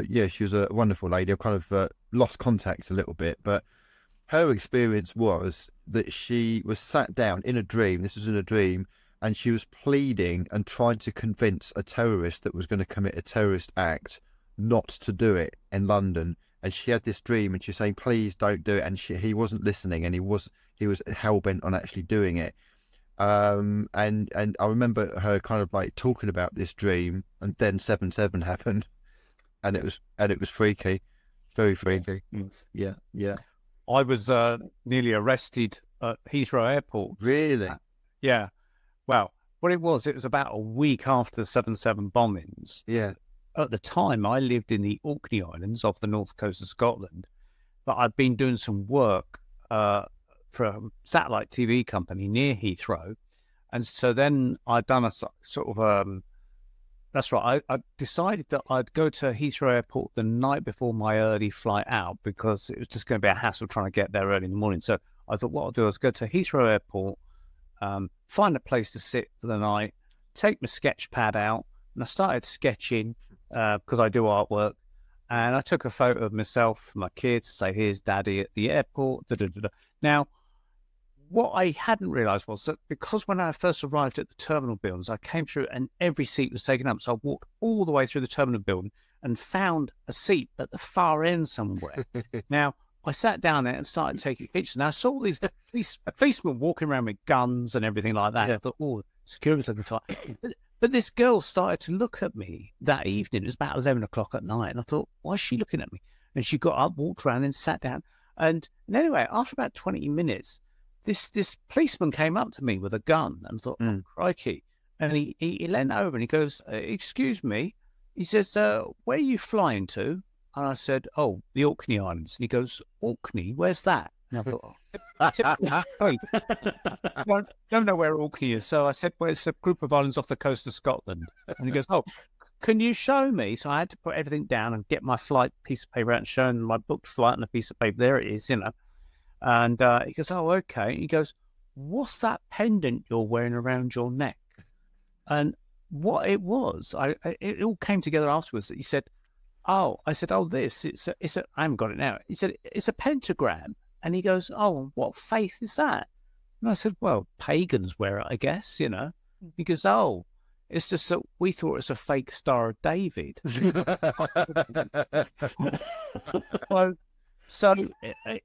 she was a wonderful lady. I kind of lost contact a little bit, but her experience was that she was sat down in a dream. This was in a dream. And she was pleading and trying to convince a terrorist that was going to commit a terrorist act not to do it in London. And she had this dream, and she's saying, "Please don't do it." And he wasn't listening, and he was hell bent on actually doing it. And I remember her kind of like talking about this dream, and then 7/7 happened, and it was freaky, very freaky. Yeah. I was nearly arrested at Heathrow Airport. Really? Yeah. Well, what it was about a week after the 7/7 bombings. Yeah. At the time, I lived in the Orkney Islands off the north coast of Scotland, but I'd been doing some work for a satellite TV company near Heathrow. And so then I'd done a sort of, that's right, I decided that I'd go to Heathrow Airport the night before my early flight out, because it was just going to be a hassle trying to get there early in the morning. So I thought what I'll do is go to Heathrow Airport, find a place to sit for the night, take my sketch pad out, and I started sketching because I do artwork. And I took a photo of myself, my kids, say, "Here's Daddy at the airport." Now, what I hadn't realised was that because when I first arrived at the terminal buildings, I came through and every seat was taken up. So I walked all the way through the terminal building and found a seat at the far end somewhere. Now, I sat down there and started taking pictures. And I saw these policemen walking around with guns and everything like that. Yeah. I thought, oh, security's looking tight. But this girl started to look at me that evening. It was about 11 o'clock at night. And I thought, why is she looking at me? And she got up, walked around and sat down. And anyway, after about 20 minutes, this policeman came up to me with a gun and thought, oh, crikey. And he leant over and he goes, excuse me. He says, where are you flying to? And I said, oh, the Orkney Islands. And he goes, Orkney? Where's that? And I thought, don't know where Orkney is. So I said, well, it's a group of islands off the coast of Scotland. And he goes, oh, can you show me? So I had to put everything down and get my flight piece of paper out and show him my booked flight on a piece of paper. There it is, And he goes, oh, okay. He goes, what's that pendant you're wearing around your neck? And what it was, it all came together afterwards. He said, oh, I said, oh, this, it's a, I haven't got it now. He said, it's a pentagram. And he goes, oh, what faith is that? And I said, well, pagans wear it, I guess, He goes, oh, it's just that we thought it was a fake Star of David. So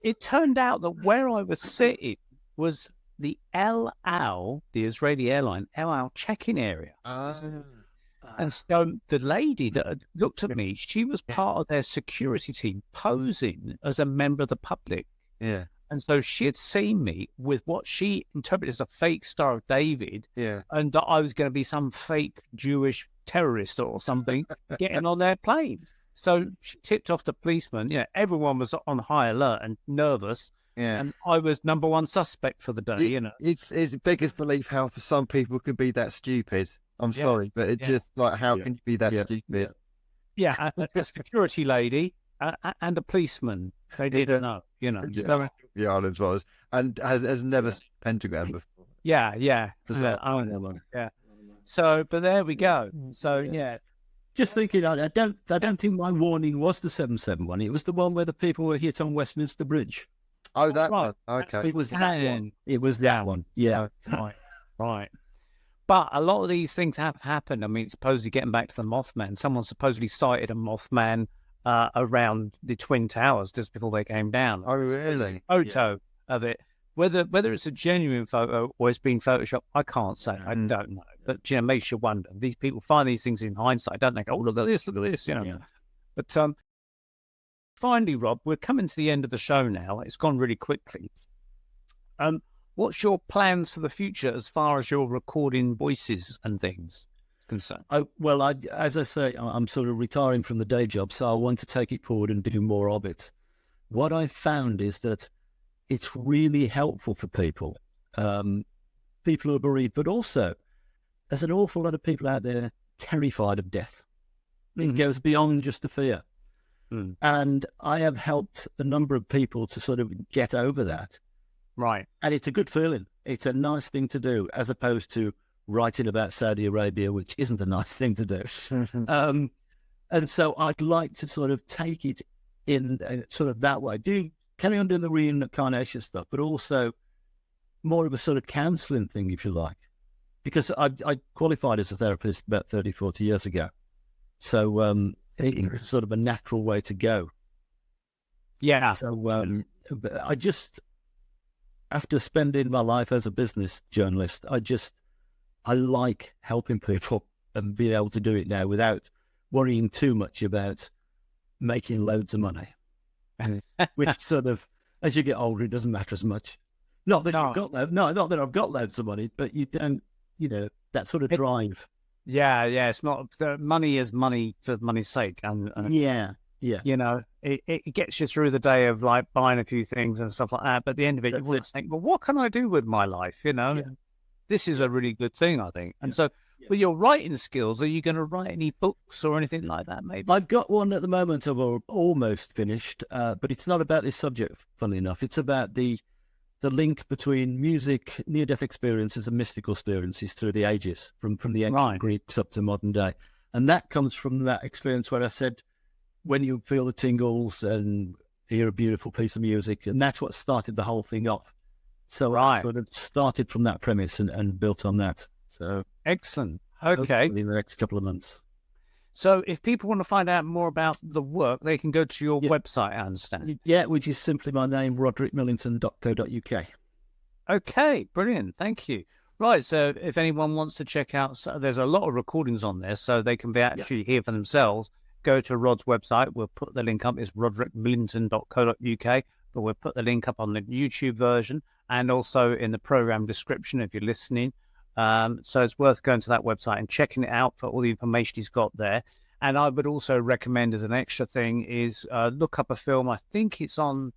it turned out that where I was sitting was the El Al, the Israeli airline, El Al check-in area. And so the lady that had looked at me, she was part of their security team posing as a member of the public. Yeah. And so she had seen me with what she interpreted as a fake Star of David. Yeah. And that I was going to be some fake Jewish terrorist or something getting on their plane. So she tipped off the policeman. Everyone was on high alert and nervous. Yeah. And I was number one suspect for the day, It's biggest belief how for some people can be that stupid. I'm sorry, but it just like, how can you be that stupid? Yeah, a security lady and a policeman. They didn't know, The islands was, and has never seen a pentagram before. Yeah. Yeah. So, but there we go. So, Just thinking, I don't think my warning was the 771. It was the one where the people were hit on Westminster Bridge. Oh, that right. one. Okay. It was that one. It was that one. Yeah. Right. But a lot of these things have happened. I mean, supposedly getting back to the Mothman, someone supposedly sighted a Mothman around the Twin Towers just before they came down. Oh, really? Photo of it. Whether it's a genuine photo or it's been photoshopped, I can't say. I don't know. But, makes you wonder. These people find these things in hindsight, don't they? Go, oh, look at this, Yeah. But finally, Rob, we're coming to the end of the show now. It's gone really quickly. What's your plans for the future as far as your recording voices and things concerned? As I say, I'm sort of retiring from the day job, so I want to take it forward and do more of it. What I've found is that it's really helpful for people who are bereaved, but also there's an awful lot of people out there terrified of death. It goes beyond just the fear. And I have helped a number of people to sort of get over that. Right. And it's a good feeling. It's a nice thing to do, as opposed to writing about Saudi Arabia, which isn't a nice thing to do. And so I'd like to sort of take it in sort of that way. Carry on doing the reincarnation stuff, but also more of a sort of counselling thing, if you like. Because I qualified as a therapist about 30, 40 years ago. So it's sort of a natural way to go. Yeah. So I just... After spending my life as a business journalist, I like helping people and being able to do it now without worrying too much about making loads of money. Which sort of, as you get older, it doesn't matter as much. Not that I've got loads of money, but you don't, that sort of drive. Yeah. It's not, the money is money for money's sake. And yeah. It gets you through the day of like buying a few things and stuff like that. But at the end of it, you want to think, well, what can I do with my life? This is a really good thing, I think. And so with your writing skills, are you going to write any books or anything like that, maybe? I've got one at the moment I've almost finished, but it's not about this subject, funnily enough. It's about the link between music, near-death experiences and mystical experiences through the ages, from the ancient Greeks up to modern day. And that comes from that experience where I said, when you feel the tingles and hear a beautiful piece of music, and that's what started the whole thing off. So I sort of started from that premise and built on that. So excellent. Okay. In the next couple of months. So if people want to find out more about the work, they can go to your website, I understand. Yeah, which is simply my name, roderickmillington.co.uk. Okay, brilliant. Thank you. Right, so if anyone wants to check out, there's a lot of recordings on there, so they can be actually hear for themselves. Go to Rod's website. We'll put the link up. It's roderickmillington.co.uk, but we'll put the link up on the YouTube version and also in the program description if you're listening. So it's worth going to that website and checking it out for all the information he's got there. And I would also recommend, as an extra thing, is look up a film. I think it's on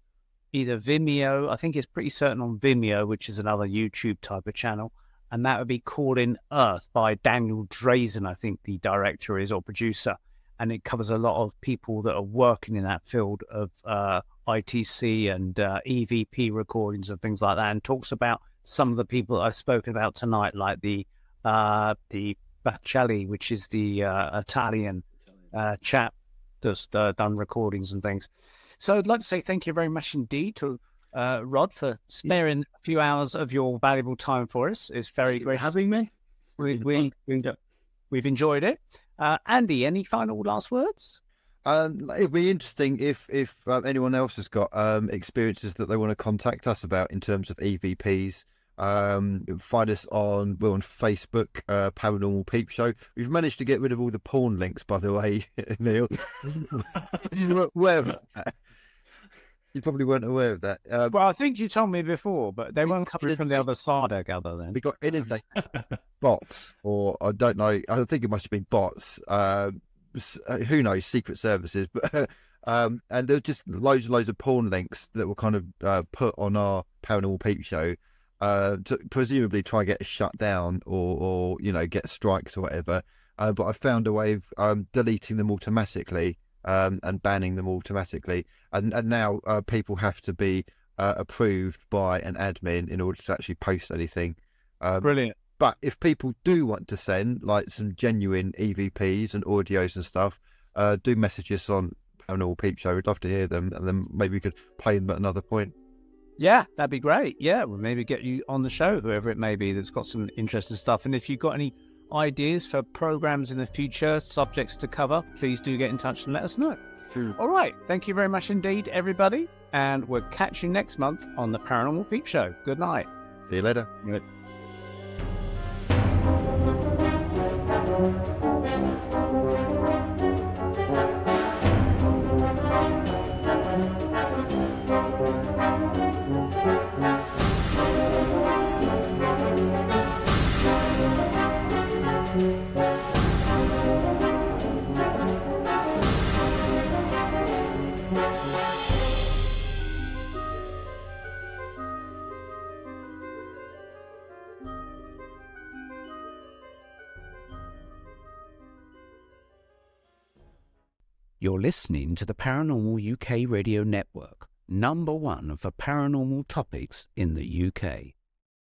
either Vimeo. I think it's pretty certain on Vimeo, which is another YouTube type of channel. And that would be Called in Earth by Daniel Drazen, I think the director is, or producer. And it covers a lot of people that are working in that field of ITC and EVP recordings and things like that, and talks about some of the people that I've spoken about tonight, like the Baccelli, which is the Italian chap that's done recordings and things. So I'd like to say thank you very much indeed to Rod for sparing a few hours of your valuable time for us. It's very great having me. We've enjoyed it. Andy, any final last words? It'd be interesting if anyone else has got experiences that they want to contact us about in terms of EVPs. Find us on Facebook, Paranormal Peep Show. We've managed to get rid of all the porn links, by the way, Neil. You weren't aware of that. You probably weren't aware of that. Well, I think you told me before, but they weren't coming from the other side, I gather, then. We got inundated bots, or I don't know, I think it must have been bots. Who knows, secret services. But and there were just loads and loads of porn links that were kind of put on our Paranormal Peep Show to presumably try and get us shut down or get strikes or whatever. But I found a way of deleting them automatically. And banning them automatically, and now people have to be approved by an admin in order to actually post anything. Brilliant. But if people do want to send like some genuine EVPs and audios and stuff, do message us on Paranormal Peep Show. We'd love to hear them, and then maybe we could play them at another point. Yeah, that'd be great. Yeah, we'll maybe get you on the show, whoever it may be that's got some interesting stuff. And if you've got any ideas for programs in the future, subjects to cover, please do get in touch and let us know. All right, thank you very much indeed, everybody, and we'll catch you next month on the Paranormal Peep Show. Good night. See you later. Good. You're listening to the Paranormal UK Radio Network, #1 for paranormal topics in the UK.